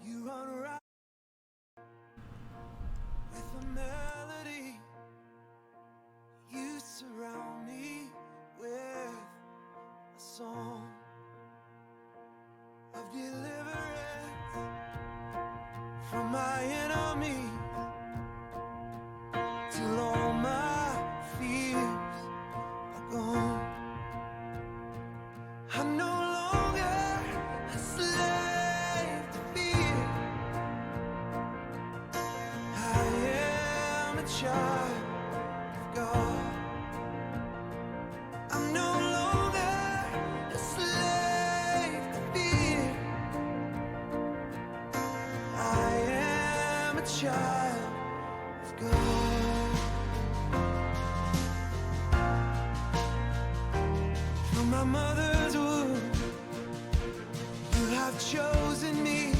You run around with a melody. You surround me with a song of deliverance from my enemies, till all my fears are gone. I'm no longer a slave to fear. I am a child of God. I'm no longer a slave to fear. I am a child of God. From my mother's womb, you have chosen me.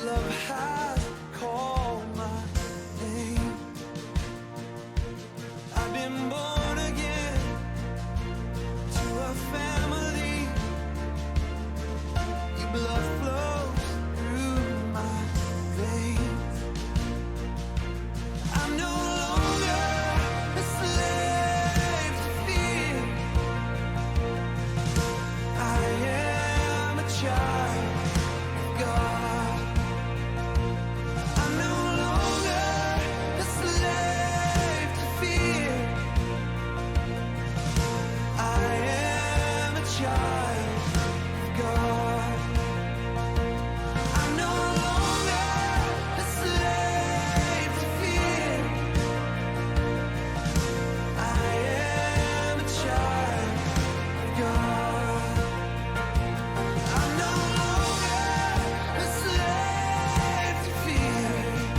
Love has called my name. I've been born again to a family. Your blood flows through my veins. I'm no longer a slave to fear. I am a child of God. I'm no longer a slave to fear. I am a child of God. I'm no longer a slave to fear. I am a child of God. I'm no longer a slave to fear.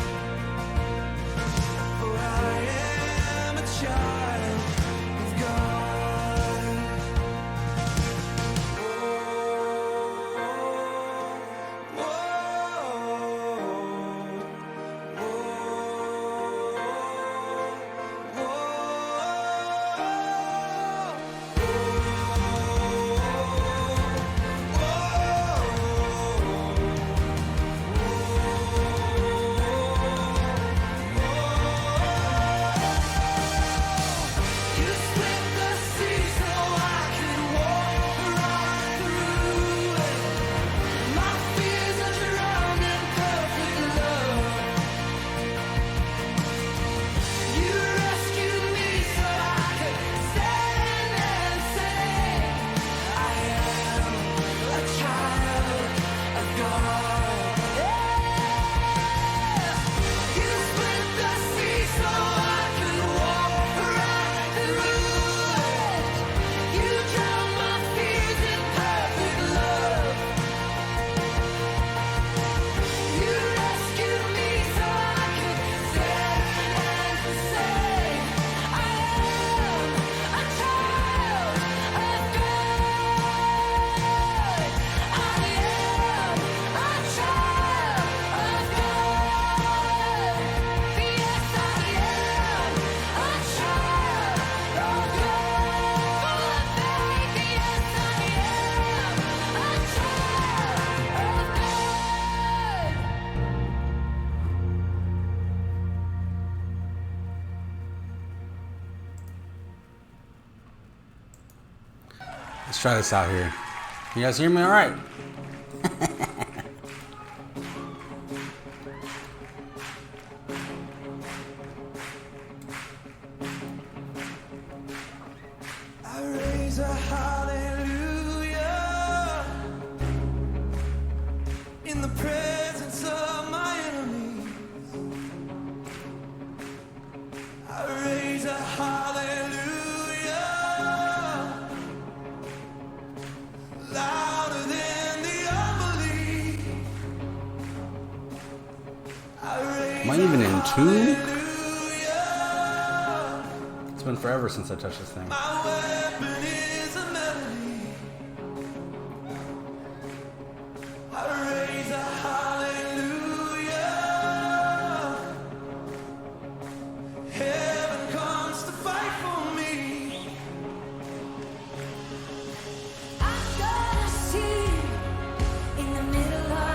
For I am a child of God. You split the sea so I could walk right through it. My fears are drowned in perfect love. You rescued me so I could stand and say, I am a child of God. You split the sea so I could walk right through it. You drowned my fears in perfect love. You rescued me so I could stand and say, I am a child of God. I am a child of God. Yes, I am a child of God. Full of faith, yes, I am a child of God. Let's try this out here. You guys hear me all right? I raise a hallelujah in the presence of my enemies. I raise a hallelujah louder than the unbelief. I raise Am I even in tune? hallelujah. It's been forever since I touched this thing. My weapon is a melody. I raise a hallelujah. Heaven comes to fight for me. I'm gonna see in the middle of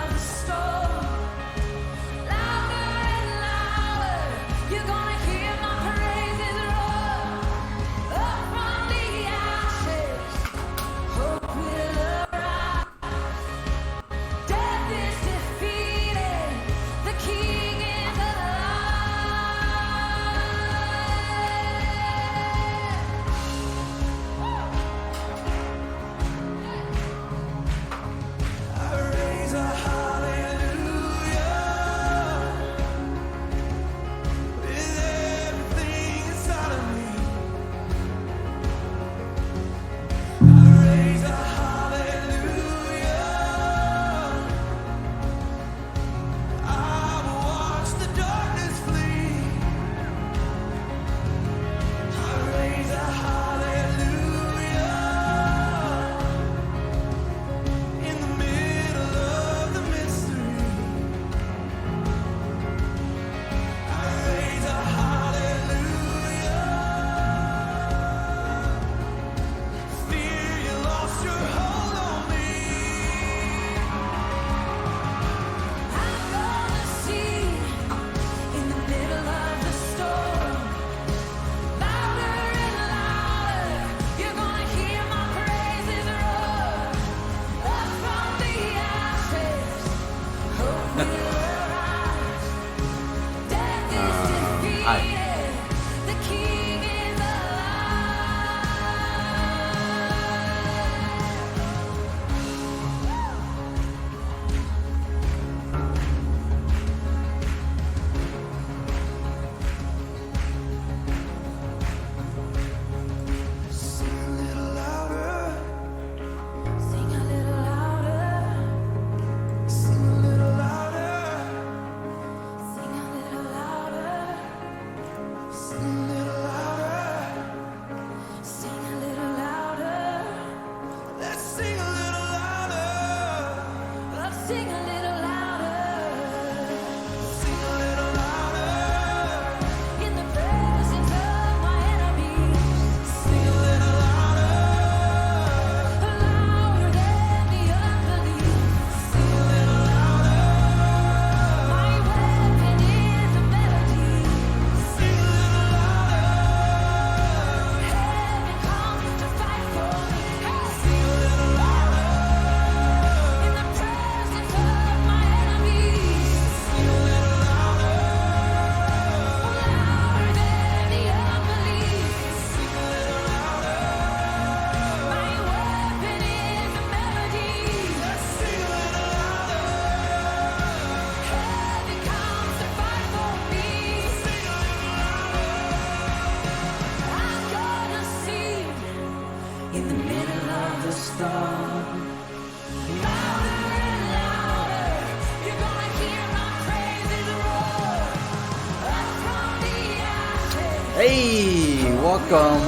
Hey, welcome.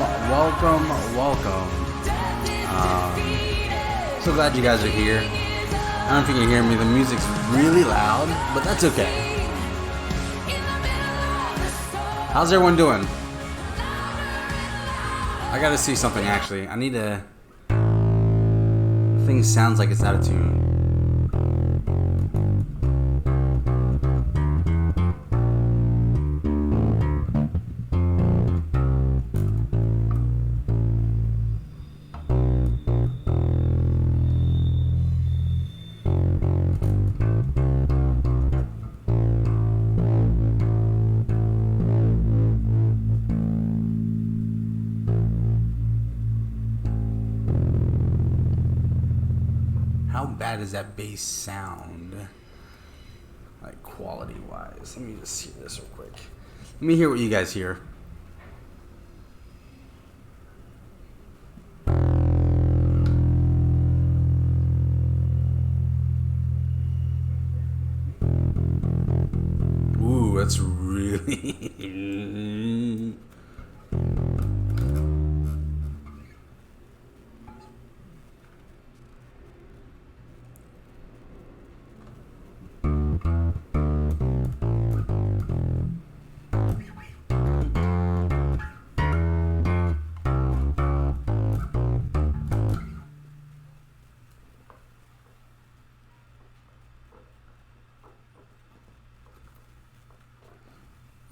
So glad you guys are here. I don't know if you can hear me. The music's really loud, but that's okay. How's everyone doing? I gotta see something actually. I need to. The thing sounds like it's out of tune. How bad does that bass sound? Like quality wise. Let me just see this real quick. Let me hear what you guys hear. Ooh, that's really...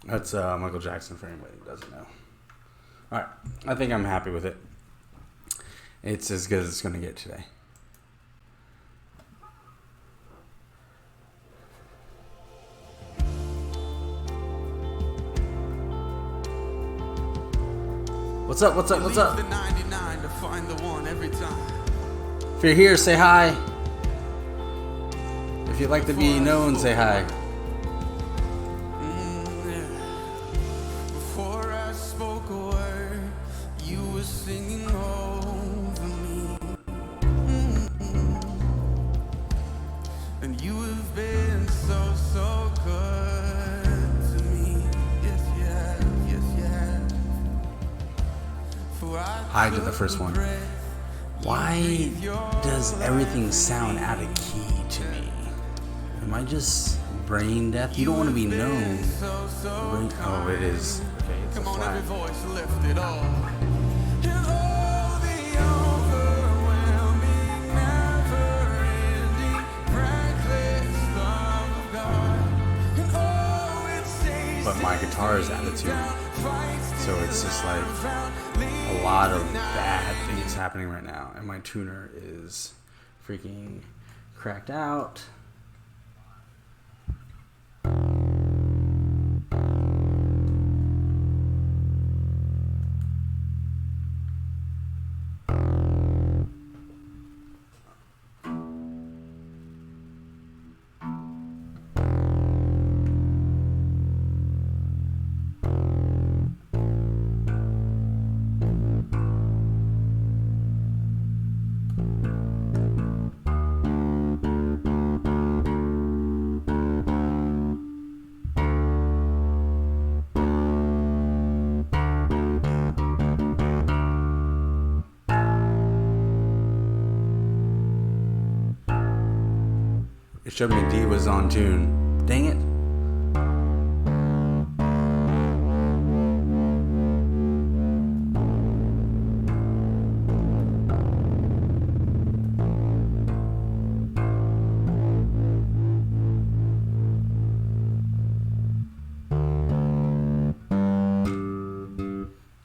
That's Michael Jackson for anybody who doesn't know. Alright, I think I'm happy with it. It's as good as it's going to get today. What's up? The 99 to find the one every time. If you're here, say hi. If you'd like to be known, say hi. Before I spoke a word, you were singing over me. And you have been so good to me. Yes, yes. For I Hi to the first one. Why does everything sound out of key to me? Am I just brain deaf? You don't want to be known. Oh, it is. Okay, it's a come on, every flat. voice lift it all. And all the overwhelming, never-ending, reckless love of God. And oh, it saves But my guitar is out of tune. So it's just like a lot of bad things happening right now. And my tuner is freaking cracked out. It showed me D was on tune. Dang it.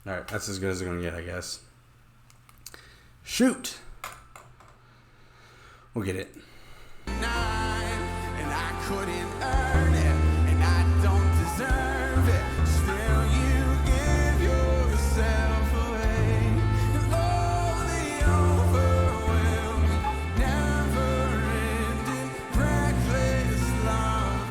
Alright, that's as good as it's gonna get, I guess. Shoot! We'll get it. and I couldn't earn it, and I don't deserve it. Still, you give yourself away, and all the overwhelming, never-ending, reckless love of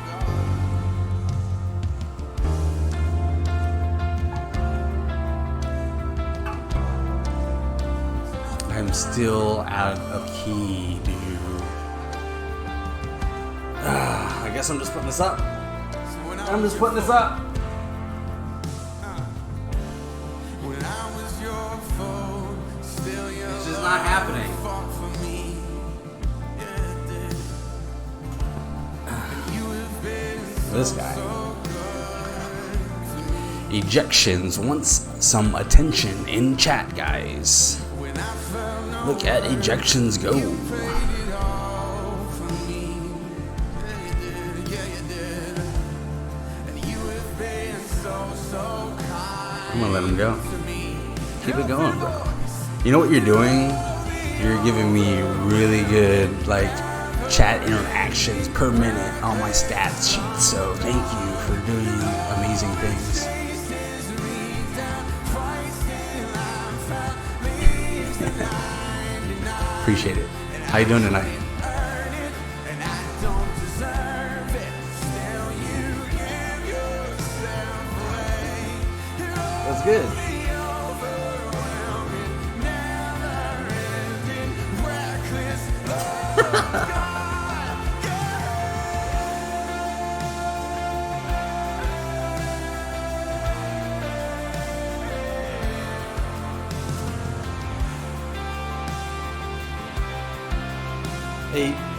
God. I'm still out of key, dude. I guess I'm just putting this up. I'm just putting this up. your fault. Still your It's just not happening. fought for me. Yeah, it did. And you have been This guy. so Ejections wants some attention in chat, guys. when I felt no Look at ejections go. paid it all for me. Yeah, you did. Yeah, you did. And you have been so kind I'm gonna let him go. to me. Keep it going, bro. You know what you're doing? You're giving me really good like chat interactions per minute on my stats sheet. So thank you for doing amazing things. Appreciate it. How you doing tonight? That's good.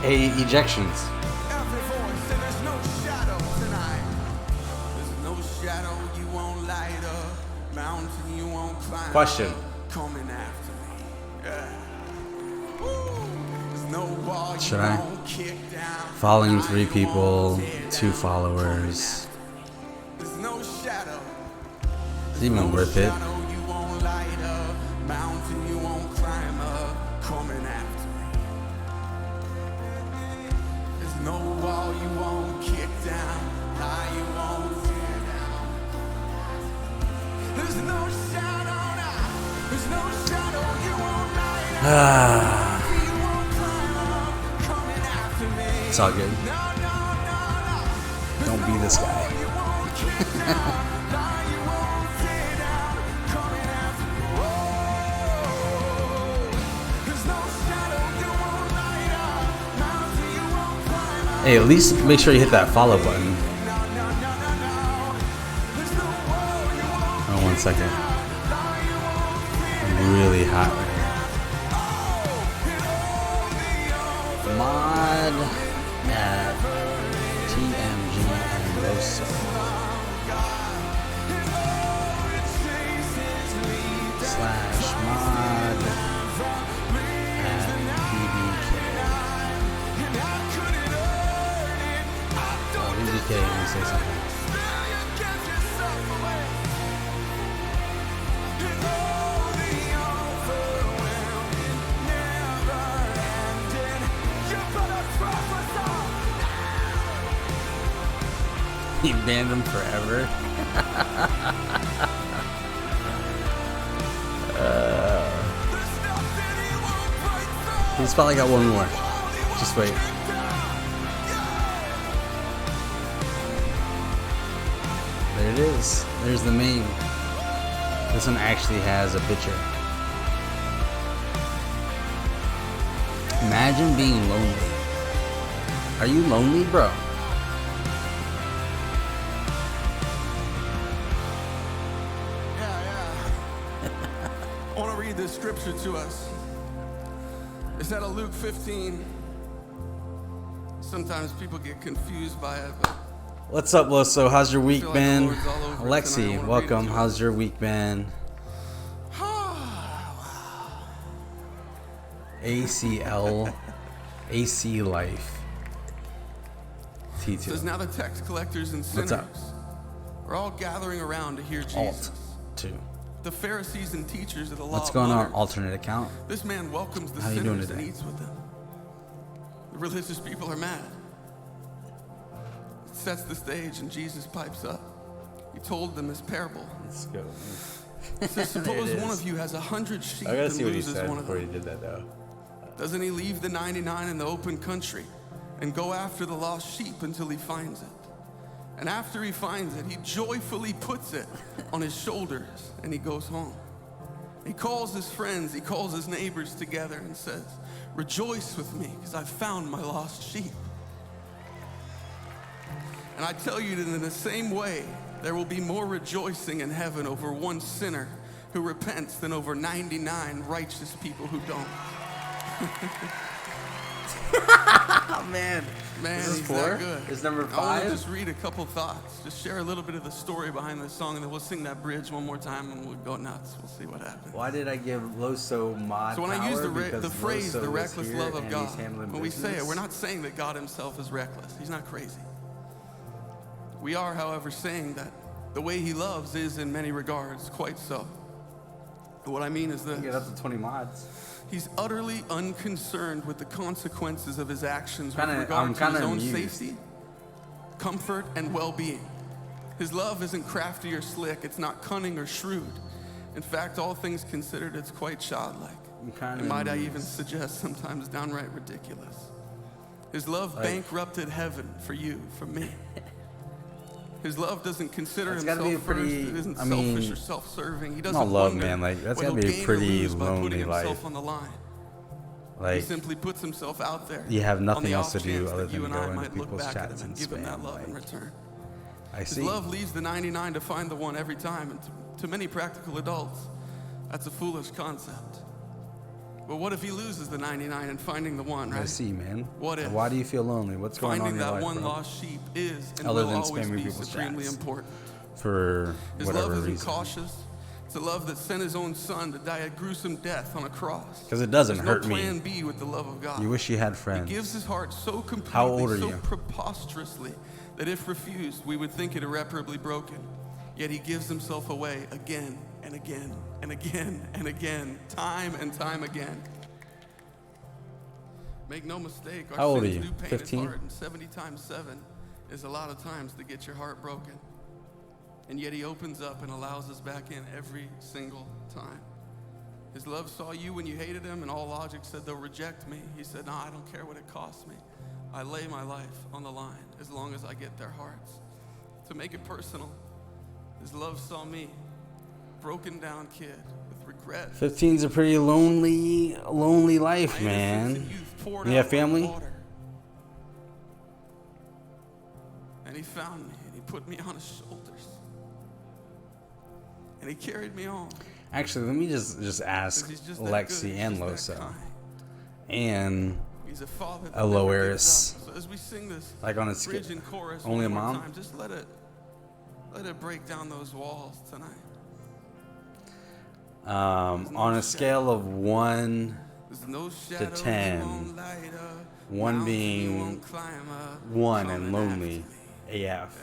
Hey, ejections. Every voice, and there's no shadow tonight. There's no shadow you won't light up, mountain you won't climb. Question. Coming after me. Yeah. Woo. There's no wall Should you I? won't kick down. Following lie 3 you people, won't tear 2 down. followers. There's no shadow. It's even worth it. Shadow you won't light up, mountain you won't climb up, coming after me. There's no wall you won't kick down, lie you won't tear down. There's no shadow now. There's no shadow you won't light up, you won't climb up, coming after me. It's all good. No, no, no, no. Don't be this guy. You won't kick down, lie you won't tear down, coming after me. Whoa. There's no shadow you won't light up, mountain you won't climb up. Hey, at least make sure you hit that follow button. There's no wall you won't Oh, 1 second. I'm really hot right here. Mod at TMG and Rosso. /mod at BBK. Oh, BBK, let me say something. He banned him forever. He's probably got one more. Just wait. There it is. There's the meme. This one actually has a picture. Imagine being lonely. Are you lonely, bro? I want to read this scripture to us. It's out of Luke 15. Sometimes people get confused by it, but What's up, Loso? How's your week feel like the been? Lord's all over it tonight. I Alexi, wanna read welcome. it to How's your week been? ACL, AC Life. it says, T2. now the tax collectors and What's sinners up? are all gathering around to hear Jesus. Alt 2. The Pharisees and teachers of the law. What's going on? wondered, Alternate account. this man welcomes the How you doing sinners and today? eats with them. The religious people are mad. It sets the stage and Jesus pipes up. He told them his parable. Let's go. He says, suppose one of you has 100 sheep I gotta and see what he loses said one of before he them. did that, though. Doesn't he leave the 99 in the open country and go after the lost sheep until he finds it? And after he finds it, he joyfully puts it on his shoulders and he goes home. He calls his friends, he calls his neighbors together and says, rejoice with me because I found my lost sheep. And I tell you that in the same way, there will be more rejoicing in heaven over one sinner who repents than over 99 righteous people who don't. Oh man. Man, This is he's 4? that good. It's number I want to 5? just read a couple thoughts. Just share a little bit of the story behind this song, and then we'll sing that bridge one more time, and we'll go nuts. We'll see what happens. Why did I give Loso mod So when I use power? the Because phrase, Loso the was reckless here love of and God, he's handling when we say it, business. we're not saying that God himself is reckless. He's not crazy. We are, however, saying that the way he loves is, in many regards, quite so. What I mean is this. Get up to 20 mods. He's utterly unconcerned with the consequences of his actions with I'm regard to his kinda own amused. safety, comfort, and well-being. His love isn't crafty or slick. It's not cunning or shrewd. In fact, all things considered, it's quite childlike. I'm kinda And might I amused. even suggest sometimes downright ridiculous. His love Like- bankrupted heaven for you, for me. His love doesn't consider That's himself gotta be a pretty- first. It isn't I mean, selfish or self-serving. He doesn't not love, wonder man, like, that's what gotta he'll be a gain or pretty lose by putting lonely himself life. on the line. He Like, simply puts himself out there. you have on nothing the else to off do chance other that you than and go I into might look people's back at chats him and and give him that spam, love in like- return. I His see. love leaves the 99 to find the one every time, and to many practical adults, that's a foolish concept. But what if he loses the 99 and finding the one, I right? see, man. What if? Why do you feel lonely? What's going on Finding in your that life, one bro? lost sheep is and Other will than always spamming be people's supremely chats. important. For His whatever love isn't reason. cautious. It's a love that sent his own son to die a gruesome death on a cross. Because it doesn't There's hurt no plan me. B with the love of God. You wish you had He friends. gives his heart so completely, How old are so you? preposterously, that if refused, we would think it irreparably broken. Yet he gives himself away again and again and again and again, time and time again. Make no mistake, our How old are sins you? do pain 15? his heart, and 70 times 7 is a lot of times to get your heart broken. And yet he opens up and allows us back in every single time. His love saw you when you hated him, and all logic said they'll reject me. He said, no, I don't care what it costs me. I lay my life on the line as long as I get their hearts. To make it personal, his love saw me, broken down kid with regret. 15's a pretty lonely life, My innocence man. and youth poured You out have like family? water. And he found me, and he put me on his shoulders. And he carried me on. Actually, let me just ask 'Cause he's just that Lexi good, he's and just that Loso kind. and He's a father that a never Loeris. gives up. So as we sing this like on a bridge skit. and chorus Only one a more mom? time, just let it break down those walls tonight. On a scale of 1 There's no shadow you 10, won't light up, 1 mountain you being won't climb up, 1 and coming lonely after me. AF,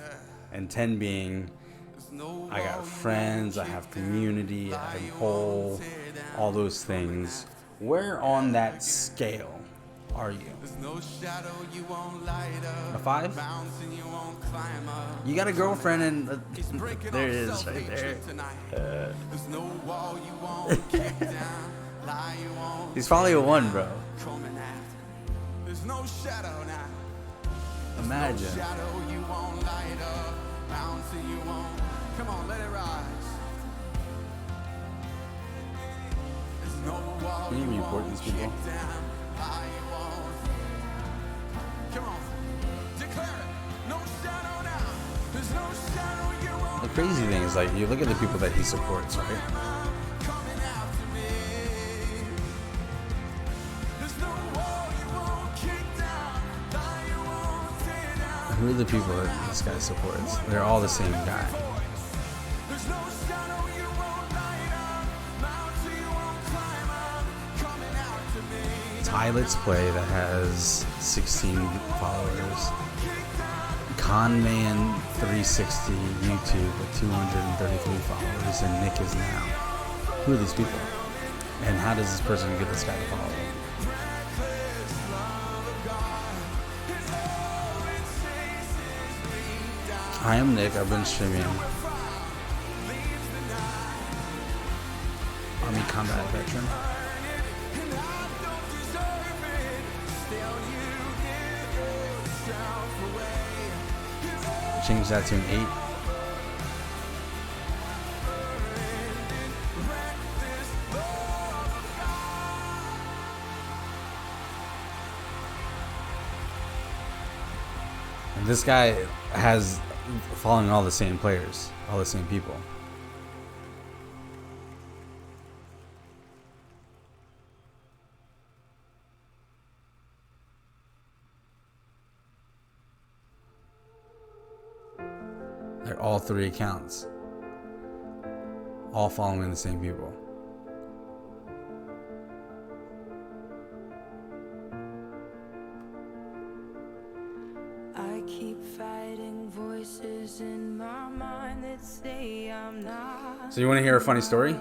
and 10 being There's no I wall got you friends, I won't have kick down, community, lie I'm you whole, won't tear down, all those coming things. after me. Where on that scale are you? There's no shadow you won't light up, A 5? mountain you won't climb up. You got a girlfriend and He's breaking there it off is right self-hatred there. tonight. There's no wall you won't kick down, lie you won't He's probably a tear 1, down, bro. coming after. There's no shadow now. No Imagine. shadow you won't light up, mountain you won't. Come on, let it rise. There's no wall Can you you report won't these people? kick down, lie you won't. Come on, declare it. No shadow now. There's no shadow you won't. The crazy thing is, like, you look at the people that he supports, right? Coming after me. There's no wall you won't kick down, lie you won't tear down. Who are the people that this guy supports? They're all the same guy. There's no shadow you won't light up, mountain you won't climb up, coming after me. Ty Let's Play that has 16 followers. Conman 360 YouTube with 233 followers, and Nick is now. Who are these people? And how does this person get this guy to follow them? I am Nick. I've been streaming Army Combat Veteran. Change that to an 8. And this guy has following all the same players, all the same people. all 3 accounts, all following the same people. I keep fighting voices in my mind that say I'm not. So you want to hear a funny story?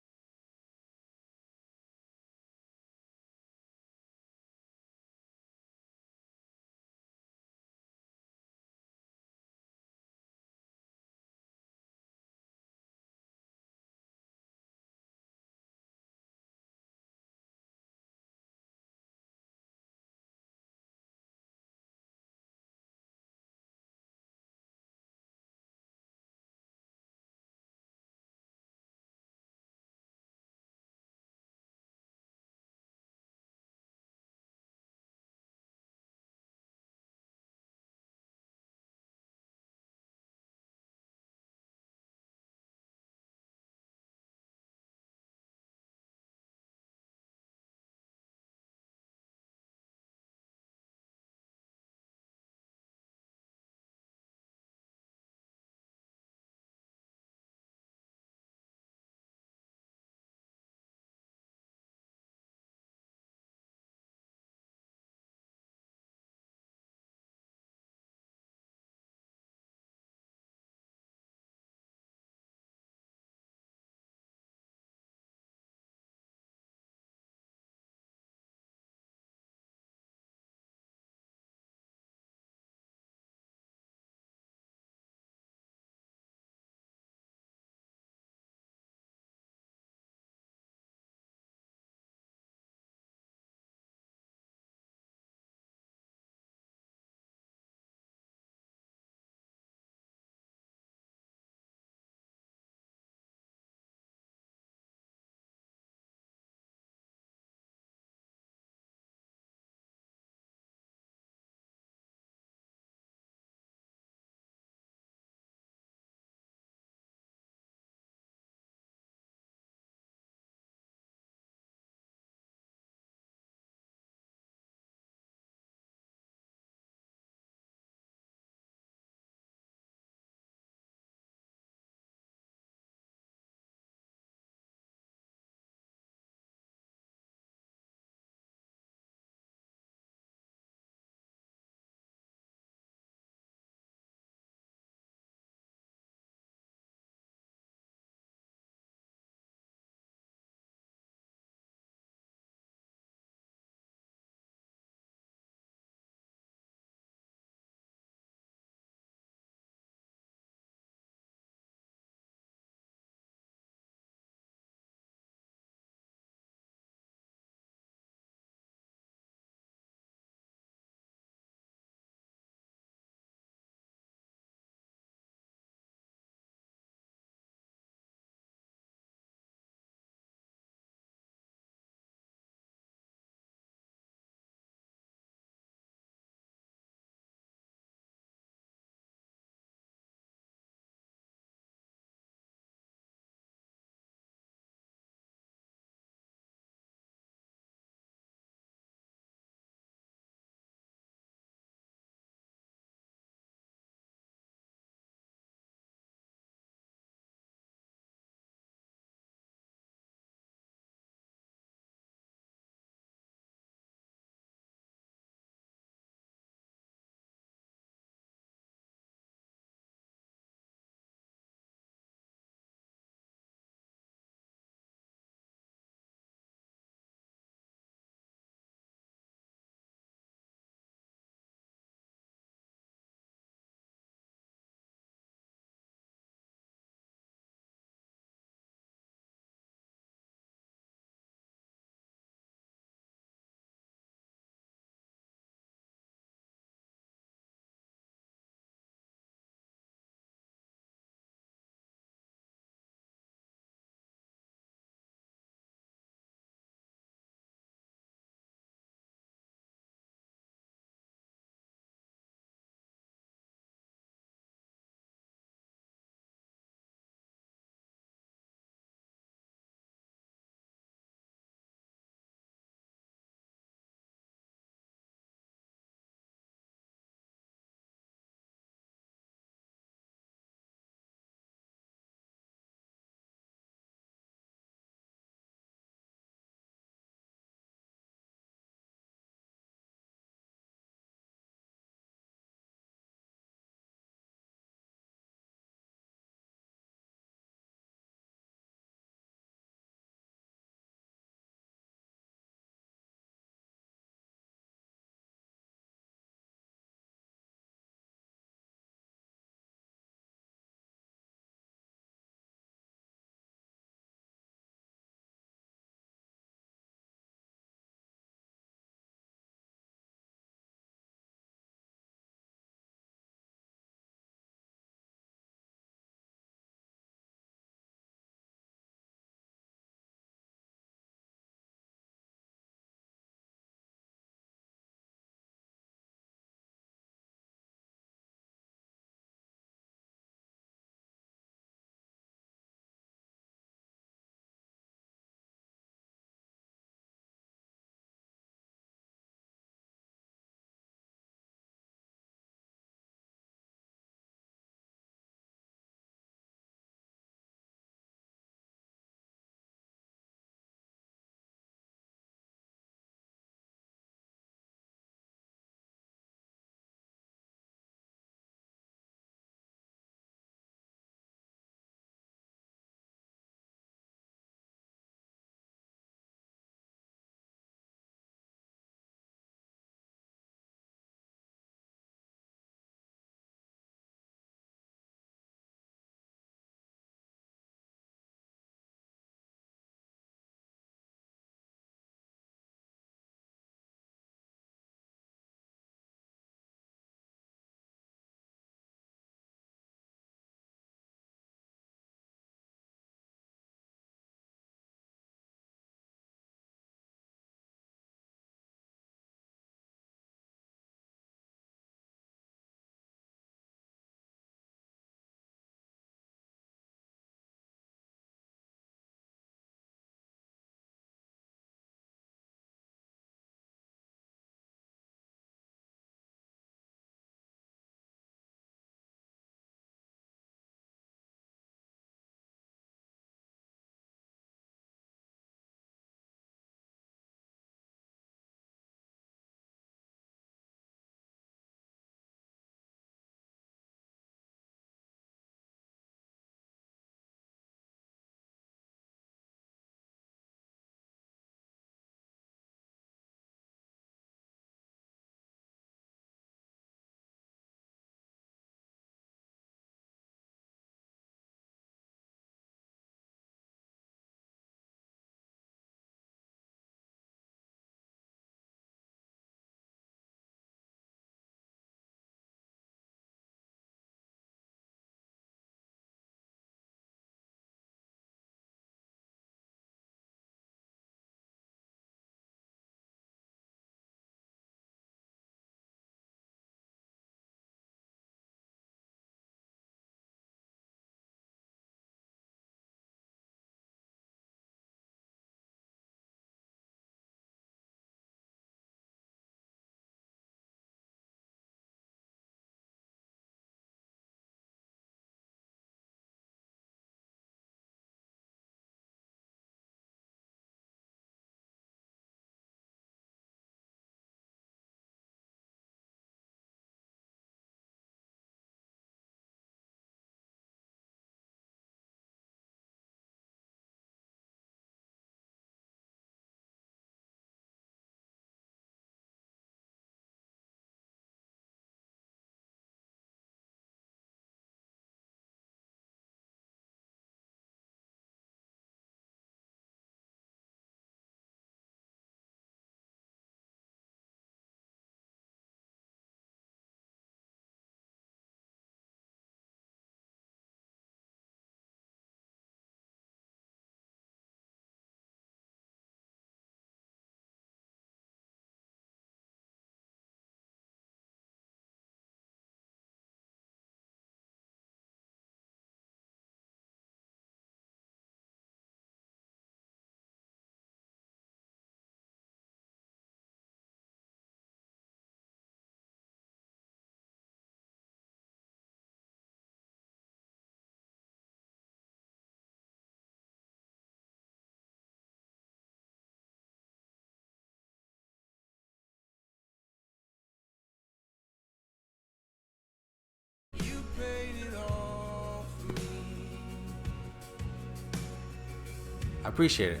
I appreciate it.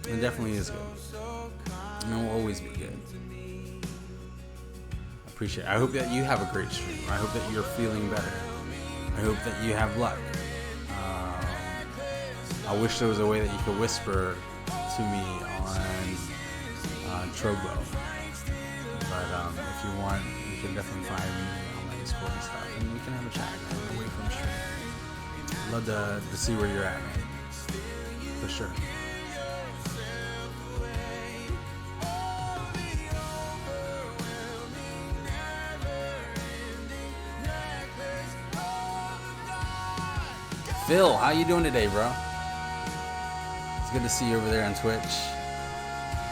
It definitely is good. And it will always be good. I appreciate it. I hope that you have a great stream. I hope that you're feeling better. I hope that you have luck. I wish there was a way that you could whisper to me on Trovo. But if you want, you can definitely find me on my Discord and stuff. And we can have a chat away from the stream. I'd love to see where you're at, man. For sure. Phil, how you doing today, bro? It's good to see you over there on Twitch.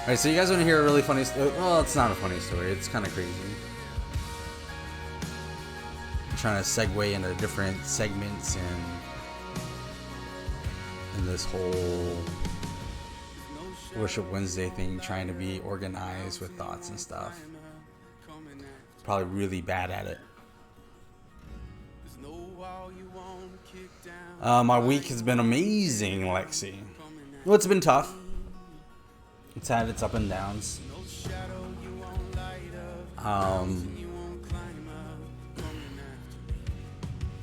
Alright, so you guys want to hear a really funny story? Well, it's not a funny story. It's kind of crazy. I'm trying to segue into different segments and this whole Worship Wednesday thing, trying to be organized with thoughts and stuff. Probably really bad at it. My week has been amazing, Lexi. Well, it's been tough. It's had its up and downs.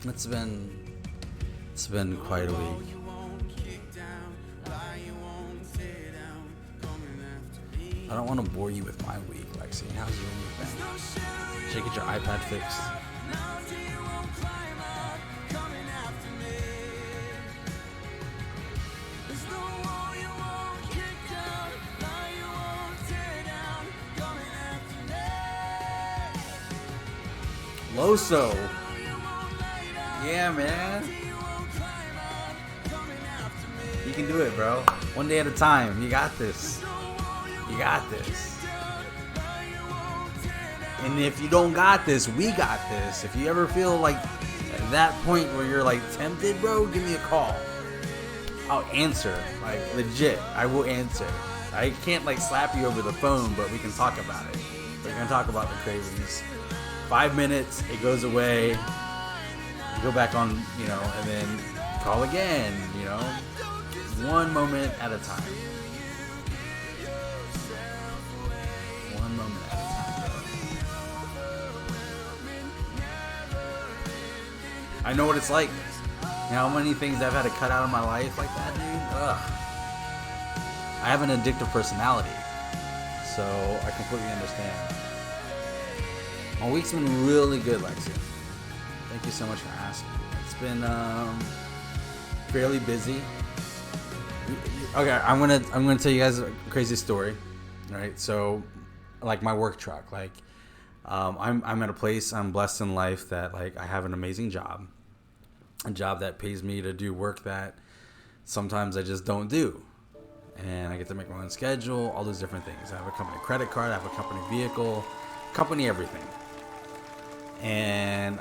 It's been quite a week. I don't want to bore you with my week, Lexi. How's your week been? Should I get your iPad fixed? Loso. Yeah, man. You can do it, bro. One day at a time. You got this. You got this. And if you don't got this, we got this. If you ever feel like at that point where you're like tempted, bro, give me a call. I'll answer. Like legit. I will answer. I can't like slap you over the phone, but we can talk about it. We're gonna talk about the cravings. 5 minutes, it goes away. You go back on, and then call again, One moment at a time. One moment at a time. I know what it's like. How many things I've had to cut out of my life like that, dude? Ugh. I have an addictive personality, so I completely understand. My week's been really good, Lexi. Thank you so much for asking. It's been fairly busy. Okay, I'm gonna tell you guys a crazy story. All right, so like my work truck, like I'm at a place, I'm blessed in life that like I have an amazing job, a job that pays me to do work that sometimes I just don't do, and I get to make my own schedule, all those different things. I have a company credit card, I have a company vehicle, company everything. And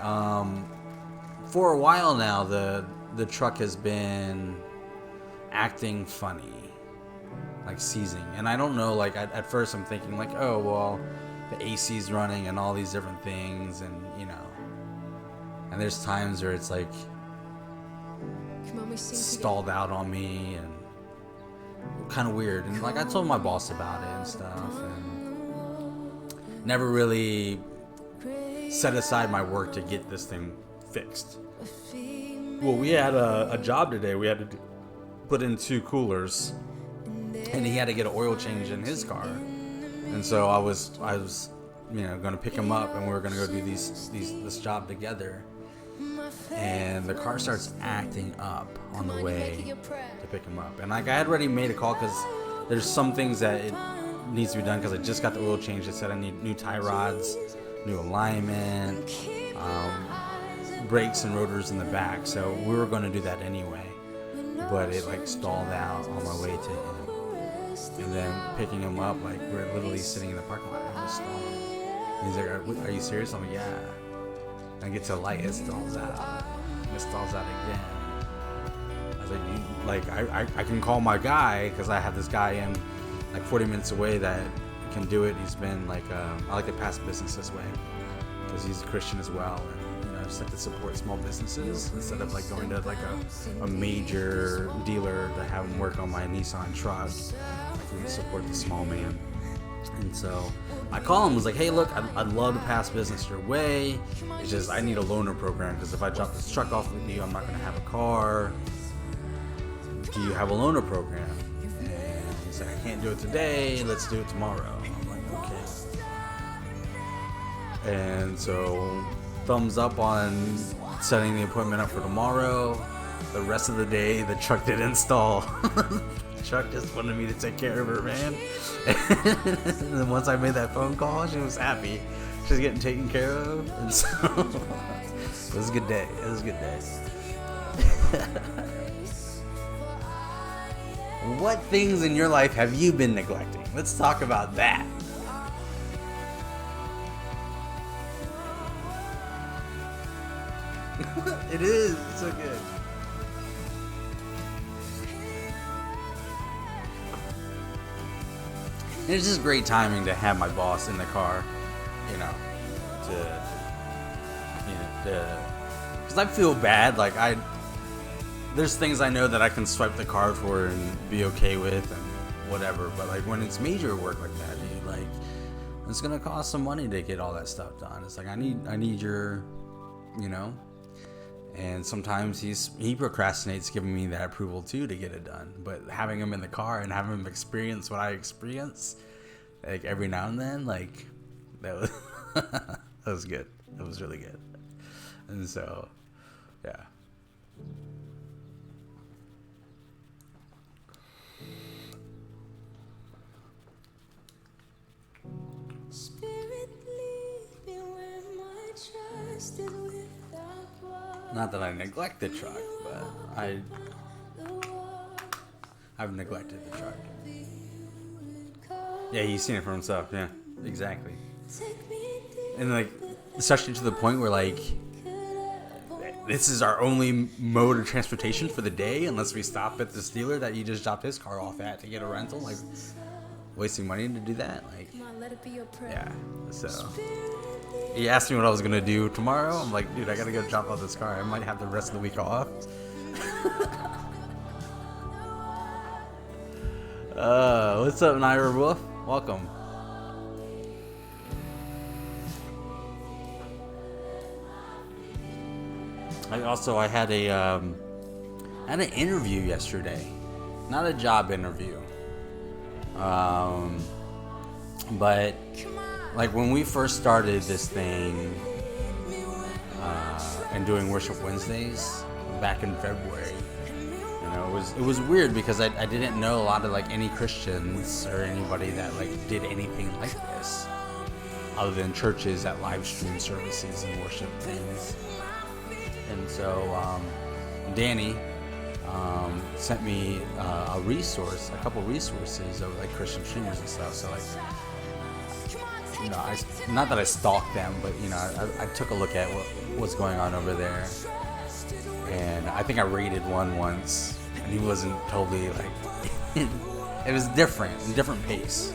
for a while now, the truck has been acting funny, like seizing. And I don't know, like at first I'm thinking like, oh well, the AC's running and all these different things, and and there's times where it's like stalled out on me and kind of weird. And like I told my boss about it and stuff, and never really set aside my work to get this thing fixed. Well, we had a job today. We had to put in 2 coolers, and he had to get an oil change in his car. And so I was going to pick him up, and we were going to go do this job together. And the car starts acting up on the way to pick him up. And like I had already made a call because there's some things that it needs to be done because I just got the oil change. They said I need new tie rods, new alignment, brakes and rotors in the back. So we were going to do that anyway, but it like stalled out on my way to him. And then picking him up, like we're literally sitting in the parking lot and it was stalling. He's like, "Are you serious?" I'm like, "Yeah." I get to the light, it stalls out. It stalls out again. I was like, I can call my guy because I have this guy in like 40 minutes away that can do it. He's been like, I like to pass business this way because he's a Christian as well, and just like to support small businesses instead of like going to like a major dealer to have them work on my Nissan truck. I can support the small man. And so I call him, was like, hey, look, I'd love to pass business your way. It's just I need a loaner program because if I drop this truck off with you, I'm not going to have a car. Do you have a loaner program? And he's like, I can't do it today. Let's do it tomorrow. I'm like, okay. And so thumbs up on setting the appointment up for tomorrow. The rest of the day, the truck didn't install. The truck just wanted me to take care of her, man. And then once I made that phone call, she was happy. She's getting taken care of. And so it was a good day. It was a good day. What things in your life have you been neglecting? Let's talk about that. It is so good. And it's just great timing to have my boss in the car, you know, because I feel bad. Like there's things I know that I can swipe the card for and be okay with and whatever. But like when it's major work like that, dude, like it's gonna cost some money to get all that stuff done. It's like I need your, you know. And sometimes he procrastinates giving me that approval too to get it done. But having him in the car and having him experience what I experience, like every now and then, like that was that was good. That was really good. And so, yeah. Spirit, lead me where my trust is without war. Not that I neglect the truck, but I've neglected the truck. Yeah, he's seen it for himself. Yeah, exactly. And like, especially to the point where like, this is our only mode of transportation for the day, unless we stop at this dealer that you just dropped his car off at to get a rental. Like, wasting money to do that. Like, yeah. So he asked me what I was gonna do tomorrow. I'm like, dude, I gotta go drop off this car. I might have the rest of the week off. What's up, Naira Wolf? Welcome. I had an interview yesterday, not a job interview, but like when we first started this thing and doing Worship Wednesdays back in February, you know, it was weird because I didn't know a lot of like any Christians or anybody that like did anything like this other than churches that live stream services and worship things. And so Danny sent me a couple resources of like Christian streamers and stuff. So like, you know, not that I stalked them, but you know, I took a look at what's going on over there, and I think I rated one once, and he wasn't totally like. It was different pace.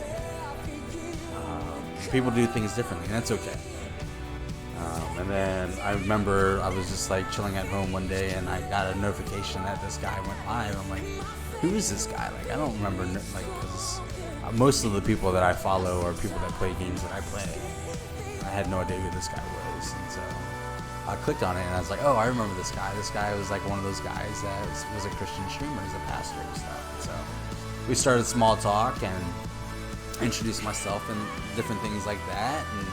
People do things differently, and that's okay. And then I remember I was just like chilling at home one day, and I got a notification that this guy went live. I'm like, who is this guy? Like, I don't remember, like, because most of the people that I follow are people that play games that I play. I had no idea who this guy was, and so I clicked on it, and I was like, oh, I remember this guy. This guy was like one of those guys that was a Christian streamer, as a pastor and stuff. And so we started small talk and introduced myself and different things like that, and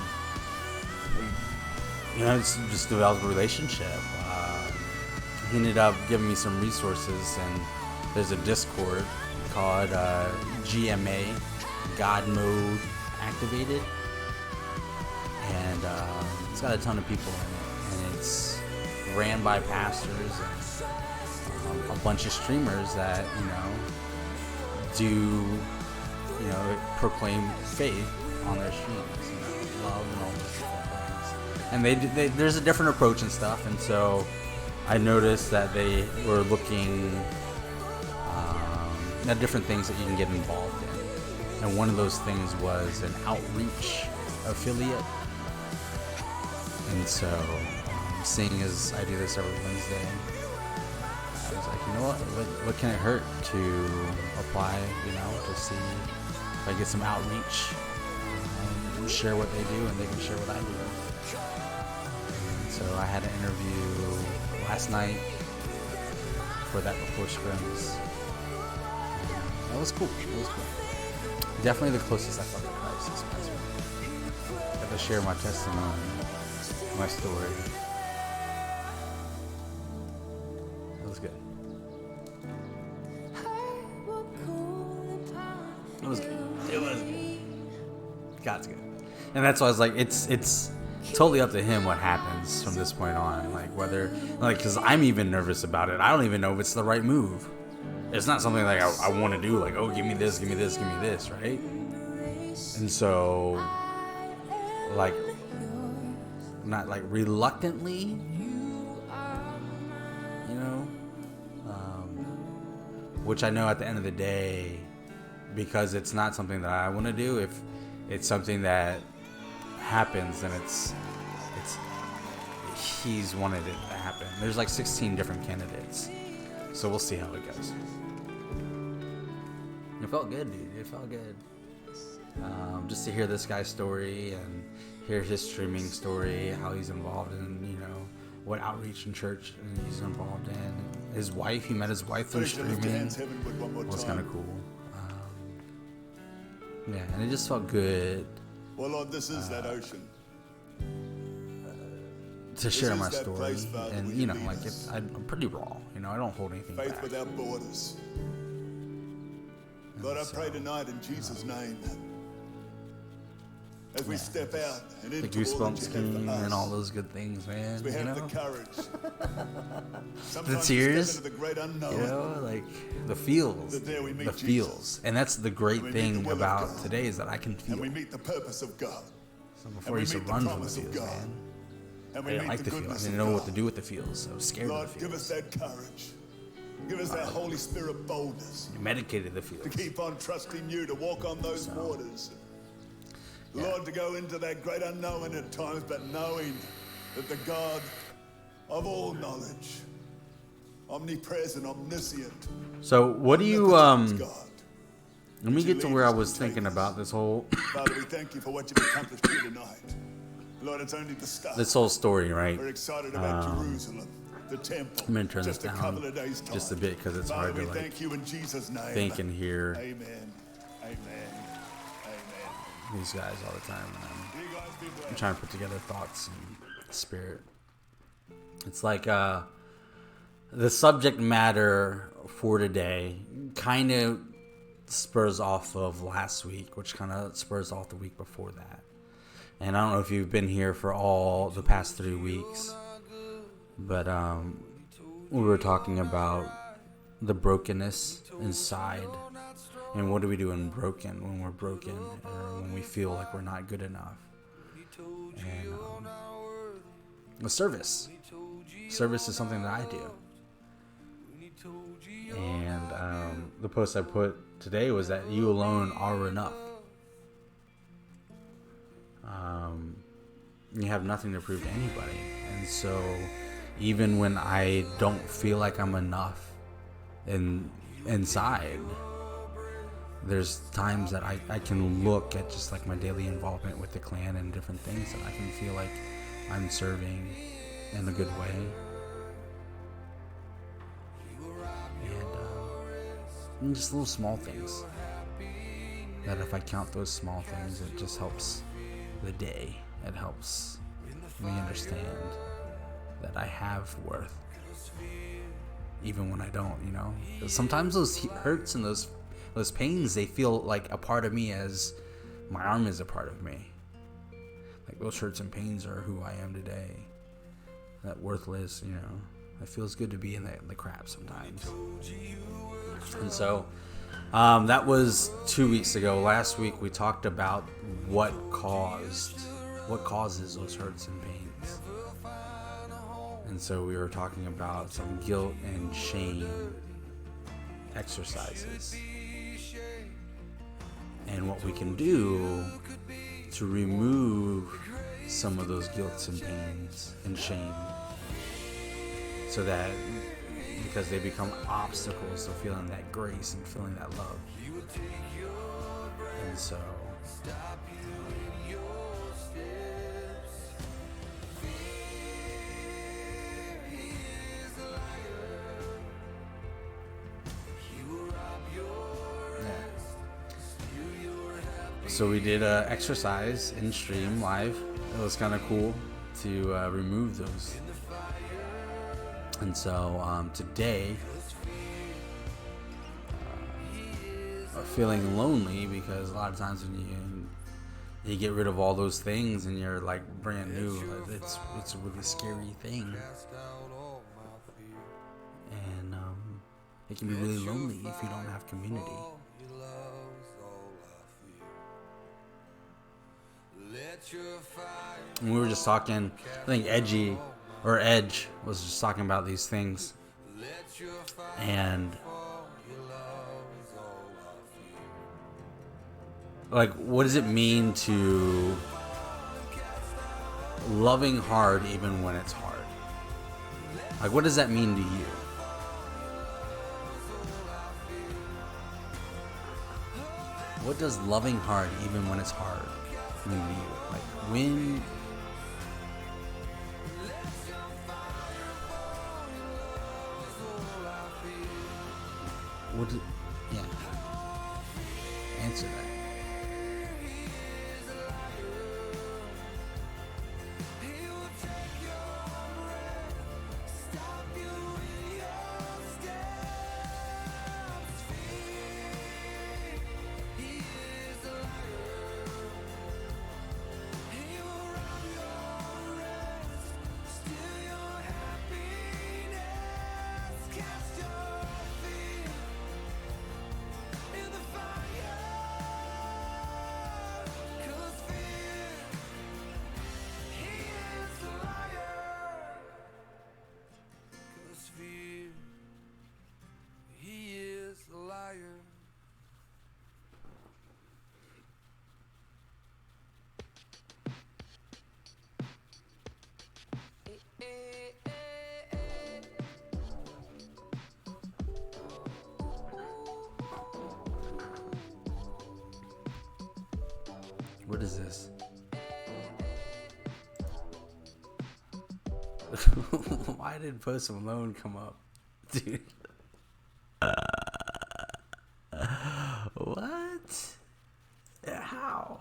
you know, it's just developed a relationship. He ended up giving me some resources, and there's a Discord called GMA, God Mode Activated, and it's got a ton of people in it, and it's ran by pastors and a bunch of streamers that, you know, proclaim faith on their streams, you know, love and all those different things. And there's a different approach and stuff, and so I noticed that they were looking at different things that you can get involved in. And one of those things was an outreach affiliate. And so seeing as I do this every Wednesday, I was like, you know what can it hurt to apply, to see if I get some outreach, share what they do, and they can share what I do. And so I had an interview last night for that Before Scrims. That was cool. Definitely the closest I felt to Christ this past week. Got to share my testimony, my story. It was good. It was good. God's good. And that's why I was like, it's totally up to him what happens from this point on. Like, whether, because I'm even nervous about it. I don't even know if it's the right move. It's not something like I want to do, like, oh, give me this, right? And so, not like reluctantly, which I know at the end of the day, because it's not something that I want to do, if it's something that happens, then it's he's wanted it to happen. There's like 16 different candidates, so we'll see how it goes. It felt good, dude. It felt good. Just to hear this guy's story and hear his streaming story, how he's involved in, what outreach and church he's involved in. His wife, he met his wife through streaming. Was kind of cool. Yeah, and it just felt good. Well, Lord, this is that ocean. To share my story, and I'm pretty raw. I don't hold anything Faith back. without borders. Lord, I pray tonight in Jesus' name, as we step out and The into all that goosebumps you have came for us, and all those good things, man. we have the courage. The Sometimes tears, we step into the great unknown. like the feels, That there we meet the Jesus. feels, and that's the great And we meet thing the will of about God. today is that I can feel. And we meet the purpose of God. So and before I we used to meet the run from the promise of feels, God. man. And I we didn't meet like the the feels. I goodness didn't of know God. what to do with the feels. I was scared Lord, of the give feels. us that courage. Give us that Holy Spirit boldness You medicated the to feels. keep on trusting you, to walk on those waters. Lord, to go into that great unknown at times, but knowing that the God of all knowledge, omnipresent, omniscient, So what do you omnipotent God. Let me Would you get to lead where I us was and take thinking us? about this whole Father, we thank you for what you've accomplished here tonight. Lord, it's only the start. this whole story, right? We're excited about Jerusalem, the temple. I'm gonna turn just this a down couple of days' time. just a bit because it's Father, hard to we like thank you in Jesus' name. think and hear Amen. Amen. Amen. these guys all the time. You guys be I'm blessed. trying to put together thoughts and spirit. It's like the subject matter for today kind of spurs off of last week, which kind of spurs off the week before that. And I don't know if you've been here for all the past 3 weeks, but we were talking about the brokenness inside. And what do we do when we're broken, or when we feel like we're not good enough? And the service is something that I do. And the post I put today was that you alone are enough. You have nothing to prove to anybody. And so even when I don't feel like I'm enough inside, there's times that I can look at just like my daily involvement with the clan and different things, and I can feel like I'm serving in a good way. And just little small things, that if I count those small things, it just helps the day. It helps me understand that I have worth, even when I don't, 'Cause sometimes those hurts and those pains, they feel like a part of me, as my arm is a part of me. Like those hurts and pains are who I am today. That worthless, it feels good to be in the crap sometimes. And so that was 2 weeks ago. Last week we talked about what causes those hurts and pains. And so we were talking about some guilt and shame exercises, and what we can do to remove some of those guilts and pains and shame so that because they become obstacles to feeling that grace and feeling that love. And so so we did a exercise in stream live. It was kind of cool to remove those. And so today, feeling lonely because a lot of times when you get rid of all those things and you're like brand new, it's a really scary thing, and it can be really lonely if you don't have community. And we were just talking, I think Edge was just talking about these things, and like, what does it mean to loving hard even when it's hard? Like, what does that mean to you? What does loving hard even when it's hard mean to you? Like, when what? Yeah. Answer that. What is this? Why did Post Malone come up? Dude. What? How?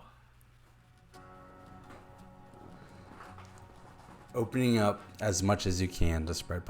Opening up as much as you can to spread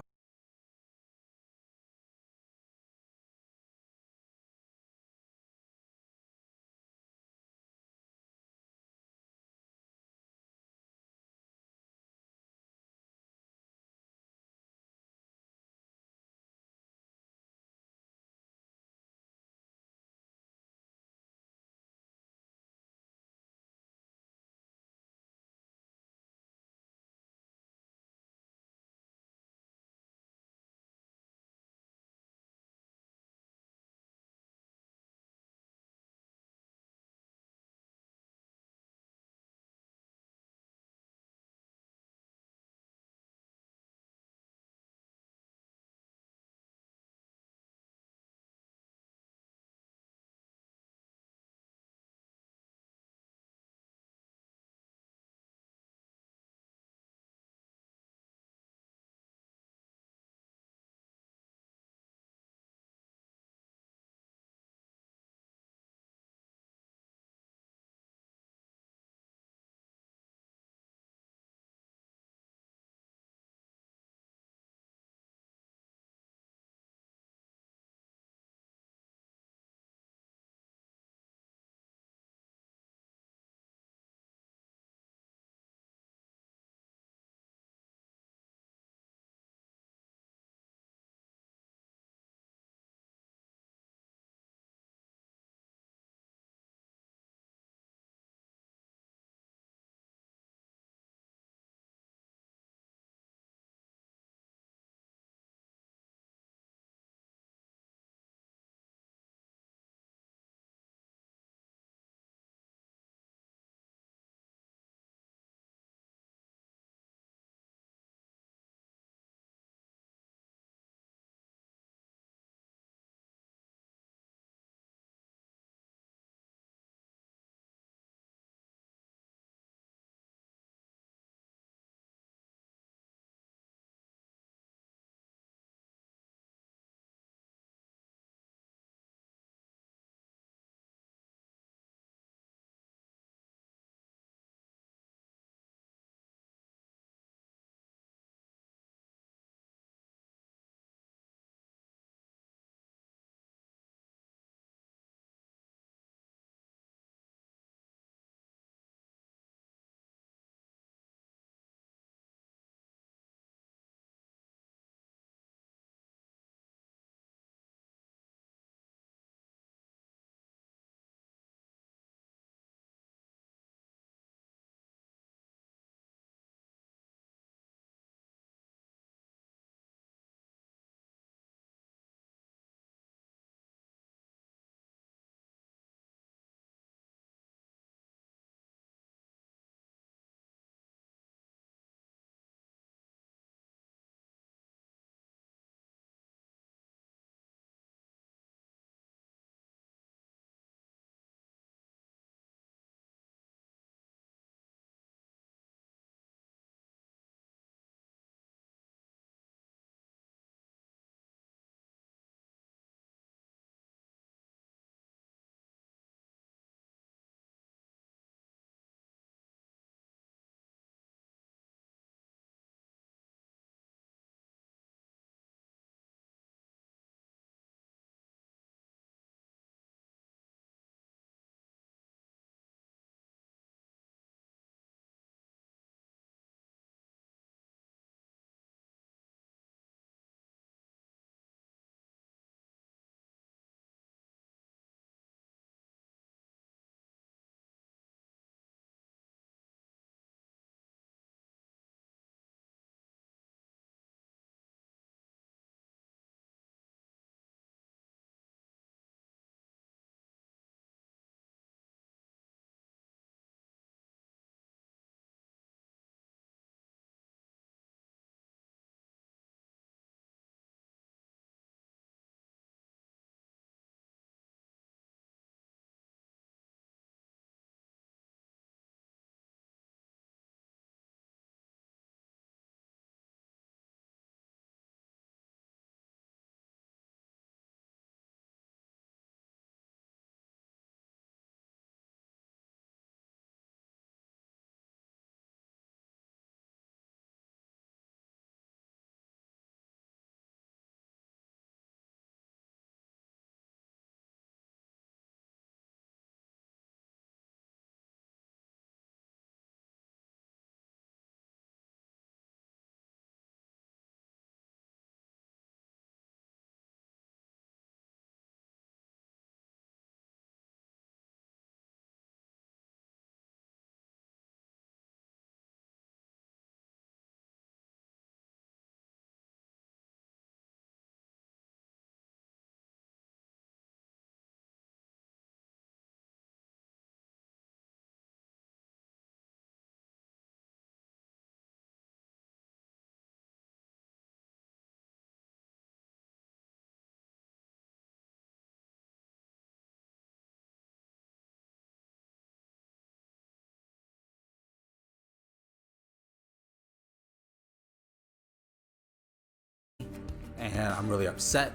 and I'm really upset.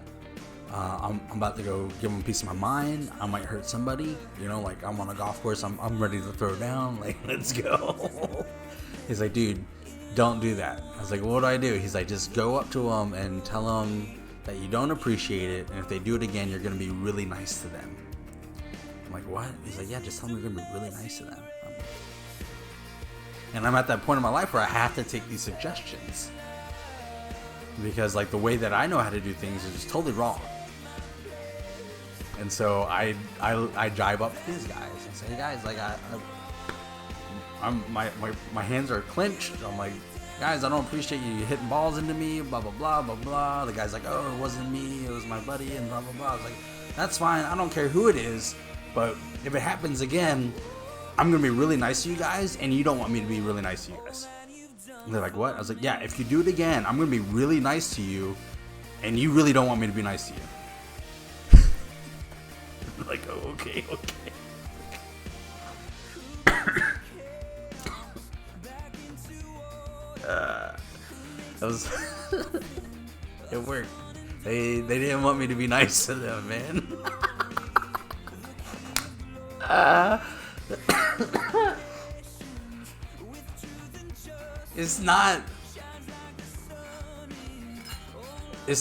I'm about to go give him a piece of my mind. I might hurt somebody, you know, like I'm on a golf course. I'm ready to throw down. Like, let's go. He's like, dude, don't do that. I was like, what do I do? He's like, just go up to them and tell them that you don't appreciate it. And if they do it again, you're going to be really nice to them. I'm like, what? He's like, yeah, just tell them you're going to be really nice to them. And I'm at that point in my life where I have to take these suggestions. Because like the way that I know how to do things is just totally wrong. And so I drive up to these guys and say, hey guys, like my hands are clenched. I'm like, guys, I don't appreciate you hitting balls into me, blah blah blah blah blah. The guy's like, oh, it wasn't me, it was my buddy, and blah blah blah. I was like, that's fine, I don't care who it is, but if it happens again, I'm gonna be really nice to you guys, and you don't want me to be really nice to you guys. And they're like, what? I was like, yeah, if you do it again, I'm gonna be really nice to you, and you really don't want me to be nice to you. Like, oh, okay. That was it worked. They didn't want me to be nice to them, man. It's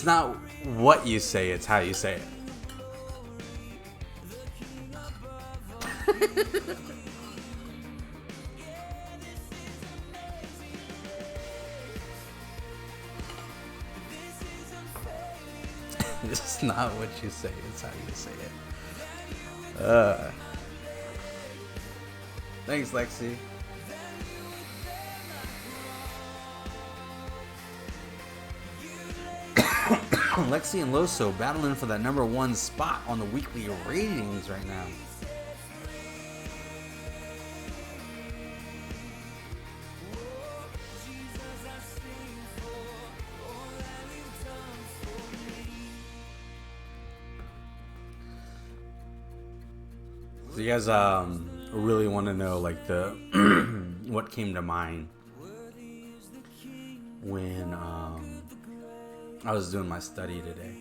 not what you say, it's how you say it. It's not what you say, it's how you say it. Thanks, Lexi. Lexi and Loso battling for that #1 spot on the weekly ratings right now. So you guys really want to know like the what came to mind when I was doing my study today.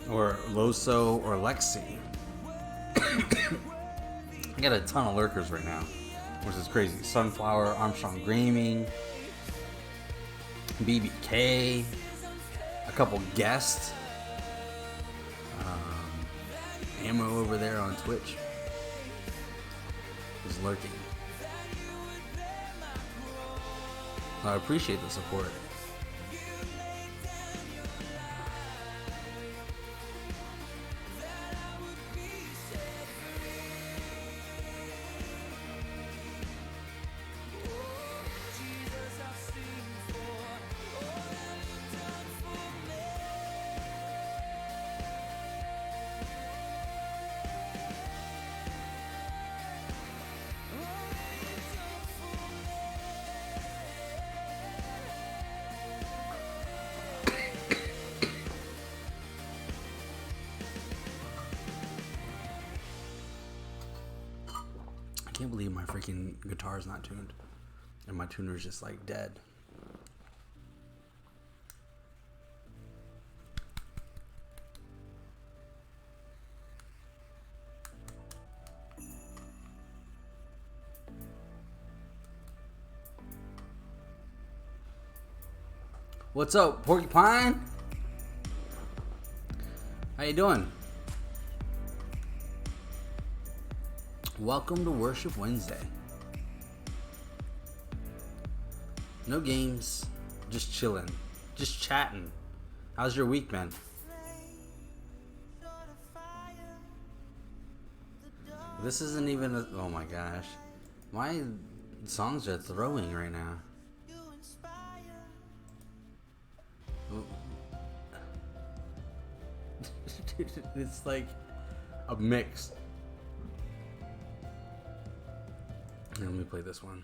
Or Loso or Lexi. I got a ton of lurkers right now, which is crazy. Sunflower, Armstrong Gaming, BBK, a couple guests, Ammo over there on Twitch is lurking. I appreciate the support. I can't believe my freaking guitar is not tuned. And my tuner is just like dead. What's up, Porcupine? How you doing? Welcome to Worship Wednesday. No games, just chilling, just chatting. How's your week, man? This isn't even a, oh my gosh. My songs are throwing right now. It's like a mix. Let me play this one.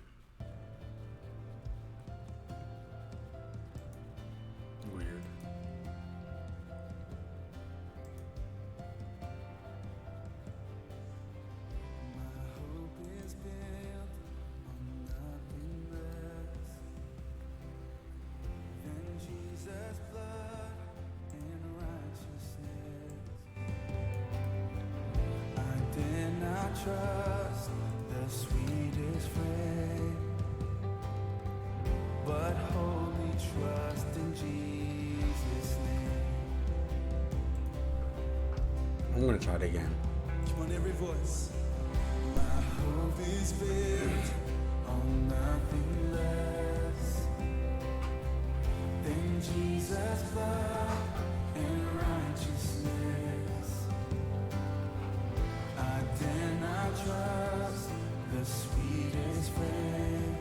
trust the sweetest friend, but wholly trust in Jesus' name. I'm gonna try it again. Come on, every voice. My hope is built on nothing less than Jesus' blood and righteousness. I dare not trust the sweetest friend,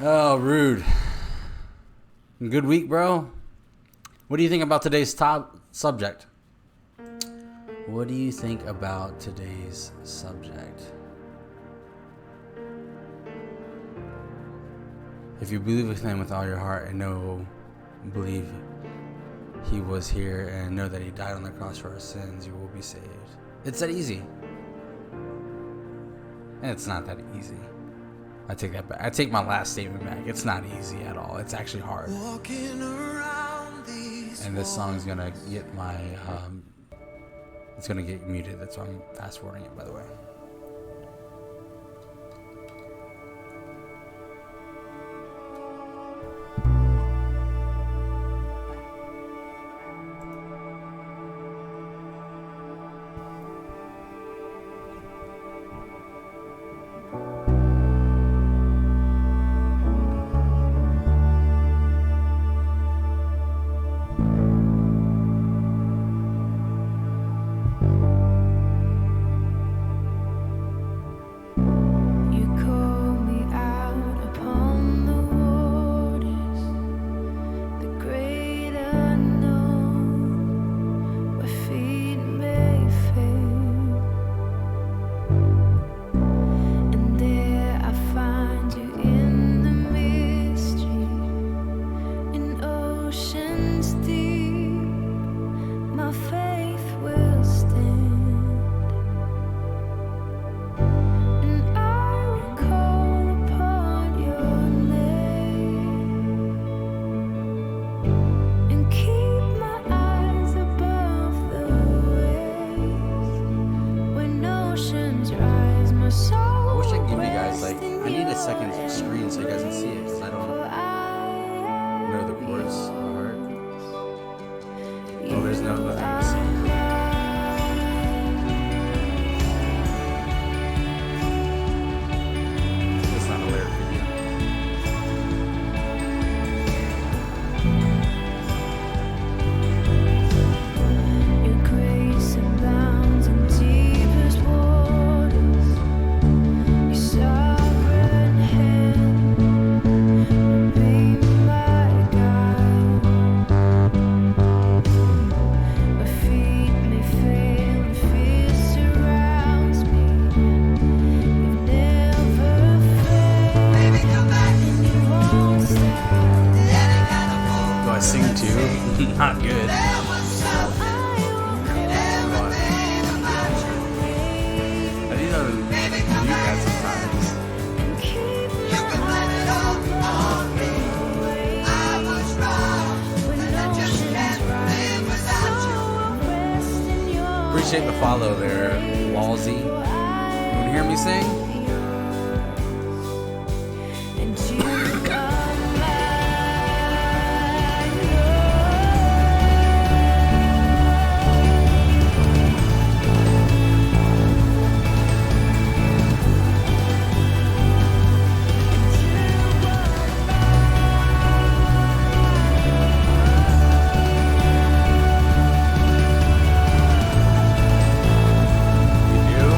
Oh, rude. Good week, bro. What do you think about today's top subject? What do you think about today's subject? If you believe with him with all your heart and believe he was here and know that he died on the cross for our sins, you will be saved. It's that easy. And it's not that easy. I take that back. I take my last statement back. It's not easy at all. It's actually hard. And this song's gonna get my it's gonna get muted. That's why I'm fast forwarding it, by the way. You call me out upon the waters, the great unknown, where feet may fail, and there I find you in the mystery, in oceans deep. My faith will stand. And I will call upon your name and keep my eyes above the waves. When oceans rise, my soul I wish I could give you guys, like, I need a second screen so you guys can see it, because I don't know the chords by heart. Oh, there's nothing to see. It's not a lyric video. Your grace abounds in deepest waters. Your sovereign hand will be my guide. My feet may fail and fear surrounds me. You've never failed, and you won't stop. Do I sing too? Not good. So I will call I need to mute that sometimes. and keep my eyes above the waves. When oceans rise, my soul will rest in your Appreciate the follow there, Walsey. You wanna hear me sing? and you are mine. You do?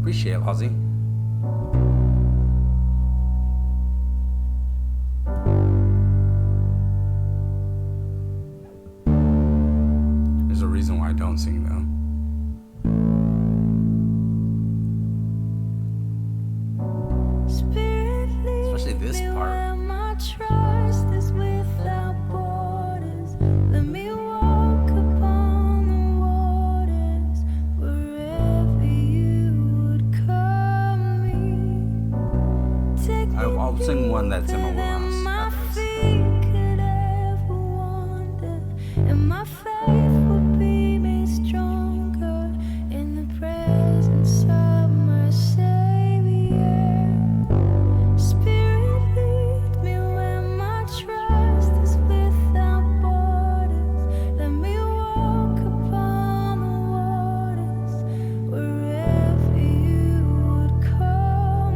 Appreciate it, Walsey. There's a reason why I don't sing though. Spirit, lead Especially this me part. where my trust is without borders. Let me walk upon the waters wherever you would call me. Take me I'll sing one that's in my deeper than wheelhouse my after this. feet could ever wander, and my faith will be made stronger in the presence of my Savior. Spirit, lead me where my trust is without borders. Let me walk upon the waters wherever you would call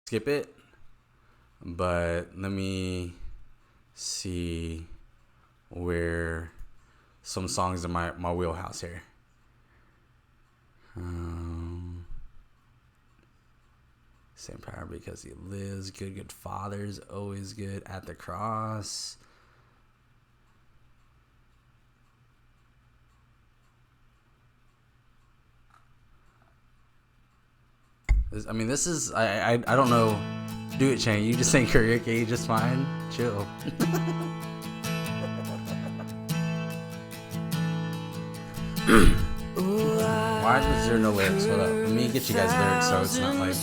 skip it, but let me see where some songs in my wheelhouse here. Same power because he lives. Good fathers, always good. At the cross. This is I don't know. Do it, Shane. You just sing karaoke just fine. Chill. Why is there no lyrics? Hold up. Let me get you guys lyrics so it's not like,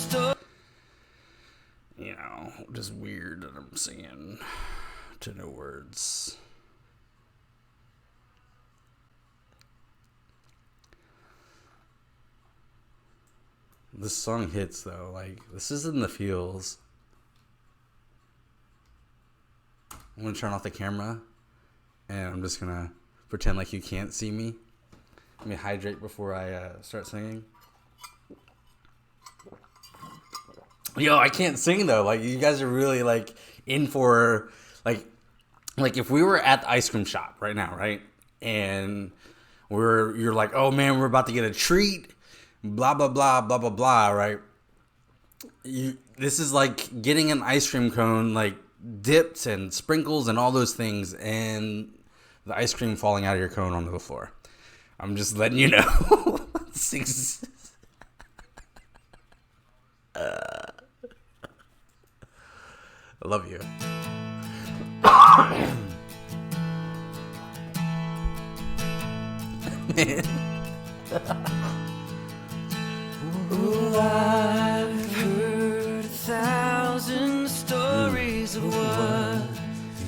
just weird that I'm singing to no words. This song hits though. Like, this is in the feels. I'm gonna turn off the camera and I'm just gonna pretend like you can't see me. Let me hydrate before I start singing. Yo, I can't sing though. Like, you guys are really like in for like if we were at the ice cream shop right now, right? And you're like, oh man, we're about to get a treat. Blah blah blah blah blah blah, right? This is like getting an ice cream cone, like dipped and sprinkles and all those things, and the ice cream falling out of your cone onto the floor. I'm just letting you know. I love you. Oh, I've heard 1,000 stories of what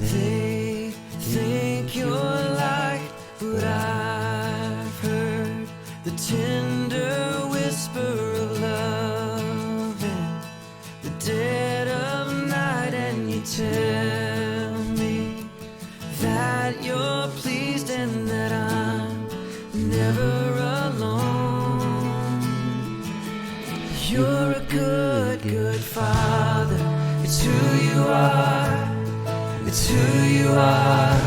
they think you're like, but I've heard the tender whisper of love in the dead of night, and you tell me that you're pleased and that I'm never alone. You're a good father. It's who you are. It's who you are.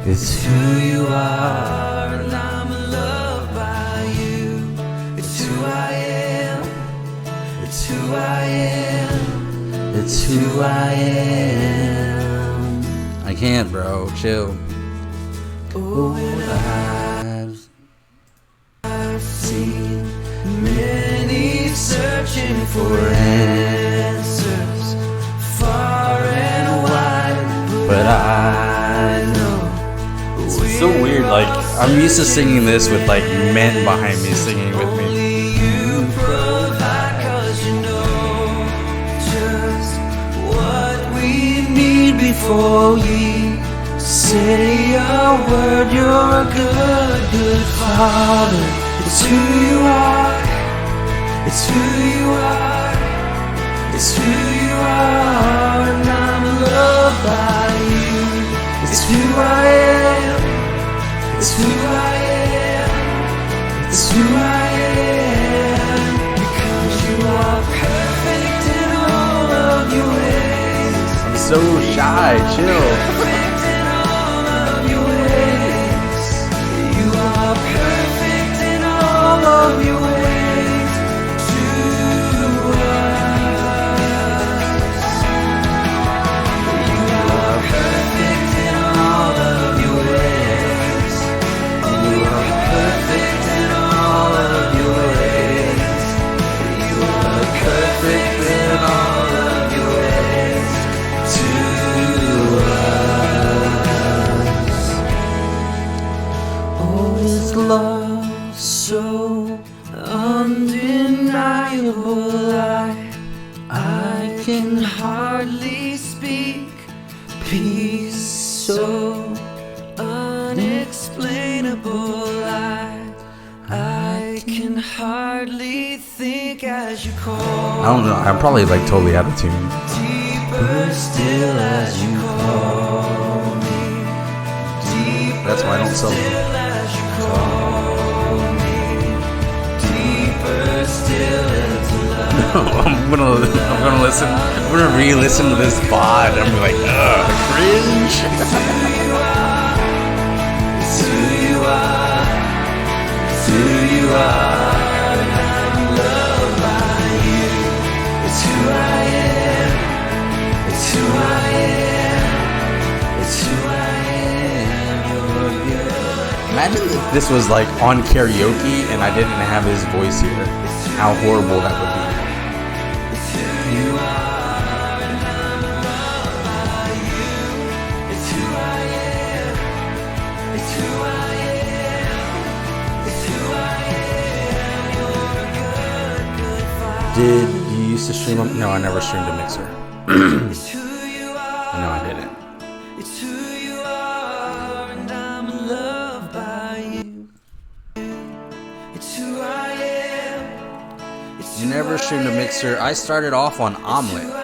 It's who you are. And I'm loved by you. It's who I am. It's who I am. It's who I am. I can't, bro. Chill. Oh, and I've seen many searching for answers far and wide, but I know It's so weird. Like, I'm used to singing this with like men behind me singing with me. only you provide, 'cause you know just what we need before we say a word. You're a good father. It's who you are. It's who you are. It's who you are. And I'm loved by you. It's who I am. It's who I am. It's who I am. Because you are perfect in all of your ways. I'm so shy. Chill. Perfect in all of your ways. You are perfect in all of your ways. To us. You are perfect in all of your ways. You are perfect in all of your ways. You are perfect in all of your ways. To us. Oh, His love so undeniable, I can hardly speak. Peace so unexplainable, I can hardly think as you call. I don't know. I'm probably like totally out of tune. Deeper still as you call me. Deeper That's why I don't sell them. still as you call me. Deeper still into love. I'm gonna listen. I'm gonna re-listen to this pod. I'm gonna be like, ugh, cringe. It's who you are. It's who you are. I'm loved by you. It's who I am. It's who I am. It's who I am. You're good. Imagine if this was like on karaoke and I didn't have his voice here. How horrible that would be. It's who you are. And I'm loved by you. It's who I am. It's who I am. It's who I am. You're a good, good father. Did you used to stream them? No, I never streamed a Mixer. It's who you are. No, I didn't. It's who you are, and I'm loved by you. It's who I am. It's You who never I streamed a Mixer. I started off on Omelet.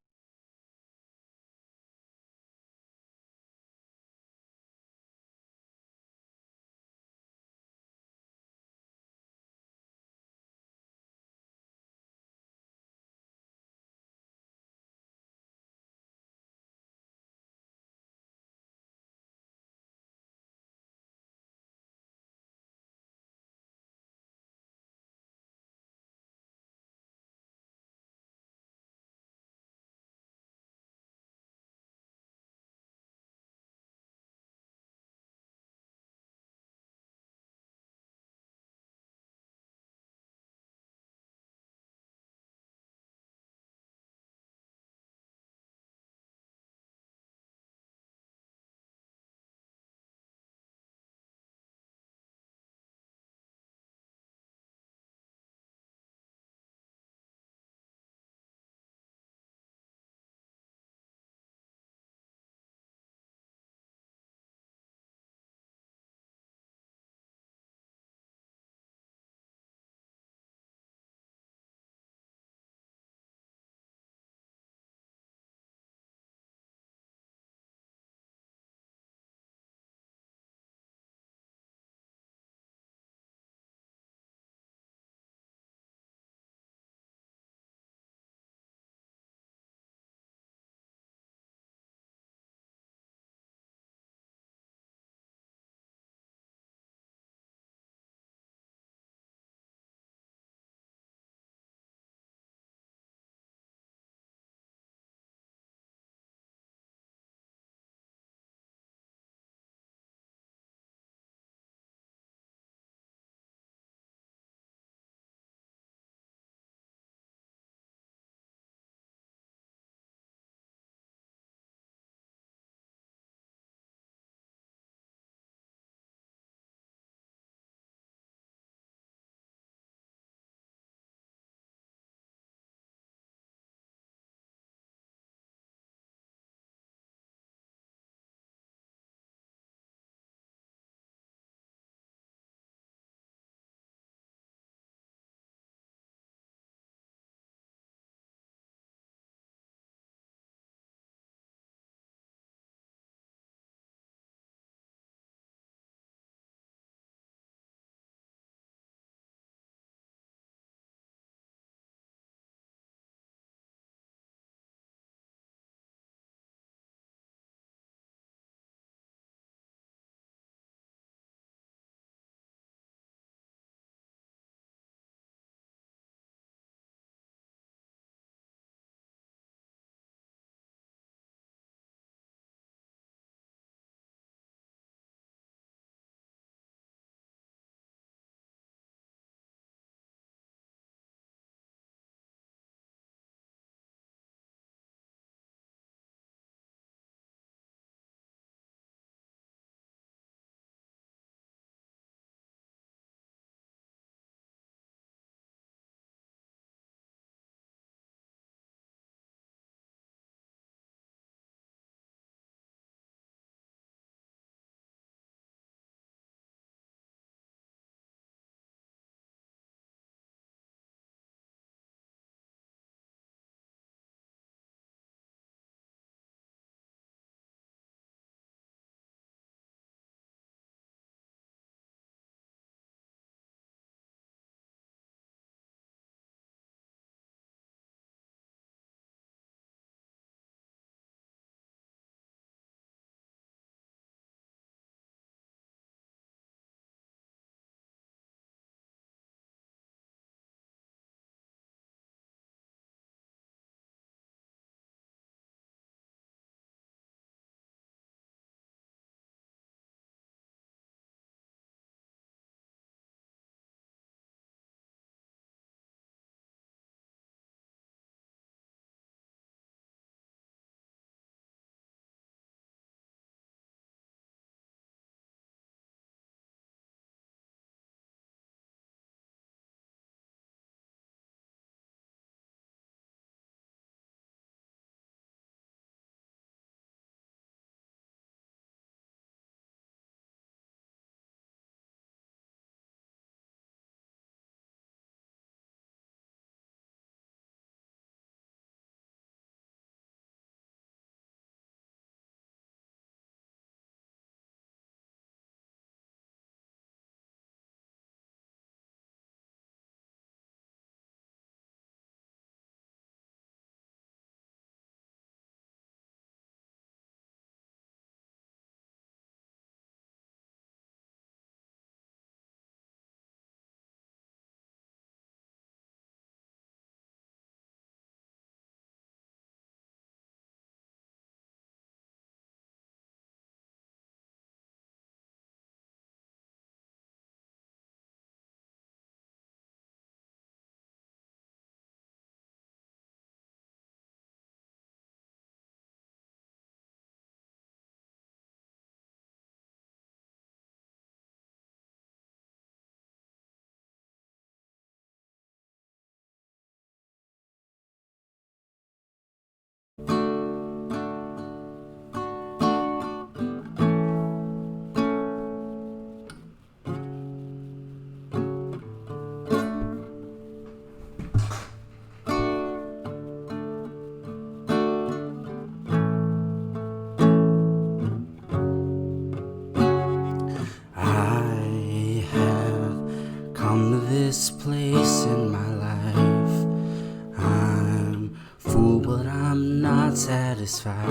I'm not satisfied.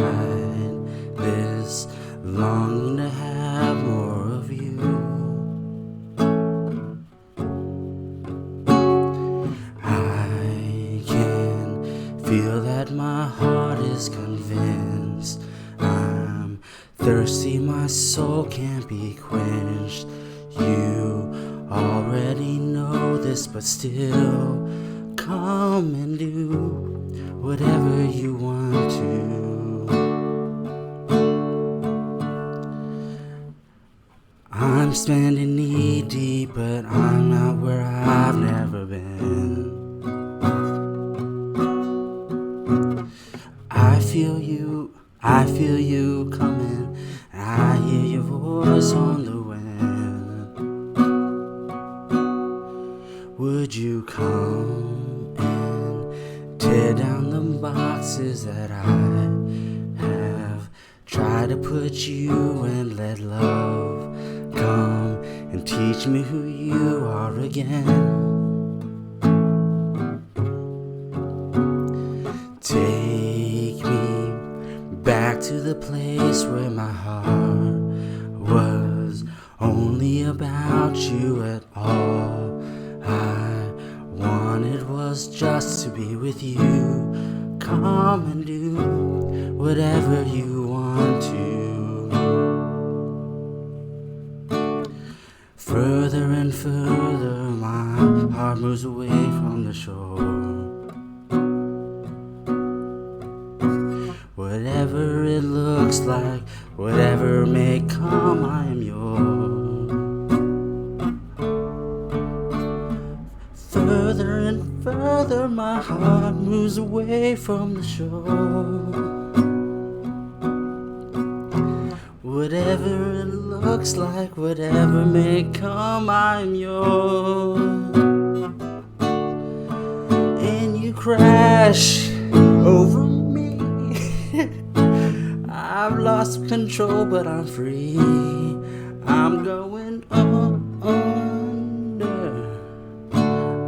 This longing to have more of you. I can feel that my heart is convinced. I'm thirsty, my soul can't be quenched. You already know this, but still come and do whatever you want to. I'm spending knee deep, but I'm not where I've never been. I feel you coming, and I hear your voice on the wind. Would you come and tear down the boxes that I have tried to put you in? Let love come and teach me who you are again. Take me back to the place where my heart was only about you at all. I wanted was just to be with you. Come and do whatever you want to. Further and further my heart moves away from the shore. Whatever it looks like, whatever may come, I am yours. Further and further my heart moves away from the shore. Whatever it looks like, whatever may come, I'm yours. And you crash over me. I've lost control, but I'm free. I'm going under.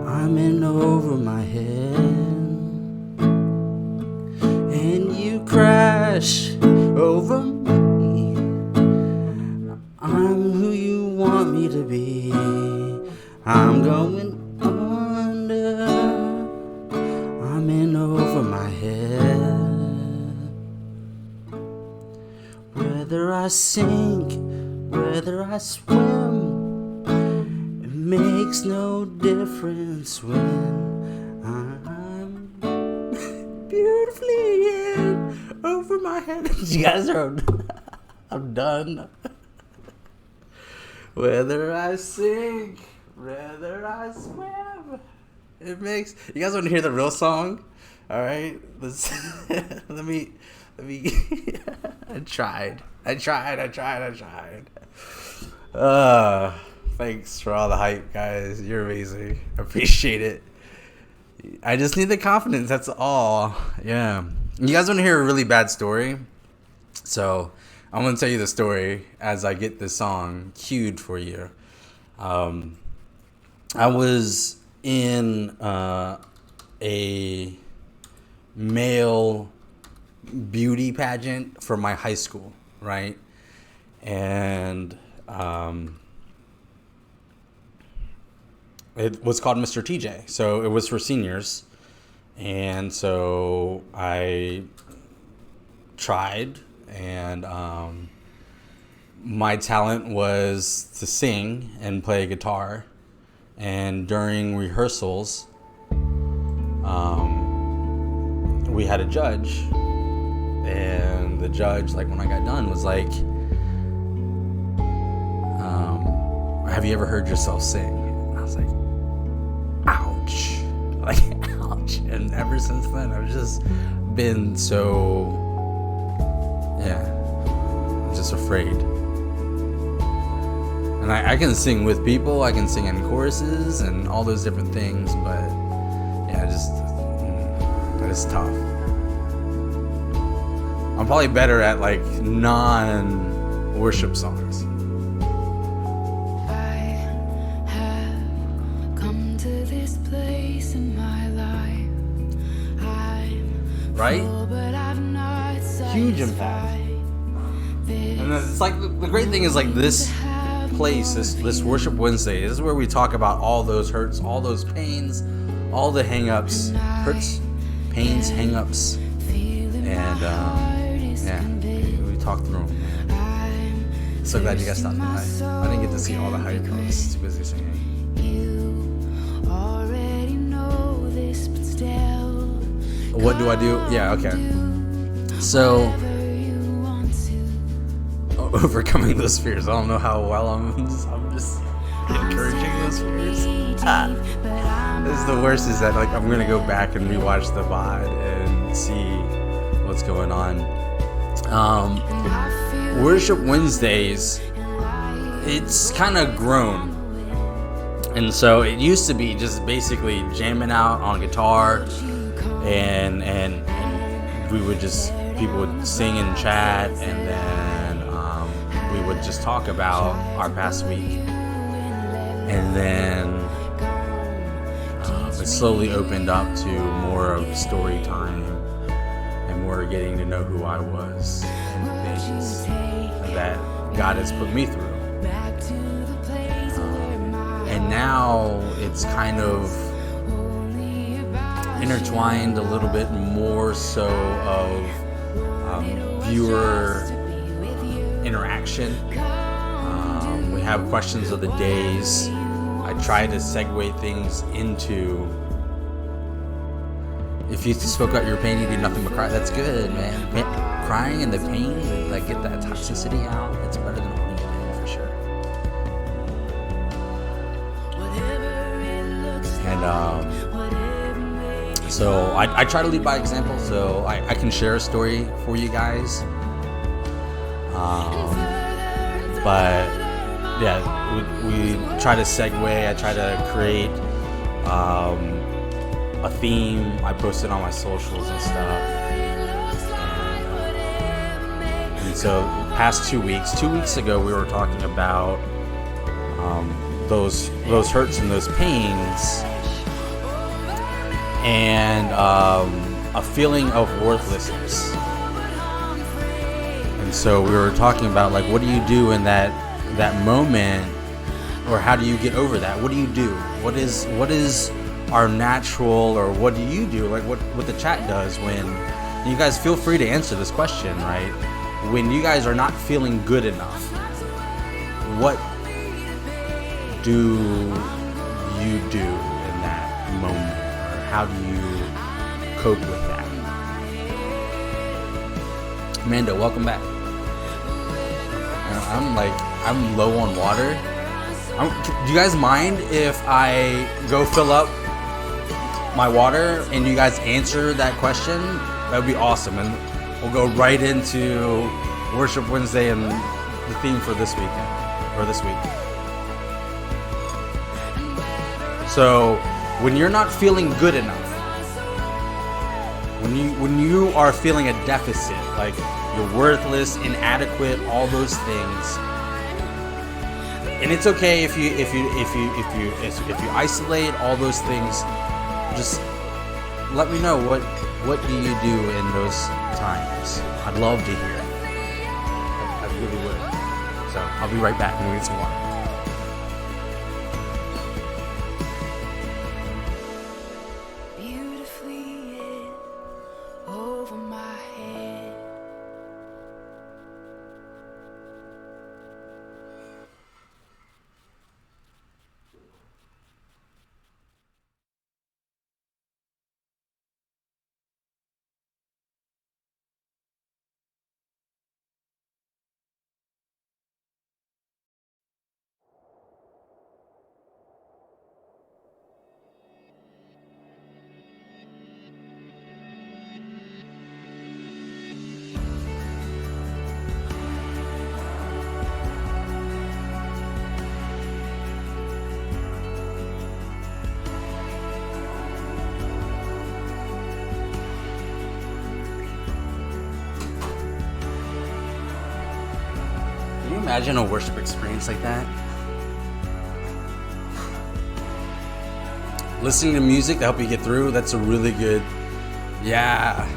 I'm in over my head. And you crash over me. I'm who you want me to be. I'm going under. I'm in over my head. Whether I sink, whether I swim, it makes no difference when I'm beautifully in over my head. You guys are, I'm done. Whether I sink, whether I swim, it makes. You guys want to hear the real song? All right, let's. let me. I tried. Thanks for all the hype, guys. You're amazing. I appreciate it. I just need the confidence. That's all. Yeah. You guys want to hear a really bad story? So I'm going to tell you the story as I get this song cued for you. I was in a male beauty pageant for my high school, right? And it was called Mr. TJ. So it was for seniors. And so I tried, and my talent was to sing and play guitar. And during rehearsals, we had a judge, and the judge, like, when I got done, was like, have you ever heard yourself sing? And I was like, ouch. Like, ouch. And ever since then, I've just been so, just afraid. And I can sing with people, I can sing in choruses and all those different things, but it's tough. I'm probably better at, like, non-worship songs. I have come to this place in my life. I'm Right? full, but Huge impact. And it's like the great thing is like this place, this Worship Wednesday, this is where we talk about all those hurts, all those pains, all the hang-ups, hurts, pains, hang-ups, and we talk through them. So glad you guys stopped by. I didn't get to see all the hype. I was too busy singing. What do I do? Yeah, okay. So, overcoming those fears. I don't know how well I'm just encouraging those fears. This is the worst, is that like I'm gonna go back and rewatch the VOD and see what's going on. Worship Wednesdays, it's kind of grown. And so it used to be just basically jamming out on guitar and we would just, people would sing and chat, and then we would just talk about our past week. And then it slowly opened up to more of story time and more getting to know who I was and the things that God has put me through. And now it's kind of intertwined a little bit more so of viewer interaction. We have questions of the days. I try to segue things into, if you spoke out your pain, you do nothing but cry. That's good, man. Crying and the pain, like get that toxicity out. It's better than holding it in, for sure. And so I try to lead by example. So I can share a story for you guys. But yeah, we try to segue. I try to create a theme. I post it on my socials and stuff. And so past 2 weeks, 2 weeks ago, we were talking about those hurts and those pains, and a feeling of worthlessness. And so we were talking about, like, what do you do in that moment, or how do you get over that? What do you do? What is our natural, or what do you do? Like what the chat does when, you guys feel free to answer this question, right? When you guys are not feeling good enough, what do you do in that moment? Or how do you cope with that? Amanda, welcome back. I'm low on water. Do you guys mind if I go fill up my water and you guys answer that question? That would be awesome. And we'll go right into Worship Wednesday and the theme for this weekend, or this week. So, when you're not feeling good enough, when you are feeling a deficit, like you're worthless, inadequate, all those things, and it's okay if you isolate all those things. Just let me know what do you do in those times. I'd love to hear it. I really would. So I'll be right back when we get some water. Imagine a worship experience like that. Listening to music to help you get through, that's a really good, yeah.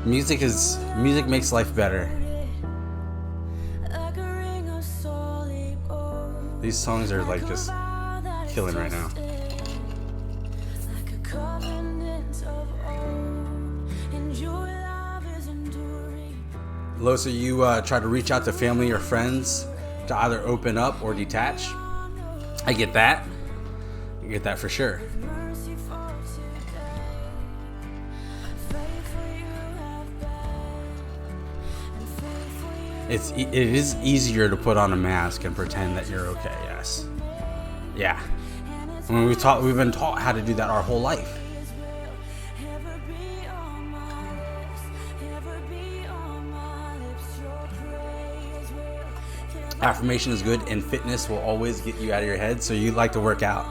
Music makes life better. These songs are like just killing right now. Losa, you try to reach out to family or friends to either open up or detach. I get that. I get that for sure. It is easier to put on a mask and pretend that you're okay. Yes. Yeah. I mean, we've been taught how to do that our whole life. Affirmation is good, and fitness will always get you out of your head, so you like to work out.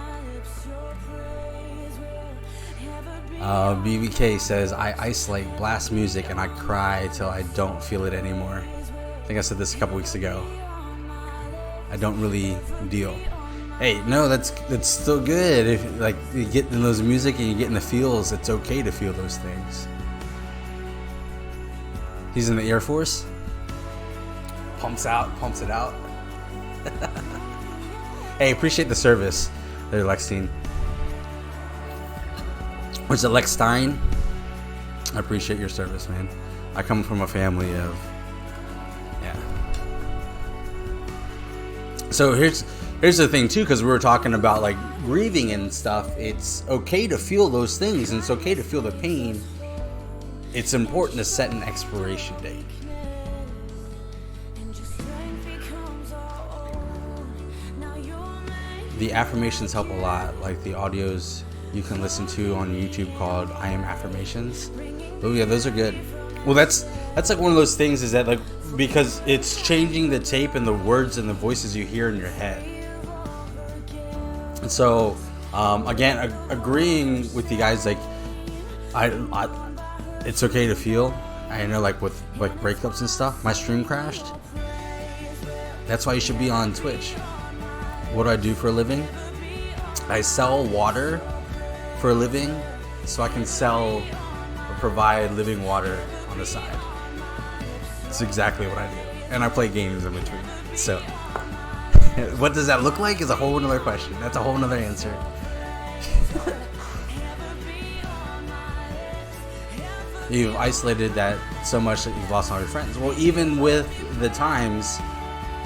BBK says, I isolate, blast music, and I cry till I don't feel it anymore. I think I said this a couple weeks ago. I don't really deal. Hey, no, that's still good. If like you get in those music and you get in the feels, it's okay to feel those things. He's in the Air Force. Pumps it out. Hey, appreciate the service there, Lexine. Was it Lex Stein? I appreciate your service, man. I come from a family of, yeah. So here's the thing too, because we were talking about like grieving and stuff. It's okay to feel those things, and it's okay to feel the pain. It's important to set an expiration date. The affirmations help a lot, like the audios you can listen to on YouTube called I Am Affirmations. Oh yeah, those are good. Well, that's like one of those things is that like, because it's changing the tape and the words and the voices you hear in your head. And so, again, agreeing with you guys, like, I it's okay to feel. I know, like with like breakups and stuff, my stream crashed. That's why you should be on Twitch. What do I do for a living? I sell water for a living, so I can sell or provide living water on the side. That's exactly what I do. And I play games in between. So, what does that look like is a whole another question. That's a whole another answer. You've isolated that so much that you've lost all your friends. Well, even with the times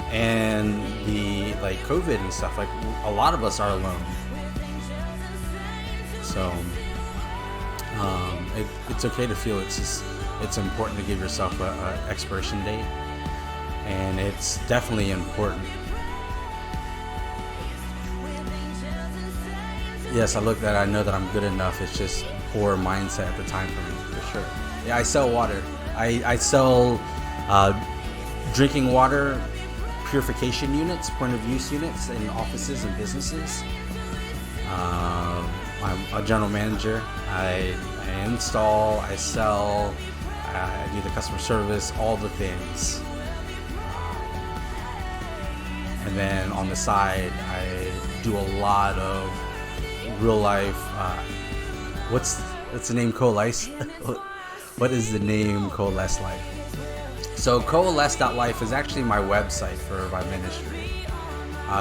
and the like COVID and stuff, like a lot of us are alone. So it's okay to feel. It's important to give yourself a expiration date, and it's definitely important. Yes, I look at it, I know that I'm good enough. It's just poor mindset at the time for me, for sure. Yeah, I sell water. I sell drinking water purification units, point of use units in offices and businesses. I'm a general manager. I install, I sell, I do the customer service, all the things. And then on the side, I do a lot of real life. What's the name? Coalesce. What is the name? Coalesce Life. So coalesce.life is actually my website for my ministry.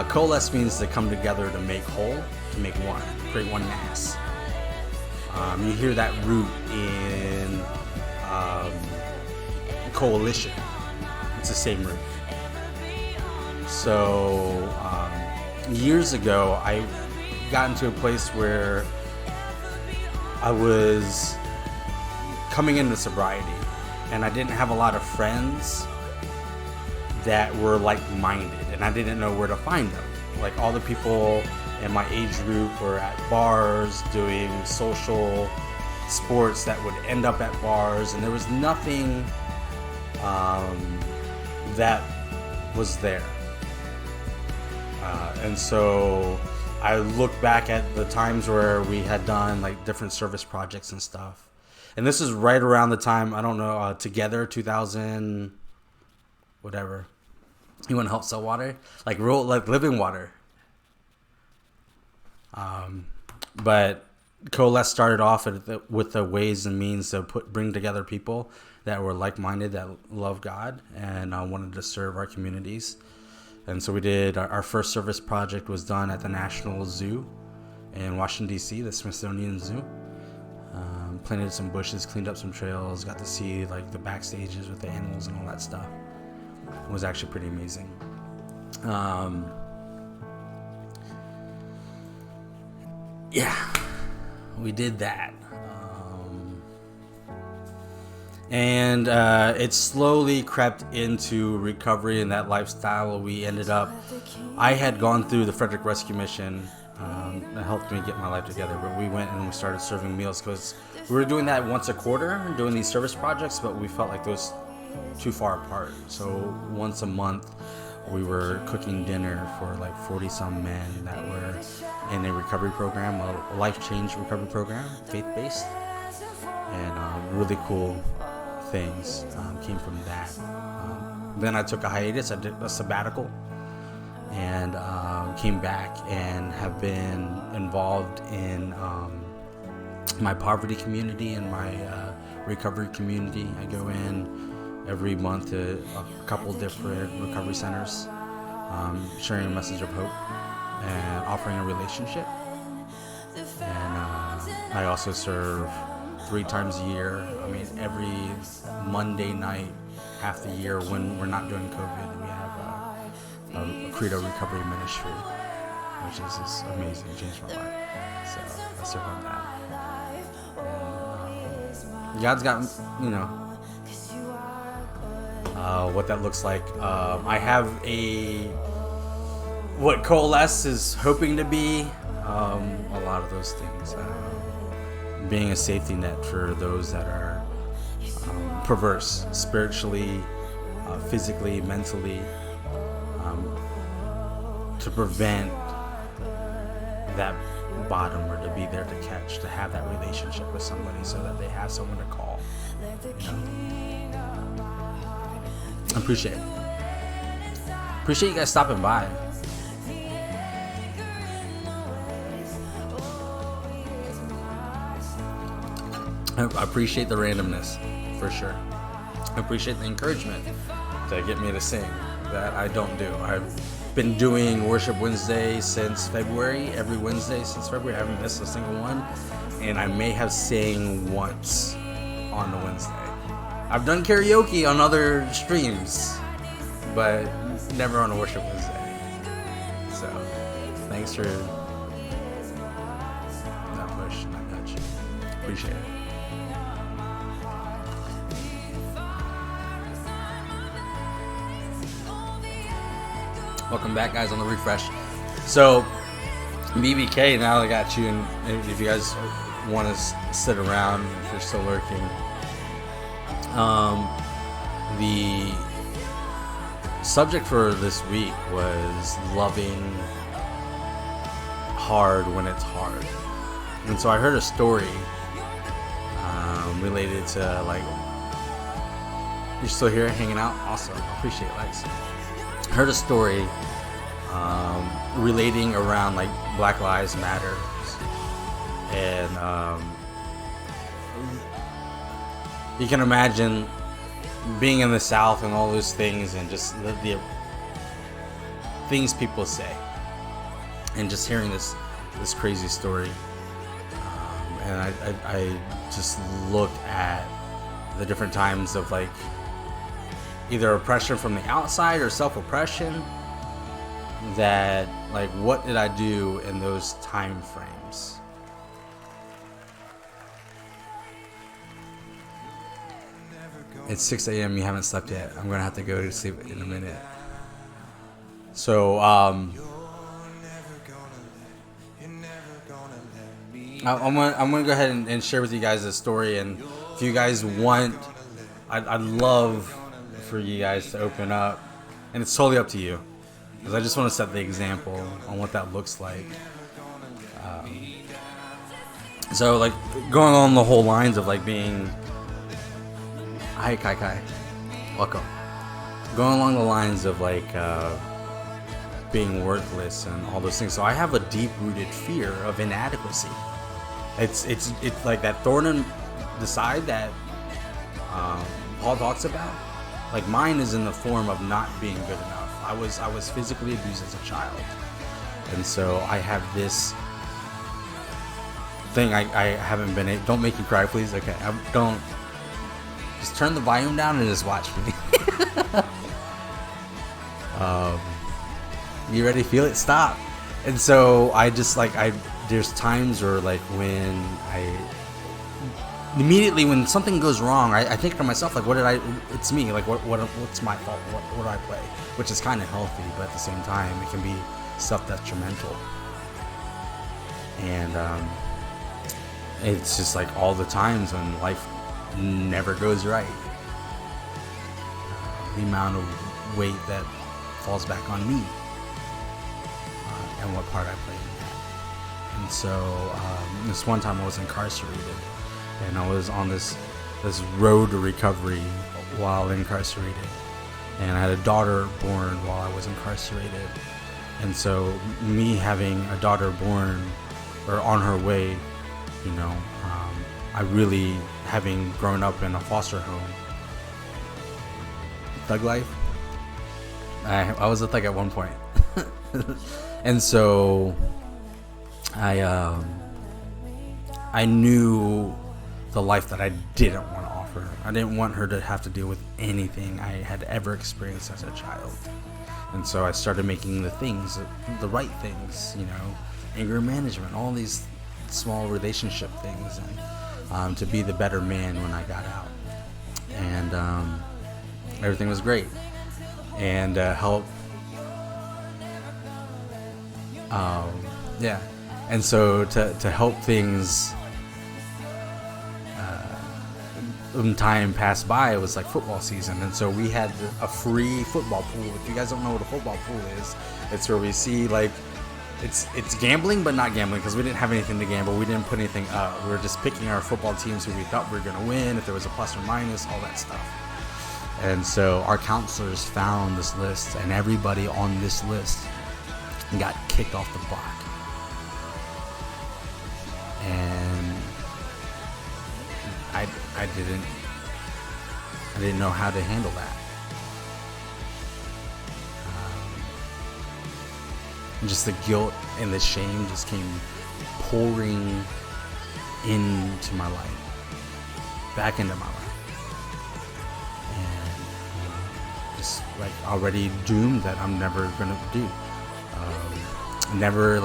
Coalesce means to come together to make whole, to make one, create one mass. You hear that root in coalition. It's the same root. So years ago, I got into a place where I was coming into sobriety, and I didn't have a lot of friends that were like-minded, and I didn't know where to find them. Like all the people in my age group were at bars doing social sports that would end up at bars, and there was nothing that was there. And so I look back at the times where we had done like different service projects and stuff. And this is right around the time, I don't know, Together 2000, whatever. You want to help sell water? Like living water. But Coalesce started off with the ways and means to bring together people that were like-minded, that love God, and wanted to serve our communities. And so we did, our first service project was done at the National Zoo in Washington, D.C., the Smithsonian Zoo. Planted some bushes, cleaned up some trails, got to see like the backstages with the animals and all that stuff. It was actually pretty amazing. Yeah, we did that. And it slowly crept into recovery and that lifestyle. We ended up, I had gone through the Frederick Rescue Mission that helped me get my life together, but we went and we started serving meals because we were doing that once a quarter, doing these service projects, but we felt like those too far apart. So once a month we were cooking dinner for like 40 some men that were in a recovery program, a life change recovery program, faith-based, and really cool things came from that. Then I took a hiatus. I did a sabbatical and came back and have been involved in my poverty community and my recovery community. I go in every month to a couple different recovery centers, sharing a message of hope and offering a relationship. And I also serve 3 times a year. I mean, every Monday night, half the year when we're not doing COVID, we have a Credo Recovery Ministry, which is just amazing. It changed my life. So I serve on that. And, God's got, what that looks like. I have what Coalesce is hoping to be, a lot of those things. Being a safety net for those that are perverse, spiritually, physically, mentally, to prevent that bottom, or to be there to catch, to have that relationship with somebody so that they have someone to call. I appreciate it. Appreciate you guys stopping by. I appreciate the randomness, for sure. I appreciate the encouragement to get me to sing that I don't do. I've been doing Worship Wednesday since February, every Wednesday since February. I haven't missed a single one, and I may have sang once on the Wednesday. I've done karaoke on other streams, but never on a Worship Wednesday. So, thanks for that push. I got you. Appreciate it. Welcome back, guys, on the refresh. So, BBK, now I got you, and if you guys want to sit around, if you're still lurking, the subject for this week was loving hard when it's hard. And so I heard a story related to, like, you're still here hanging out? Awesome. Appreciate it, Lex. Heard a story relating around like Black Lives Matter, and you can imagine being in the South and all those things, and just the things people say, and just hearing this crazy story, and I just looked at the different times of like either oppression from the outside or self-oppression, that like, what did I do in those time frames? It's 6 a.m. You haven't slept yet. I'm gonna have to go to sleep in a minute. So I'm gonna go ahead and share with you guys this story, and if you guys want, I'd love for you guys to open up, and it's totally up to you, because I just want to set the example on what that looks like. So like, going on the whole lines of like being, hi Kai, welcome, going along the lines of like being worthless and all those things. So I have a deep-rooted fear of inadequacy. It's like that thorn in the side that Paul talks about, like mine is in the form of not being good enough. I was physically abused as a child, and so I have this thing I haven't been. Don't make me cry, please. Okay, don't. Just turn the volume down and just watch me. You ready to feel it? Stop. And so I just there's times where like when immediately when something goes wrong, I think to myself, like, it's me, like what's my fault? What do I play? Which is kind of healthy, but at the same time, it can be self-detrimental. And it's just like all the times when life never goes right. The amount of weight that falls back on me, and what part I played in that. And so this one time I was incarcerated, and I was on this road to recovery while incarcerated, and I had a daughter born while I was incarcerated. And so me having a daughter born or on her way, you know, I really, having grown up in a foster home, thug life, I was a thug at one point. And so I knew the life that I didn't want to offer. I didn't want her to have to deal with anything I had ever experienced as a child. And so I started making the right things, you know, anger management, all these small relationship things, and to be the better man when I got out. And everything was great. And and so to help things time passed by, it was like football season, and so we had a free football pool. If you guys don't know what a football pool is, it's where we see, like, it's gambling but not gambling, because we didn't have anything to gamble. We didn't put anything up. We were just picking our football teams who we thought we were going to win, if there was a plus or minus, all that stuff. And so our counselors found this list, and everybody on this list got kicked off the block. And I didn't know how to handle that. Just the guilt and the shame just came pouring into my life, back into my life, and just like already doomed that I'm never gonna do. Never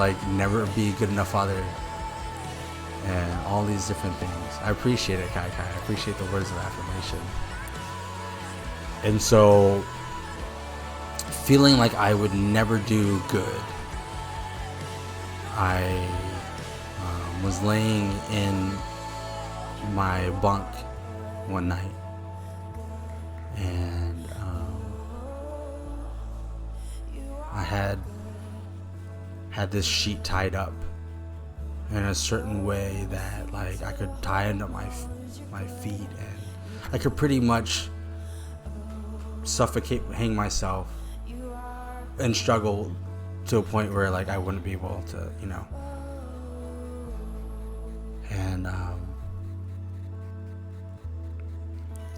be a good enough father, and all these different things. I appreciate it, Kai. I appreciate the words of affirmation. And so, feeling like I would never do good, I was laying in my bunk one night, and I had this sheet tied up in a certain way that, like, I could tie into my feet, and I could pretty much suffocate, hang myself, and struggle to a point where, like, I wouldn't be able to, you know. And I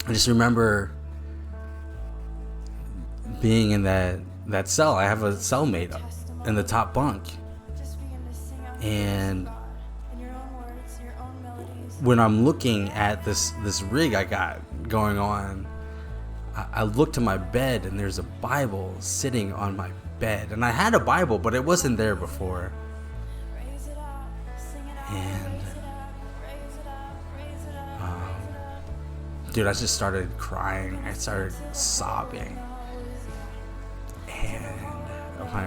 just remember being in that cell. I have a cellmate in the top bunk, and when I'm looking at this rig I got going on, I look to my bed, and there's a Bible sitting on my bed. And I had a Bible, but it wasn't there before. And dude, I just started crying. I started sobbing, and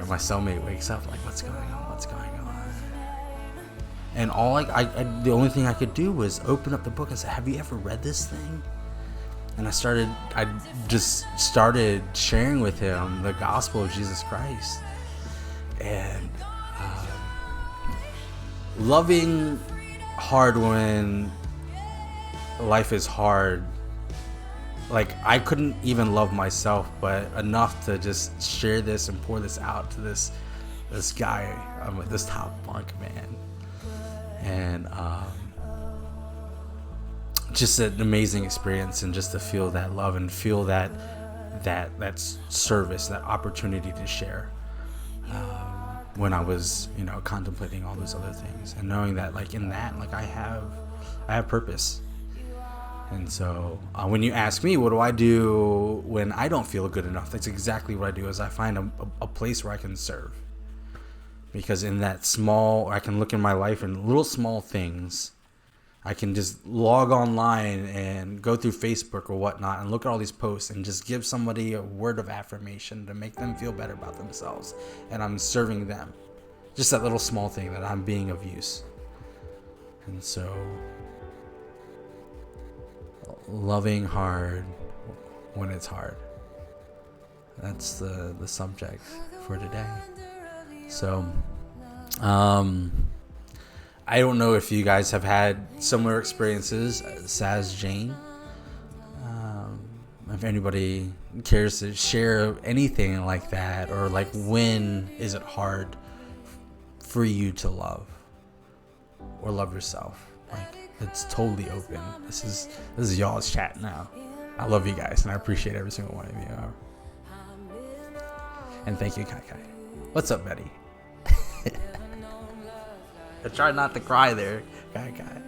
my cellmate wakes up, like, what's going on? And the only thing I could do was open up the book and say, have you ever read this thing? And I just started sharing with him the gospel of Jesus Christ. And loving hard when life is hard. Like, I couldn't even love myself, but enough to just share this and pour this out to this guy, this top bunk man. And just an amazing experience, and just to feel that love and feel that service, that opportunity to share. When I was, contemplating all those other things, and knowing that, like, in that, like, I have purpose. And so when you ask me, what do I do when I don't feel good enough? That's exactly what I do. Is I find a place where I can serve. Because in that small, I can look in my life and little small things. I can just log online and go through Facebook or whatnot and look at all these posts and just give somebody a word of affirmation to make them feel better about themselves. And I'm serving them. Just that little small thing that I'm being of use. And so, loving hard when it's hard. That's the subject for today. So, I don't know if you guys have had similar experiences as Jane. If anybody cares to share anything like that, or like, when is it hard for you to love or love yourself? Like, it's totally open. This is y'all's chat now. I love you guys, and I appreciate every single one of you. And thank you, Kai Kai. What's up, Betty? I try not to cry there, Kai Kai.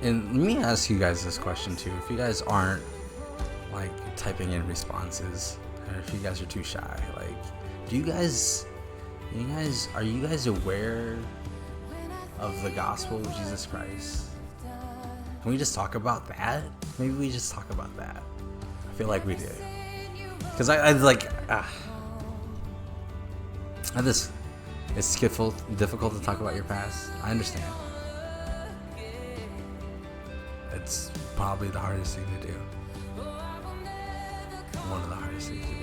And let me ask you guys this question too. If you guys aren't like typing in responses, or if you guys are too shy, like, are you guys aware of the gospel of Jesus Christ? Can we just talk about that? Maybe we just talk about that. I feel like we did. Because it's difficult to talk about your past. I understand. It's probably the hardest thing to do. One of the hardest things to do.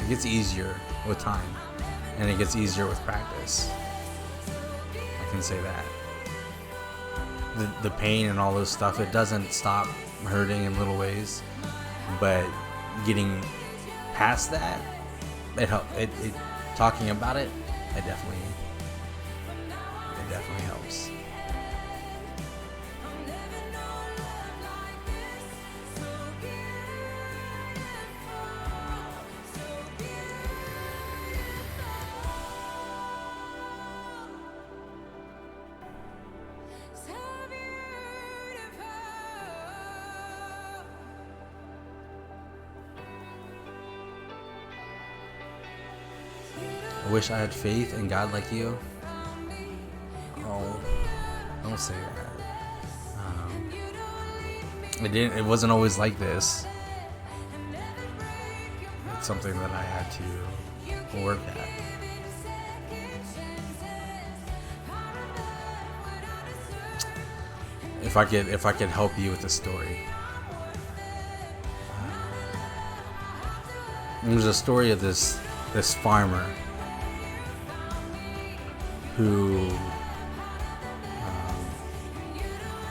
It gets easier with time, and it gets easier with practice. I can say that. The pain and all this stuff, it doesn't stop hurting in little ways, but getting past that, it talking about it, it definitely helps. I wish I had faith in God like you. Oh, don't say that. It wasn't always like this. It's something that I had to work at. If I could help you with the story. There's a story of this farmer who,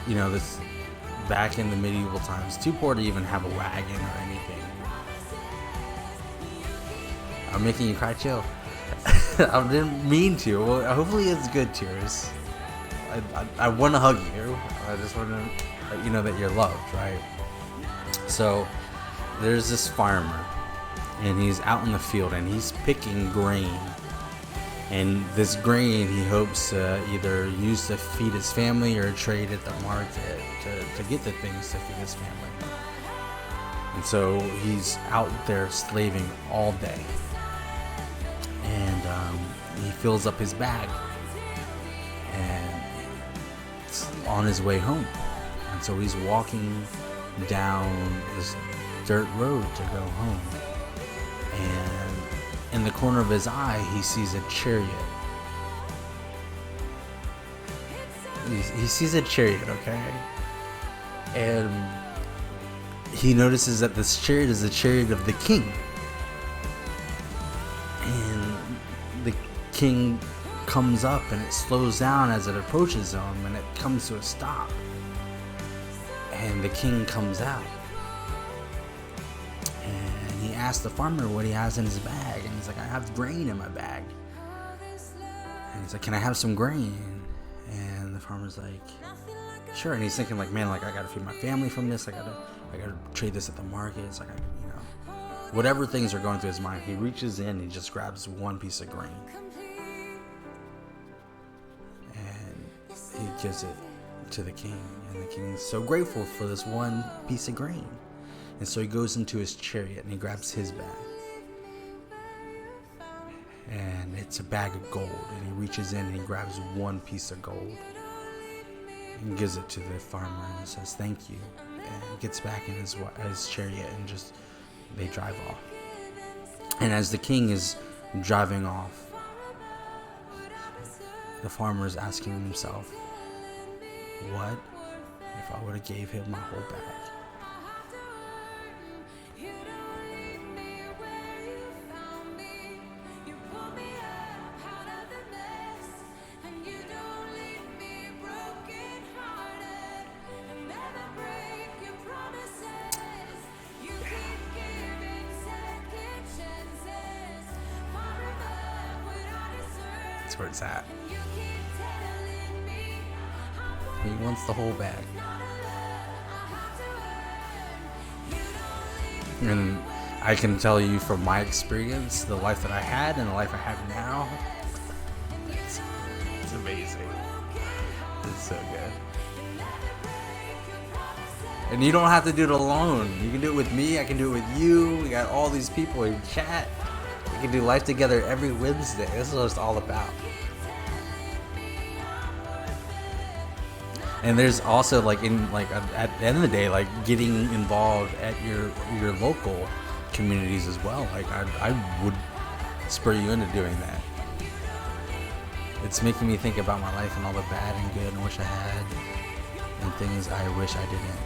this back in the medieval times, too poor to even have a wagon or anything. I'm making you cry, chill. I didn't mean to. Well, hopefully it's good tears. I want to hug you. I just want to let you know that you're loved, right? So there's this farmer, and he's out in the field, and he's picking grain. And this grain he hopes to either use to feed his family or trade at the market to get the things to feed his family. And so he's out there slaving all day. And he fills up his bag. And it's on his way home. And so he's walking down this dirt road to go home. And in the corner of his eye, he sees a chariot he sees a chariot, okay, and he notices that this chariot is the chariot of the king, and the king comes up and it slows down as it approaches him, and it comes to a stop, and the king comes out, and he asks the farmer what he has in his bag, and he's like, I have grain in my bag. And he's like, can I have some grain? And the farmer's like, sure. And he's thinking like, man, like I gotta feed my family from this. I gotta trade this at the market. It's like, whatever things are going through his mind. He reaches in and he just grabs one piece of grain. And he gives it to the king. And the king's so grateful for this one piece of grain. And so he goes into his chariot and he grabs his bag. And it's a bag of gold, and he reaches in and he grabs one piece of gold and gives it to the farmer and says thank you, and gets back in his chariot, and just they drive off. And as the king is driving off, the farmer is asking himself, what if I would have gave him my whole bag? That's where it's at. He wants the whole bag. And I can tell you from my experience, the life that I had and the life I have now, it's amazing. It's so good. And you don't have to do it alone. You can do it with me. I can do it with you. We got all these people in chat. We can do life together every Wednesday. This is what it's all about. And there's also like at the end of the day, like getting involved at your local communities as well. Like I would spur you into doing that. It's making me think about my life and all the bad and good and wish I had, and things I wish I didn't.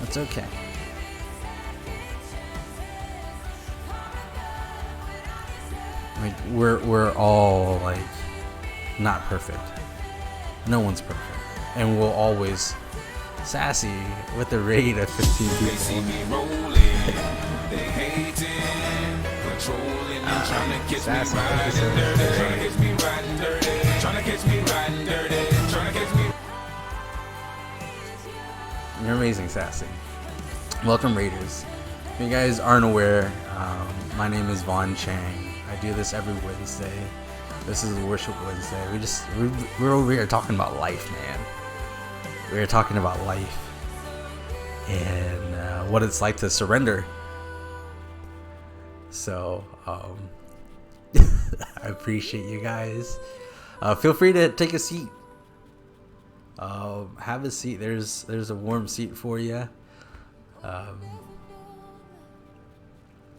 That's okay. Like we're all like not perfect. No one's perfect. And we'll always sassy with the rate of 15 people. They see me rolling, they hating, controlling, trying to catch me riding dirty, trying to catch me riding dirty, trying to catch me riding dirty, trying to catch me. You're amazing, Sassy. Welcome, Raiders. If you guys aren't aware, my name is Vaughn Chang. I do this every Wednesday. This is Worship Wednesday. We're over here talking about life, man. We're talking about life and what it's like to surrender. So I appreciate you guys. Feel free to take a seat. Have a seat. There's a warm seat for you.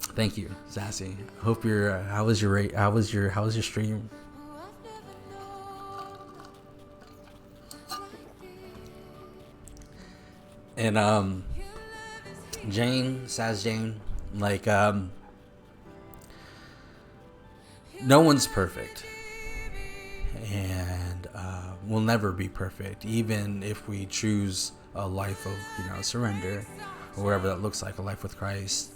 Thank you, Sassy. Hope you're. How was your stream? And Jane, Saz Jane, like no one's perfect, and we'll never be perfect, even if we choose a life of surrender, or whatever that looks like, a life with Christ.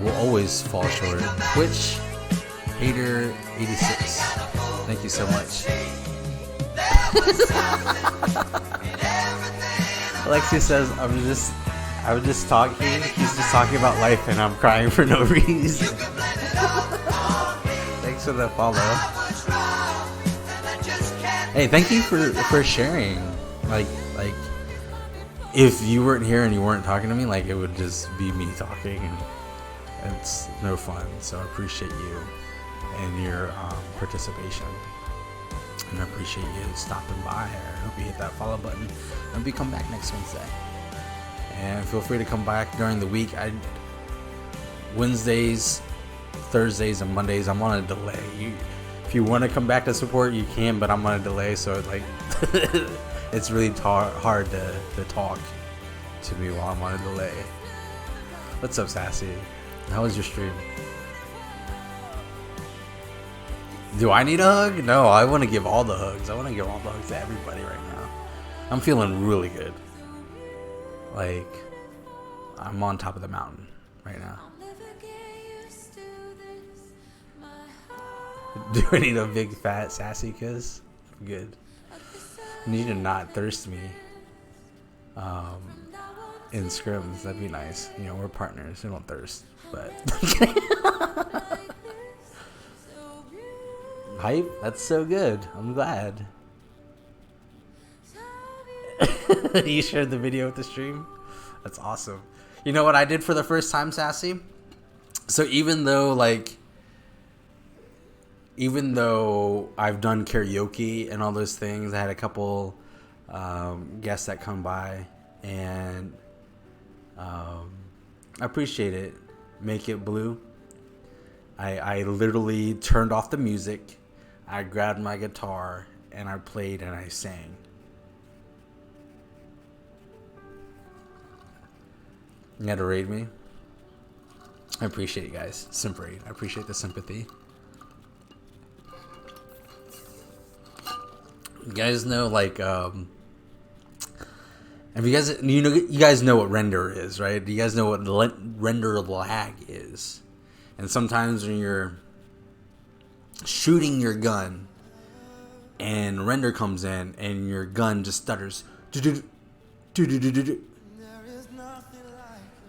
We'll always fall short. Twitch Hater 86, thank you so much. Alexia says, I was just talking. He's just talking about life, and I'm crying for no reason. Thanks for the follow. Hey, thank you for sharing. Like, if you weren't here and you weren't talking to me, like it would just be me talking, and it's no fun. So I appreciate you and your participation. And I appreciate you stopping by. I hope you hit that follow button. I hope you come back next Wednesday. And feel free to come back during the week. Wednesdays, Thursdays, and Mondays, I'm on a delay. If you want to come back to support, you can, but I'm on a delay. So like, it's really hard to talk to me while I'm on a delay. What's up, Sassy? How was your stream? Do I need a hug? No, I want to give all the hugs. I want to give all the hugs to everybody right now. I'm feeling really good. Like, I'm on top of the mountain right now. Do I need a big fat sassy kiss? Good. You need to not thirst me in scrims. That'd be nice. You know, we're partners. We don't thirst. But hype? That's so good. I'm glad. You shared the video with the stream? That's awesome. You know what I did for the first time, Sassy? So even though I've done karaoke and all those things, I had a couple guests that come by, and I appreciate it. Make It Blue. I literally turned off the music. I grabbed my guitar and I played and I sang. You had to raid me. I appreciate you guys. Simp raid. I appreciate the sympathy. You guys know, like, have you guys know what render is, right? Do you guys know what render lag is? And sometimes when you're shooting your gun and render comes in and your gun just stutters.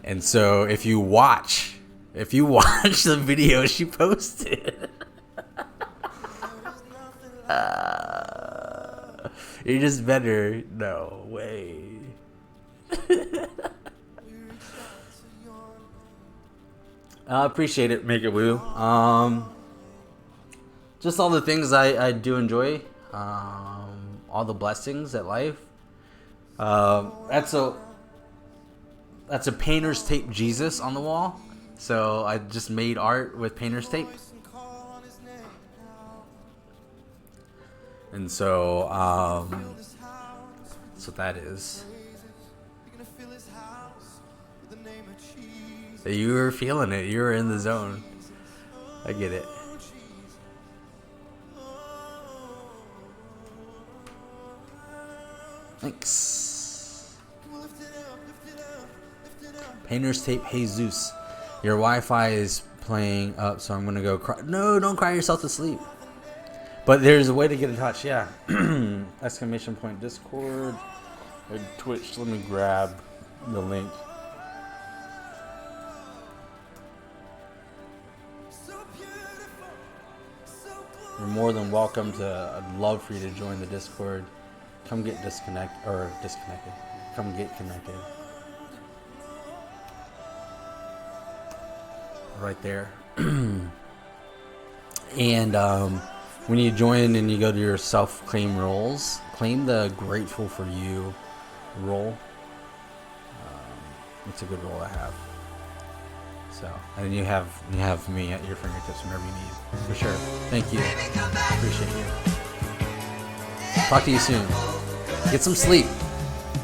And so if you watch the video she posted, you just better, no way. I appreciate it, Make It Blue. Just all the things I do enjoy, all the blessings at life. That's a painter's tape Jesus on the wall. So I just made art with painter's tape. And so that's what that is. You were feeling it. You were in the zone. I get it. Thanks. Painter's tape Jesus. Your Wi-Fi is playing up, so I'm gonna go cry. No, don't cry yourself to sleep. But there's a way to get in touch, yeah. Exclamation point Discord or Twitch. Let me grab the link. You're more than welcome to. I'd love for you to join the Discord. Come get disconnected. Come get connected. Right there. And when you join and you go to your self-claim roles, claim the Grateful for You role. It's a good role to have. So, and you have me at your fingertips whenever you need, for sure. Thank you. Appreciate you. Talk to you soon. Get some sleep,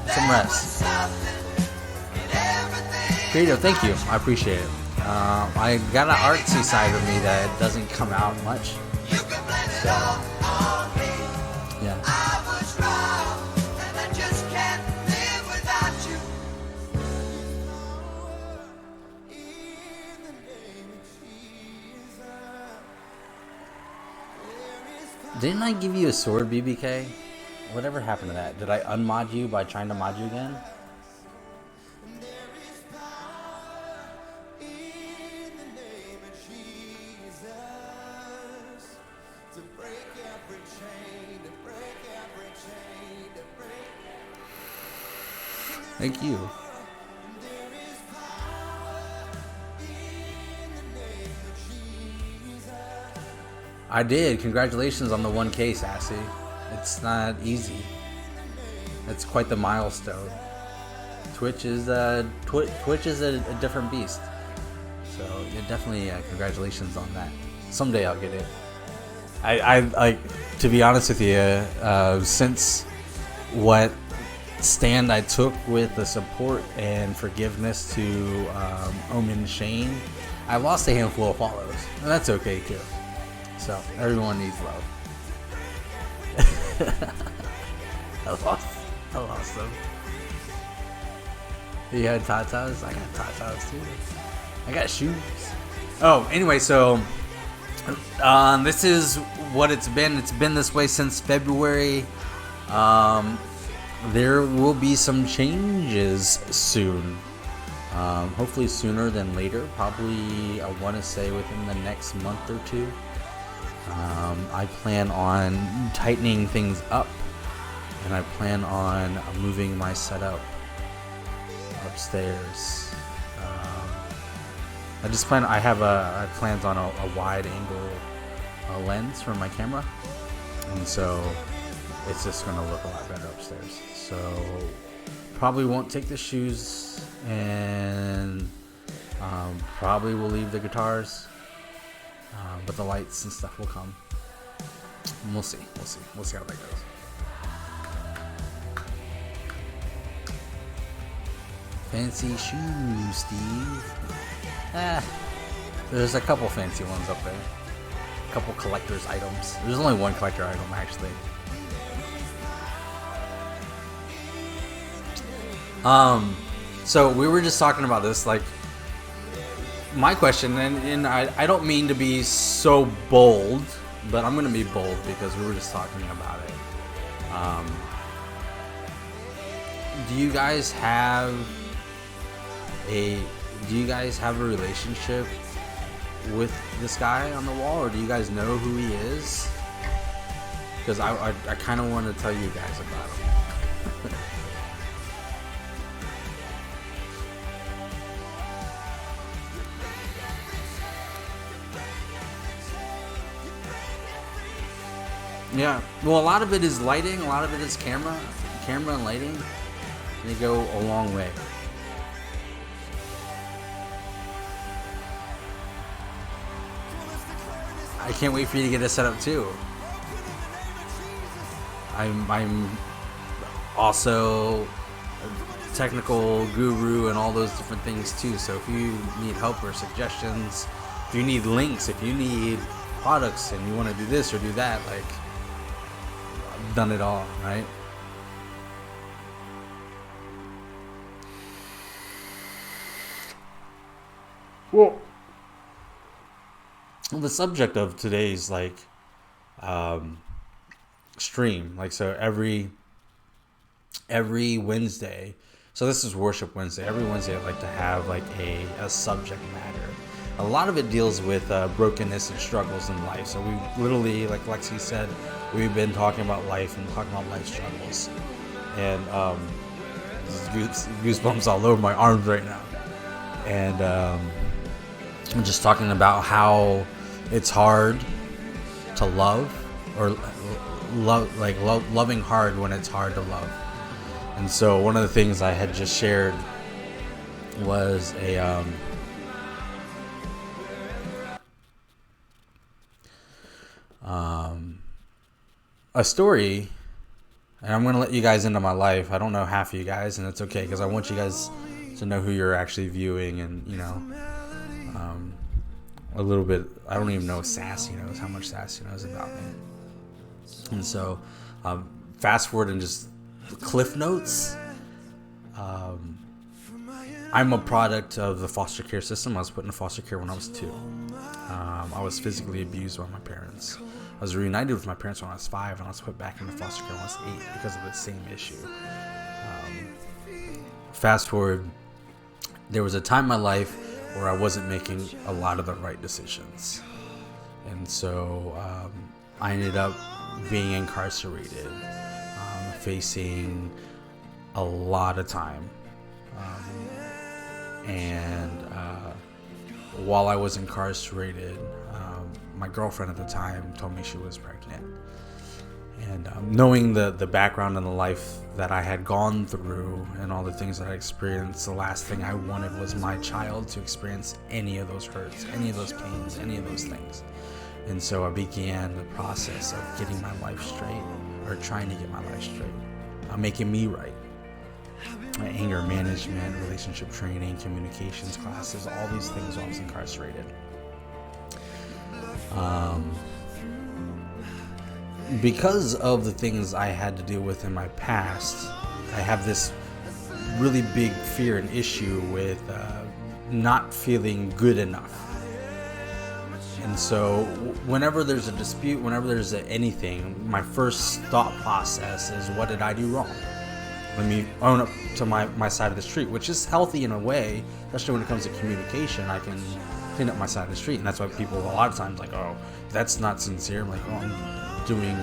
some rest. Creative, thank you. I appreciate it. I got an artsy side of me that doesn't come out much. So, yeah. Didn't I give you a sword, BBK? Whatever happened to that? Did I unmod you by trying to mod you again? Thank you. I did. Congratulations on the 1K, Sassy. It's not easy. It's quite the milestone. Twitch is a different beast. So yeah, definitely congratulations on that. Someday I'll get it. I to be honest with you, since what stand I took with the support and forgiveness to Omen Shane, I lost a handful of followers, and that's okay too. So everyone needs love. I lost them. You had tatas? I got tatas too. I got shoes. Oh, anyway, so this is what it's been. It's been this way since February. There will be some changes soon. Hopefully sooner than later. Probably, I want to say within the next month or two. I plan on tightening things up, and I plan on moving my setup upstairs. I have plans on a wide angle lens for my camera, and so it's just going to look a lot better upstairs. So probably won't take the shoes, and probably will leave the guitars, but the lights and stuff will come. And we'll see how that goes. Fancy shoes, Steve. There's a couple fancy ones up there. A couple collector's items. There's only one collector item, actually. So we were just talking about this, like, my question, and I don't mean to be so bold, but I'm going to be bold because we were just talking about it. Do you guys have a relationship with this guy on the wall, or do you guys know who he is? Because I kind of want to tell you guys about him. Yeah, well, a lot of it is lighting, a lot of it is camera and lighting. They go a long way. I can't wait for you to get it set up too. I'm also a technical guru and all those different things too. So if you need help or suggestions, if you need links, if you need products and you want to do this or do that, like, I've done it all, right? Well, the subject of today's stream, so every Wednesday, so this is Worship Wednesday. Every Wednesday, I like to have a subject matter. A lot of it deals with brokenness and struggles in life. So we literally, like Lexi said, we've been talking about life and talking about life struggles, and goosebumps all over my arms right now. And I'm just talking about how it's hard to love, or loving hard when it's hard to love. And so one of the things I had just shared was a story, and I'm going to let you guys into my life. I don't know half of you guys, and it's okay, because I want you guys to know who you're actually viewing, and a little bit. I don't even know if Sassy knows how much Sassy knows about me. And so fast forward and just cliff notes. I'm a product of the foster care system. I was put in foster care when I was 2. I was physically abused by my parents. I was reunited with my parents when I was 5, and I was put back into foster care when I was 8 because of the same issue. Fast forward, there was a time in my life where I wasn't making a lot of the right decisions. And so I ended up being incarcerated, facing a lot of time. And while I was incarcerated, my girlfriend at the time told me she was pregnant. And knowing the background and the life that I had gone through and all the things that I experienced, the last thing I wanted was my child to experience any of those hurts, any of those pains, any of those things. And so I began the process of getting my life straight, or trying to get my life straight. making me right. Anger management, relationship training, communications classes, all these things while I was incarcerated. Because of the things I had to deal with in my past, I have this really big fear and issue with not feeling good enough. And so whenever there's a dispute, whenever there's anything, my first thought process is, what did I do wrong? Let me own up to my side of the street, which is healthy in a way, especially when it comes to communication. I can clean up my side of the street, and that's why people a lot of times like, oh, that's not sincere. I'm like, oh, I'm doing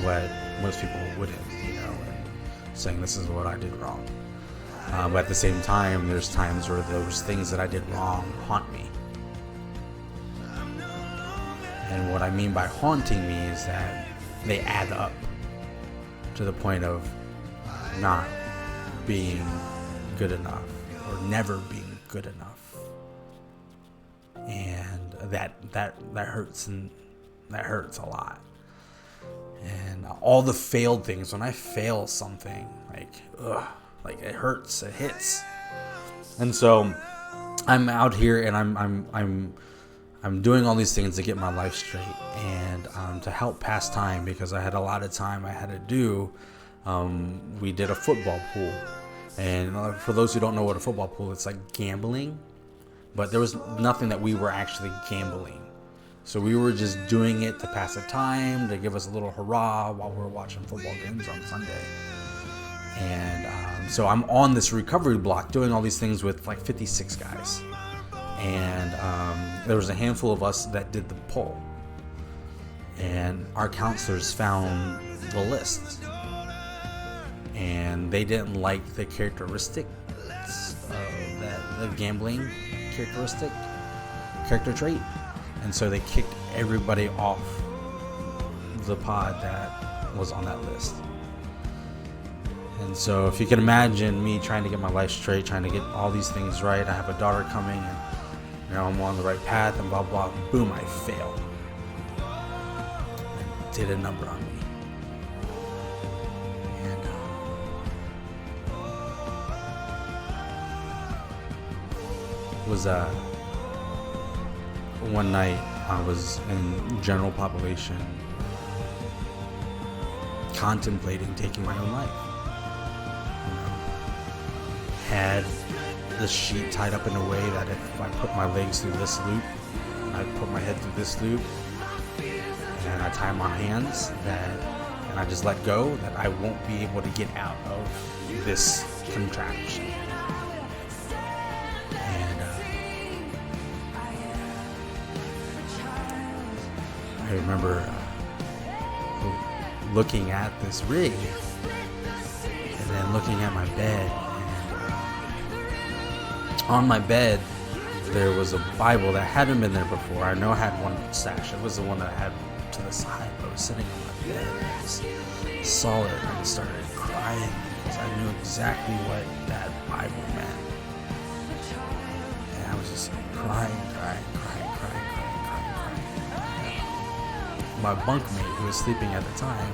what most people wouldn't, and saying this is what I did wrong. But at the same time, there's times where those things that I did wrong haunt me. And what I mean by haunting me is that they add up to the point of not being good enough or never being good enough. And that hurts, and that hurts a lot. And all the failed things, when I fail something, like it hurts, it hits. And so I'm out here and I'm doing all these things to get my life straight and to help pass time, because I had a lot of time I had to do. We did a football pool, and for those who don't know what a football pool, it's like gambling, but there was nothing that we were actually gambling. So we were just doing it to pass the time, to give us a little hurrah while we were watching football games on Sunday. And so I'm on this recovery block doing all these things with like 56 guys. And there was a handful of us that did the poll. And our counselors found the list. And they didn't like the characteristics of the gambling character trait. And so they kicked everybody off the pod that was on that list. And so if you can imagine me trying to get my life straight, trying to get all these things right, I have a daughter coming, and I'm on the right path, and blah, blah, boom, I fail. And did a number on me. And it was one night I was in general population contemplating taking my own life. Had the sheet tied up in a way that if I put my legs through this loop, I put my head through this loop, and I tie my hands, and I just let go, that I won't be able to get out of this contraction. And I remember looking at this rig, and then looking at my bed. On my bed, there was a Bible that hadn't been there before. I know I had one stashed. It was the one that I had to the side. I was sitting on my bed, and I just saw it, and I started crying because I knew exactly what that Bible meant. And I was just crying. My bunkmate, who was sleeping at the time,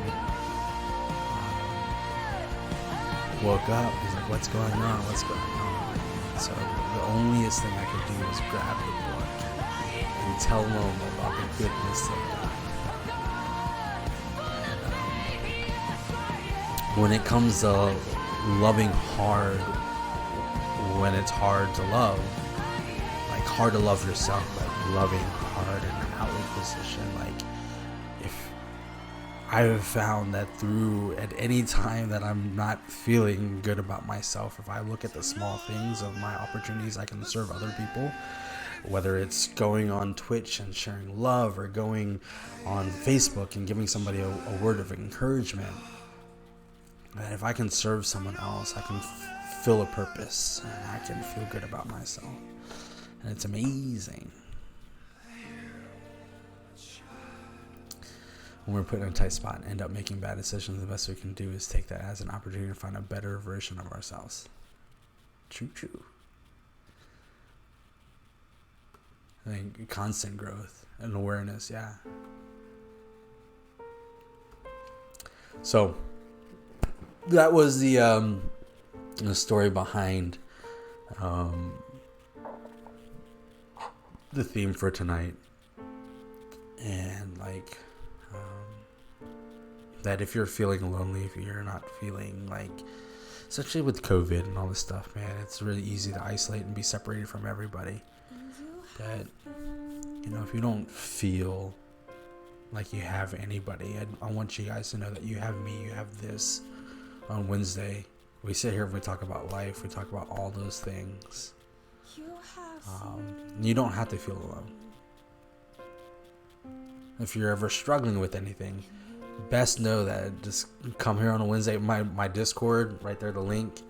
woke up. He's like, "What's going on? What's going on?" So the onlyest thing I could do was grab the book and tell them about the goodness of God. And, when it comes to loving hard, when it's hard to love, like hard to love yourself, like loving hard in an outward position, like I've found that through at any time that I'm not feeling good about myself, if I look at the small things of my opportunities I can serve other people, whether it's going on Twitch and sharing love, or going on Facebook and giving somebody a word of encouragement, that if I can serve someone else, I can feel a purpose, and I can feel good about myself. And it's amazing. When we're put in a tight spot and end up making bad decisions, the best we can do is take that as an opportunity to find a better version of ourselves. True. I think constant growth and awareness, yeah. So, that was the story behind the theme for tonight. And like that if you're feeling lonely, if you're not feeling like, especially with COVID and all this stuff, man, it's really easy to isolate and be separated from everybody. That, you know, if you don't feel like you have anybody, I want you guys to know that you have me, you have this. On Wednesday, we sit here and we talk about life, we talk about all those things. You don't have to feel alone. If you're ever struggling with anything, best know that just come here on a Wednesday. My Discord, right there, the link.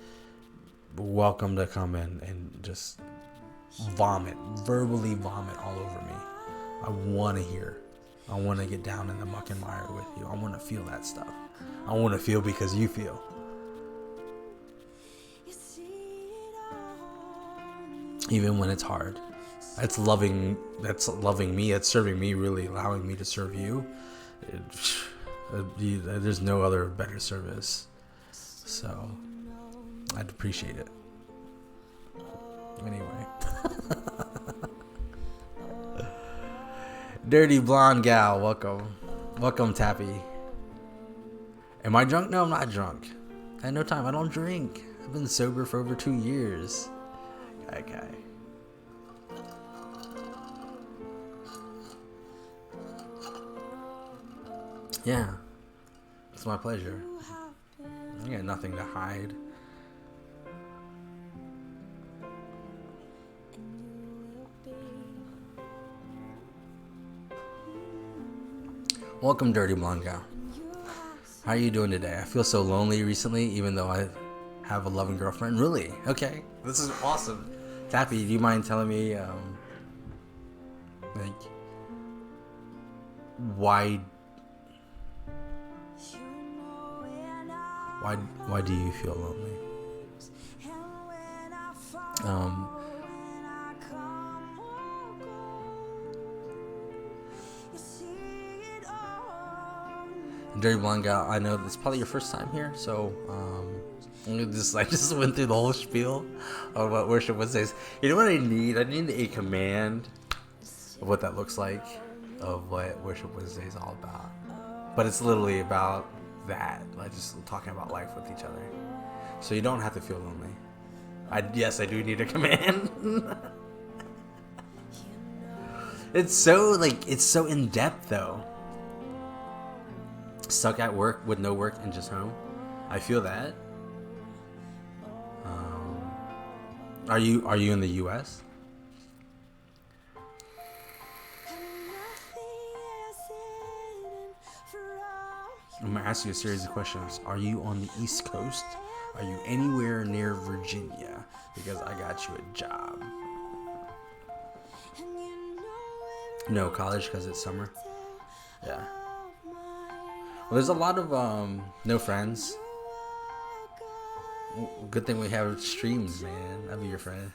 Welcome to come in and just verbally vomit all over me. I want to hear. I want to get down in the muck and mire with you. I want to feel that stuff. I want to feel because you feel. Even when it's hard. That's loving me. It's serving me, really allowing me to serve you. There's no other better service. So I'd appreciate it. Anyway. Dirty blonde gal, welcome Tappy. Am I drunk? No, I'm not drunk. I had no time. I don't drink. I've been sober for over 2 years. Okay. Yeah, it's my pleasure. I got nothing to hide. Welcome, Dirty Blonde Gal. How are you doing today? I feel so lonely recently, even though I have a loving girlfriend. Really? Okay, this is awesome. Tappy, do you mind telling me, like, why do you feel lonely? Dirty Blonde Gal, I know this is probably your first time here, so I just went through the whole spiel of what Worship Wednesdays. You know what I need? I need a command of what that looks like, of what Worship Wednesday is all about. But it's literally about that, like just talking about life with each other. So you don't have to feel lonely. Yes, I do need a command. It's so in depth though. Stuck at work with no work and just home. I feel that. Are you in the U.S.? I'm gonna ask you a series of questions. Are you on the East Coast? Are you anywhere near Virginia? Because I got you a job. No college because it's summer. Yeah. Well, there's a lot of no friends. Good thing we have streams, man. I'll be your friend.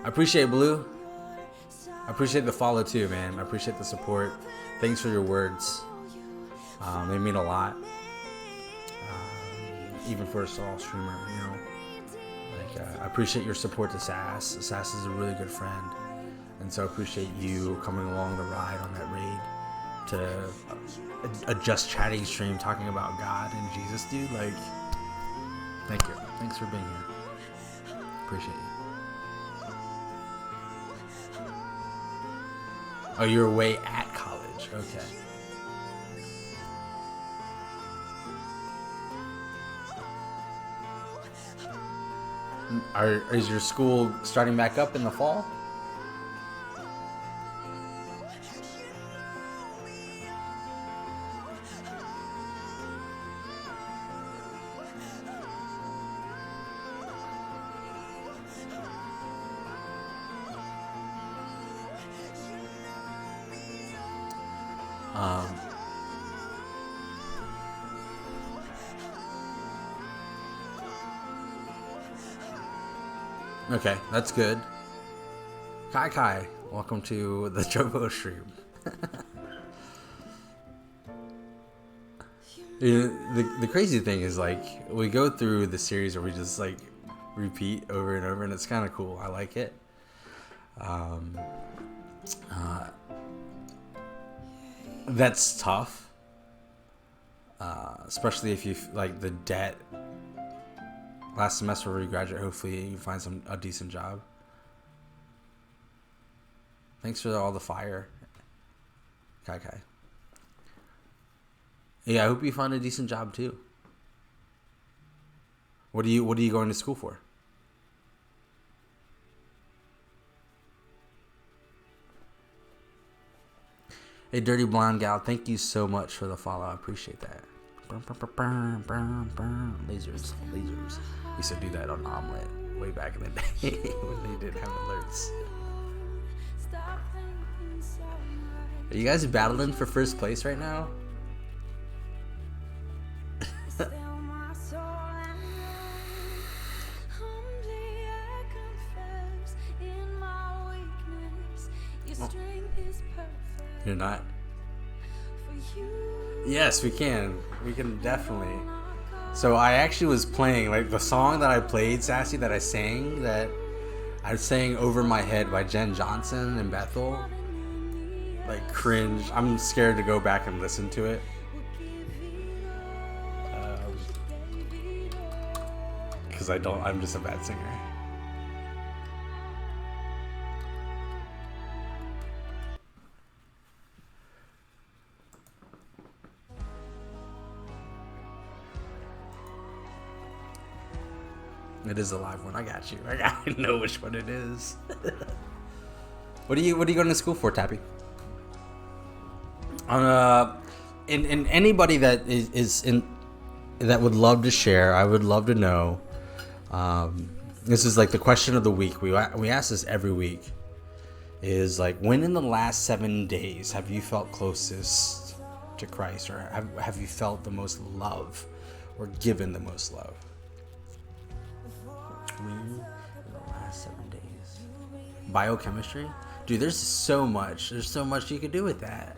I appreciate Blue. I appreciate the follow too, man. I appreciate the support. Thanks for your words. They mean a lot. Even for a small streamer, you know. Like, I appreciate your support to Sass. Sass is a really good friend. And so I appreciate you coming along the ride on that raid to a just chatting stream talking about God and Jesus, dude. Like, thank you. Thanks for being here. Appreciate you. Oh, you're away at college. Okay. Is your school starting back up in the fall? Okay, that's good. Kai, welcome to the Jovo stream. The crazy thing is, like, we go through the series where we just like repeat over and over, and it's kind of cool. I like it. That's tough, especially if you like the debt. Last semester where you graduate, hopefully you find a decent job. Thanks for all the fire, Kai. Yeah, I hope you find a decent job too. What are you going to school for? Hey, Dirty Blonde Gal, thank you so much for the follow. I appreciate that. Lasers. We used to do that on Omelet way back in the day when they didn't have alerts. Are you guys battling for first place right now? You're not? Yes, we can. We can definitely. So I actually was playing, like, the song that I played, Sassy, that I sang Over My Head by Jen Johnson and Bethel. Like, cringe. I'm scared to go back and listen to it. Because I'm just a bad singer. It is a live one. I got you. I know which one it is. What are you going to school for, Tappy? In anybody that is in that would love to share, I would love to know. This is like the question of the week. We ask this every week. Is like, when in the last 7 days have you felt closest to Christ, or have you felt the most love, or given the most love? In the last 7 days. Biochemistry? Dude, there's so much you could do with that.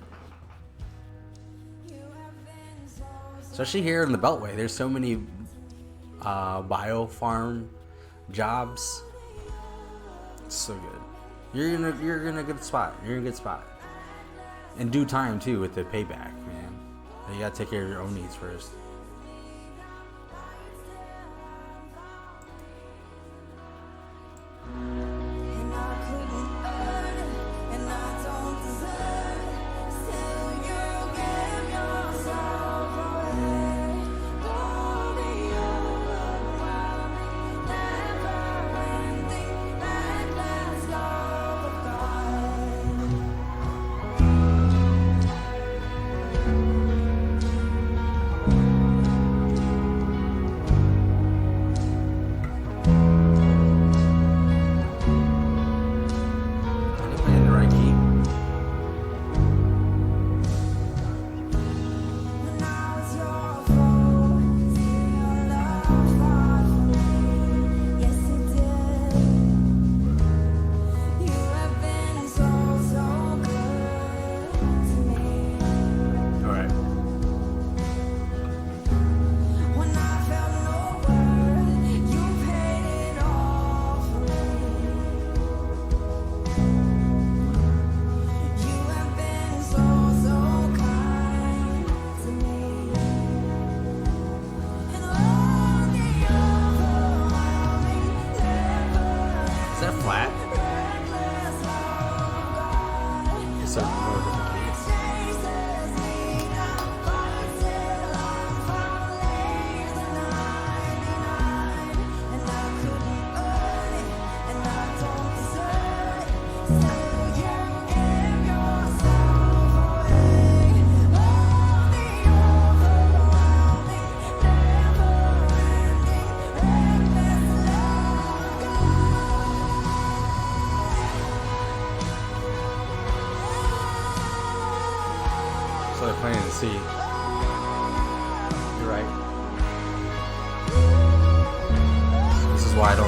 Especially here in the Beltway, there's so many bio farm jobs. It's so good. You're in a good spot. You're in a good spot. In due time too, with the payback, man. You gotta take care of your own needs first.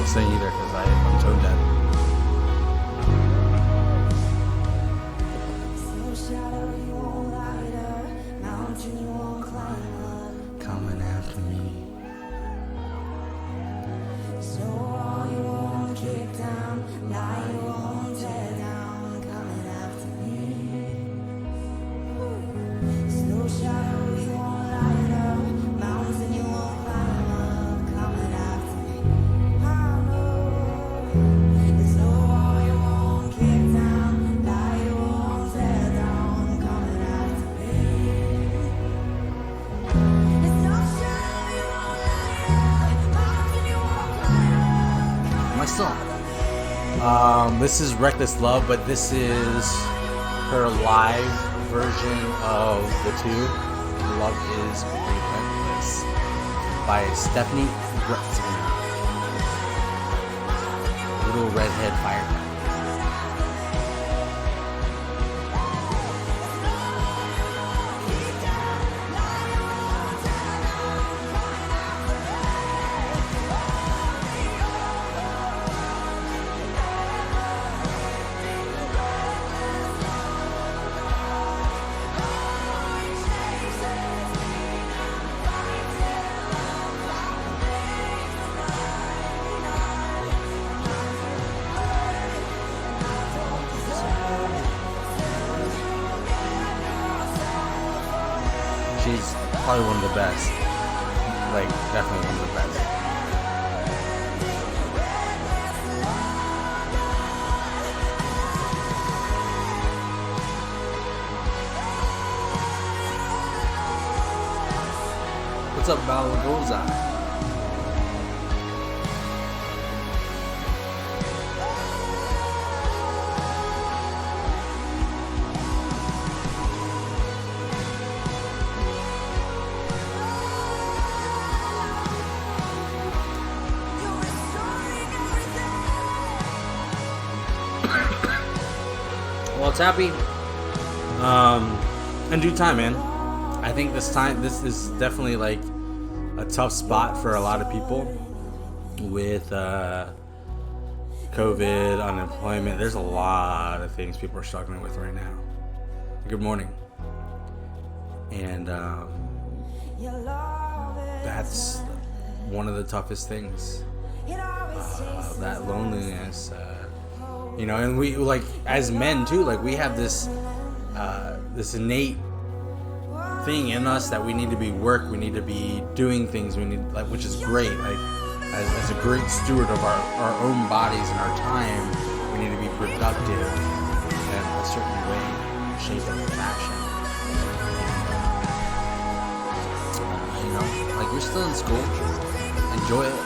Sing either, because I'm tone deaf. So shadow you won't light up, mountain you won't climb up. after me. This is Reckless Love, but this is her live version of the two. Love is Relentless by Stephanie Bretzner. Little Redhead Firefighter. She's probably one of the best. Like, definitely one of the best. What's up, Balagoza? Well, it's happy. In due time, man. I think this is definitely like a tough spot for a lot of people with COVID, unemployment. There's a lot of things people are struggling with right now. Good morning. And that's one of the toughest things. That loneliness. You know, and we, like, as men too, like, we have this this innate thing in us that we need to be we need to be doing things, we need, like, which is great. Like, as a great steward of our own bodies and our time, we need to be productive in a certain way, shape, and fashion. You know, like, you're still in school, enjoy it.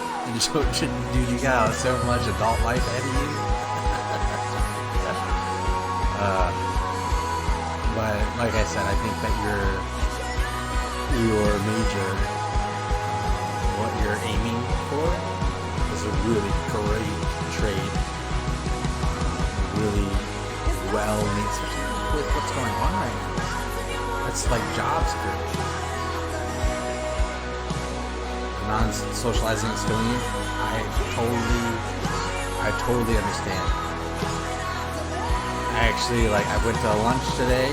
Dude, you got so much adult life ahead of you. But like I said, I think that your major, what you're aiming for, is a really great trade. Really well needs with what's going on right now. It's like job security. Non-socializing is killing you. I totally understand. Actually, like, I went to lunch today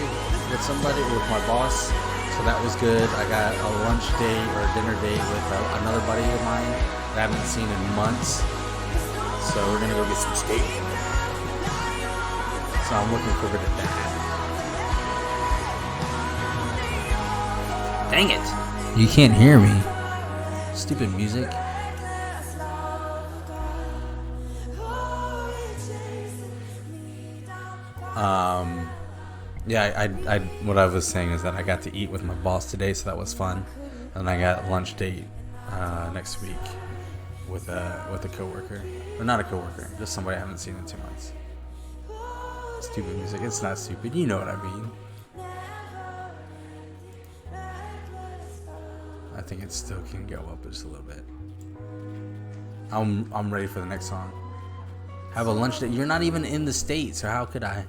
with somebody, with my boss, so that was good. I got a lunch date or a dinner date with another buddy of mine that I haven't seen in months, so we're gonna go get some steak. So I'm looking forward to that. Dang it! You can't hear me. Stupid music. Yeah, I what I was saying is that I got to eat with my boss today, so that was fun, and I got a lunch date next week with a coworker, or not a coworker, just somebody I haven't seen in 2 months. Stupid music. It's not stupid. You know what I mean. I think it still can go up just a little bit. I'm ready for the next song. Have a lunch date. You're not even in the States, so how could I?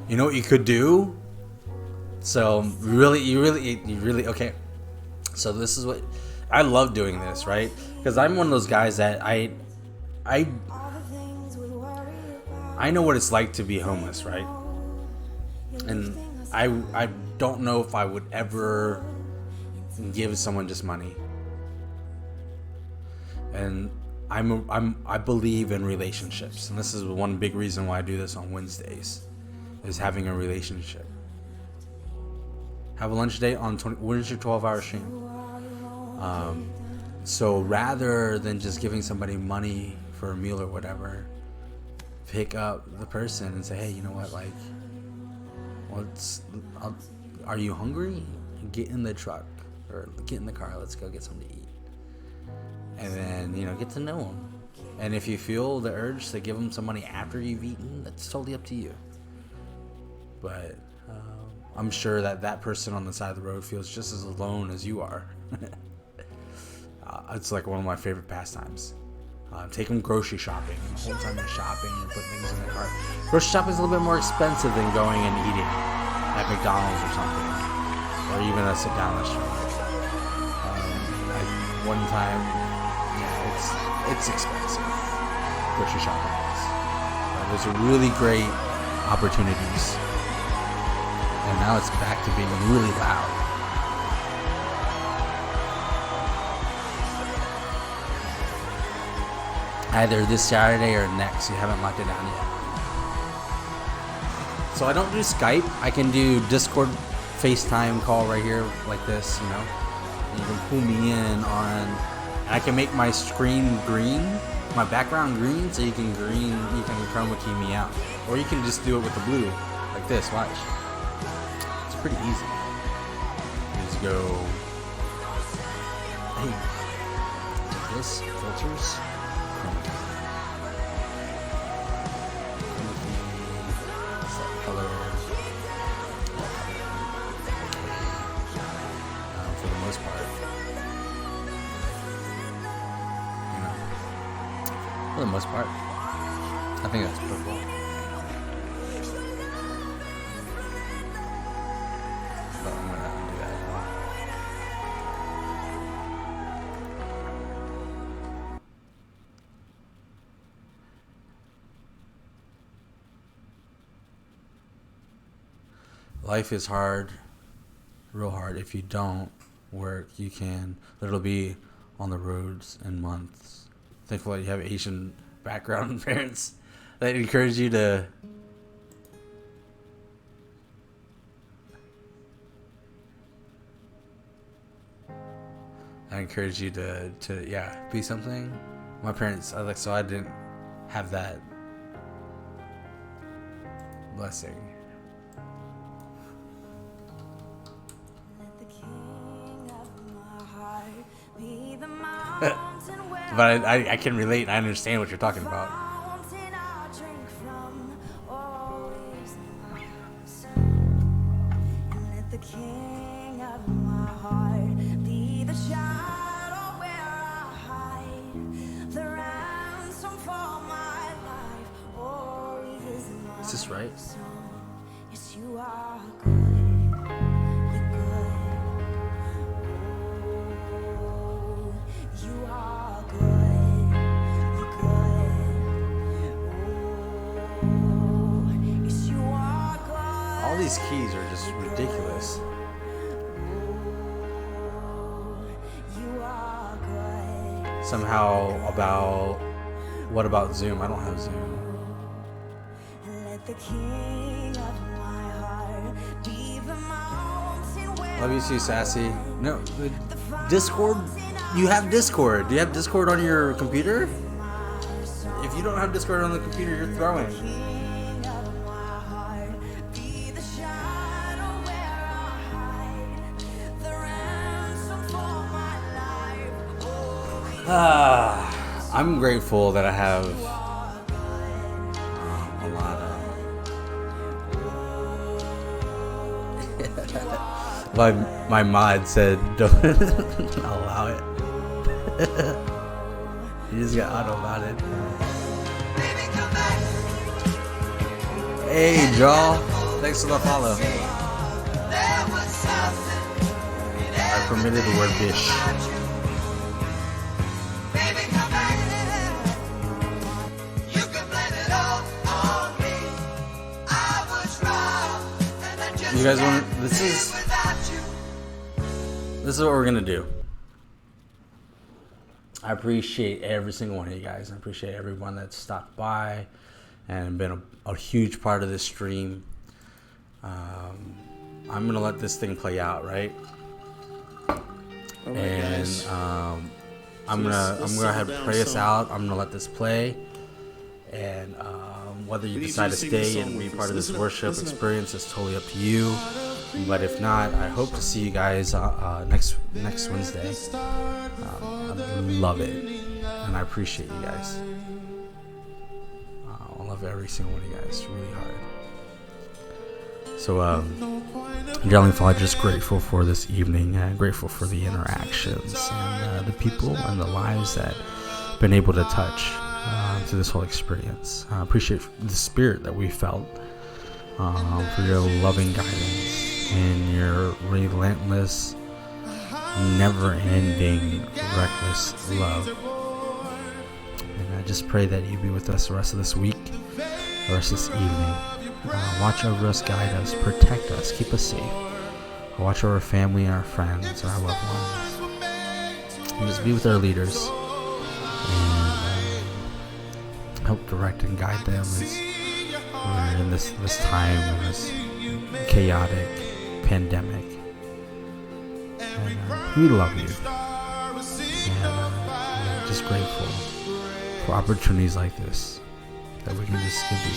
You know what you could do? So you really okay. So this is what I love doing this, right? Because I'm one of those guys that I know what it's like to be homeless, right? And I don't know if I would ever give someone just money. And I believe in relationships, and this is one big reason why I do this on Wednesdays, is having a relationship. Have a lunch date on when's your 12-hour stream? So rather than just giving somebody money for a meal or whatever, pick up the person and say, hey, you know what, like, are you hungry? Get in the truck or get in the car. Let's go get something to eat. And then, you know, get to know them. And if you feel the urge to give them some money after you've eaten, that's totally up to you. But I'm sure that person on the side of the road feels just as alone as you are. It's like one of my favorite pastimes. Take them grocery shopping. The whole time you're shopping, you're putting things in the cart. Grocery shopping is a little bit more expensive than going and eating at McDonald's or something, or even a sit-down restaurant. One time, yeah, it's expensive. Grocery shopping is. Those are really great opportunities, and now it's back to being really loud. Either this Saturday or next. You haven't locked it down yet. So I don't do Skype. I can do Discord FaceTime call right here like this, you know. You can pull me in on, and I can make my screen green, my background green, so you can chroma key me out. Or you can just do it with the blue, like this, watch. It's pretty easy. You just go, hey, this, filters, chroma key. Color. For the most part. You know. For the most part. I think that's purple. But I'm gonna do that as well. Life is hard, real hard. If you don't work, you can literally be on the roads in months. Thankfully, you have Asian background parents that encourage you to be something. My parents, so I didn't have that blessing. But I can relate. I understand what you're talking about. Is this right? Yes, you are good. You're good. You are good. You're good. Yes, you are good. All these keys are just ridiculous. You are good. Somehow what about Zoom? I don't have Zoom. The king of my heart be the mountain where Love you too, Sassy. No, Discord? You have Discord. Do you have Discord on your computer? If you don't have Discord on the computer, you're throwing. king of my heart be the shadow where I hide the ransom for my life. I'm grateful that I have a lot of. My mod said don't allow it. You just got auto-modded. Hey, Jaw. Thanks for the follow. I permitted the word bish. You guys want? This is this is what we're gonna do. I appreciate every single one of you guys. I appreciate everyone that stopped by and been a huge part of this stream. I'm gonna let this thing play out, right? And I'm gonna go ahead and pray us out. I'm gonna let this play, and whether you decide to stay and be part of this worship experience is totally up to you. But if not, I hope to see you guys next Wednesday. I love it, and I appreciate you guys. I love every single one of you guys really hard. So, dear Heavenly Father, just grateful for this evening, grateful for the interactions and the people and the lives that I've been able to touch through this whole experience. I appreciate the spirit that we felt, for your loving guidance and your relentless, never-ending, reckless love. And I just pray that you be with us the rest of this week, the rest of this evening. Watch over us, guide us, protect us, keep us safe. Watch over our family and our friends and our loved ones. And just be with our leaders and help direct and guide them as we're in this time, in this chaotic pandemic. And we love you. And we're just grateful for opportunities like this that we can just give to you.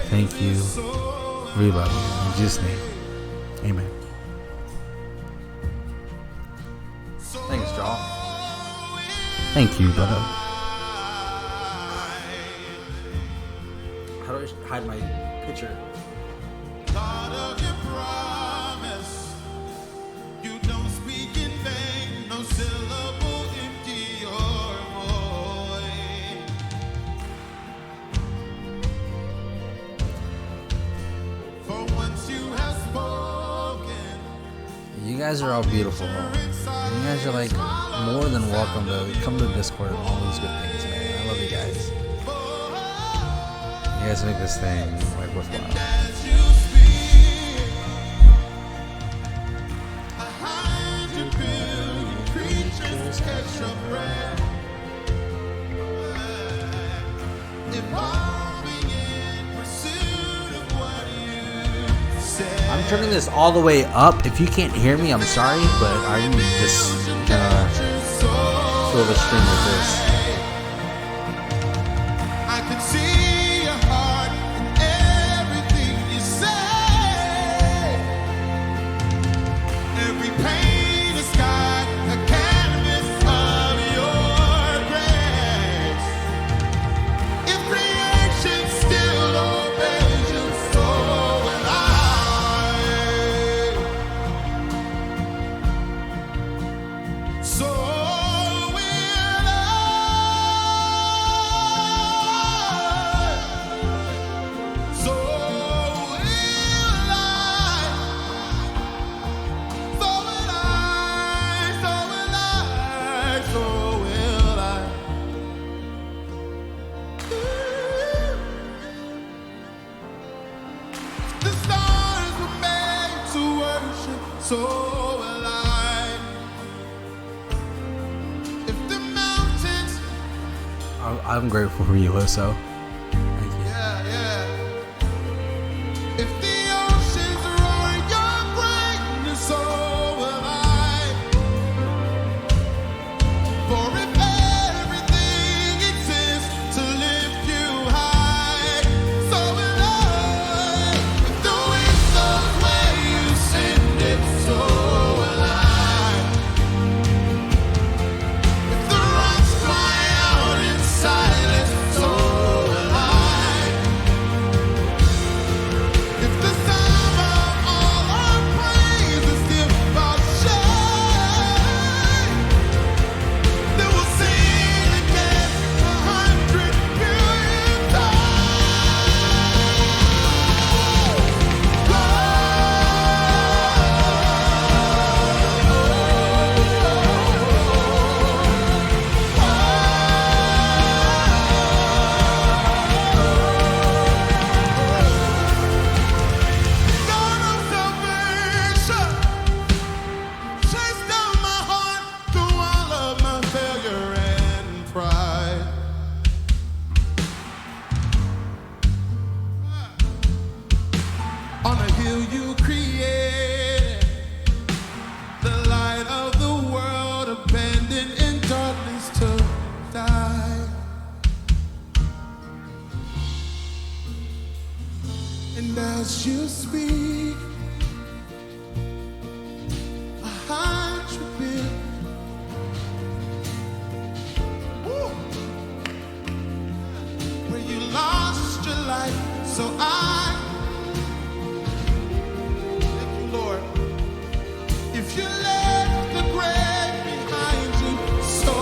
Thank you. We love you. In Jesus' name. Amen. Thanks, Joel. Thank you, brother. How do I hide my picture? God of your promise, you don't speak in vain, no syllable empty or void. For once you have spoken. You guys are all beautiful. You guys are like more than welcome to come to Discord and all these good things, man. I love you guys. You guys make this thing like worthwhile. I'm turning this all the way up. If you can't hear me, I'm sorry, but I'm just gonna fill the stream with this. I could see your heart in everything you say. Every pain is got a canvas of your grace. If creation still obeys you, so will I. So will I. So will I. So will I. So will I. So will I. The stars were made to worship. So will I. If the mountains, I'm grateful for you, Lisso. Thank you. yeah, yeah. If the oceans roar your greatness, so will I. For if everything exists to lift you high, so will I. If the wind blows where you send it, so will I. If the rocks cry out in silence, so will So thank you, Lord. If you left the grave behind you, so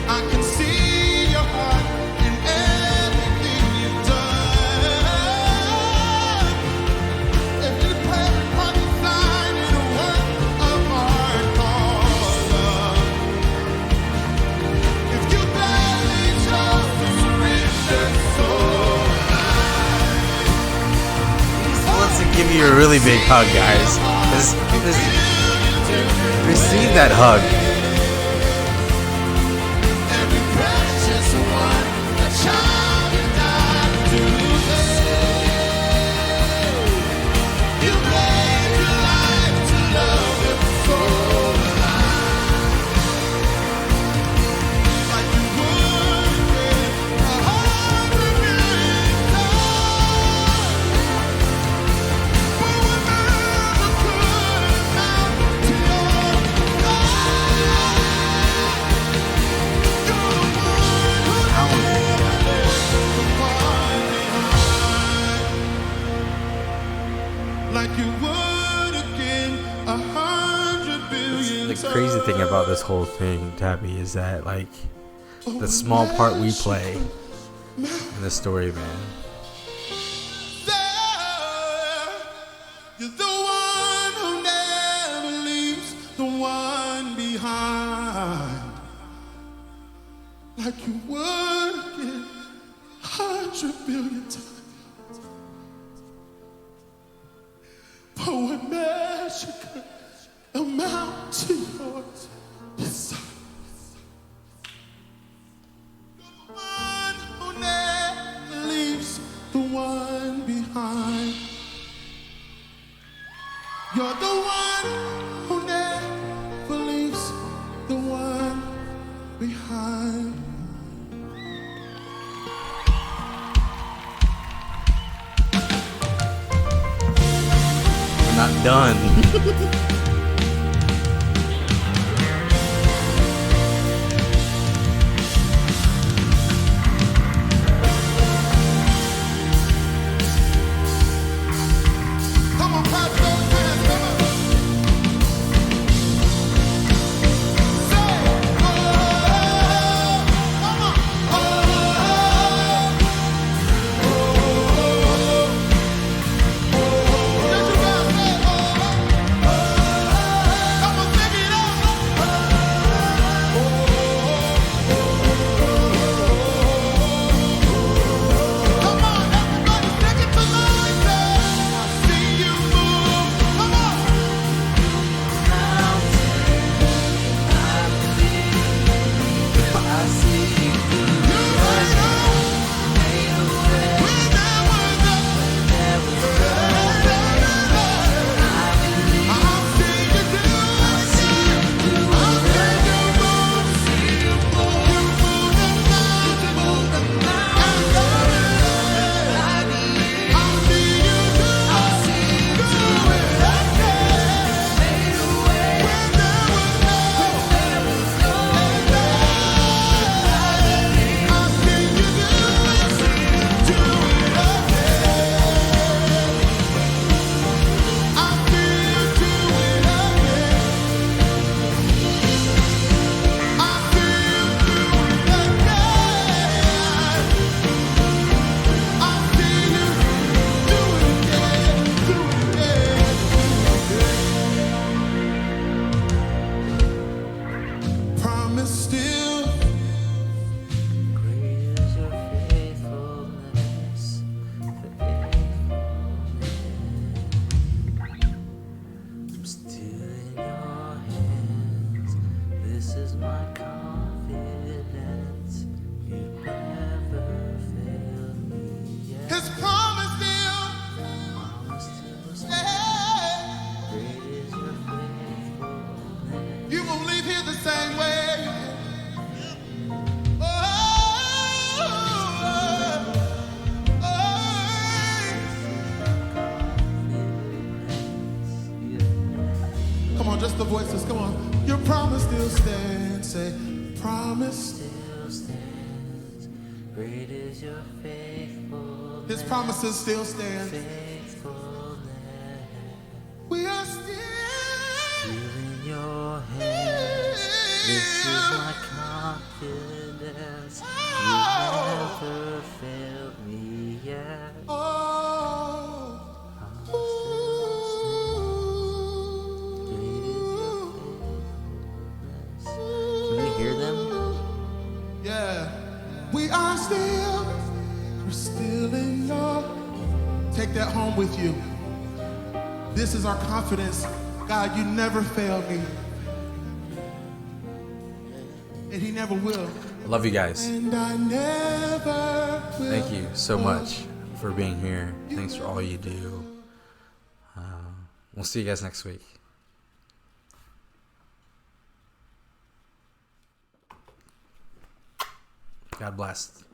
I can see your heart in everything you've done. If you pray upon the sign in a work of art called love, if you gladly chose to reach the soul, Wants to give you a really big hug, guys. Receive that hug. every precious one, a child you died to save. You gave your life to love him so like you would again 100 million times. But we never could amount to your like you would again 100 billion The crazy thing about this whole thing, Tabby, is that like the small part we play in the story, man. You're the one who never leaves the one behind. Like you would again 100 billion times. But what measure could amount to yours? Yes, you're the one who never leaves the one behind. You're the one who never leaves the one behind. I'm not done. Come on, clap those hands, come on. Say, oh, come on. Oh, did you guys say, come on, sing it out. Come on, everybody, sing it tonight. Say, I see you move. Come on. Promise still. Great is your faithfulness, I'm still in your hands. This is my confidence. You've never failed me yet. His promise still. Promise to stand. Hey. Great is your faithfulness. You won't leave here the same way. Oh, oh, oh. Come on, just the voices. Come on. Your promise still stands. Say, promise. Still stands. Great is your faithfulness. His promises still stand. Faithfulness. We are still In your hands. This is my confidence. You never failed me yet. Oh. Great is your faithfulness. Can we hear them? Yeah. We're still in your. Take that home with you. This is our confidence. God, you never failed me. And he never will. Love you guys. And I never will. Thank you so much for being here. Thanks for all you do. We'll see you guys next week. God bless.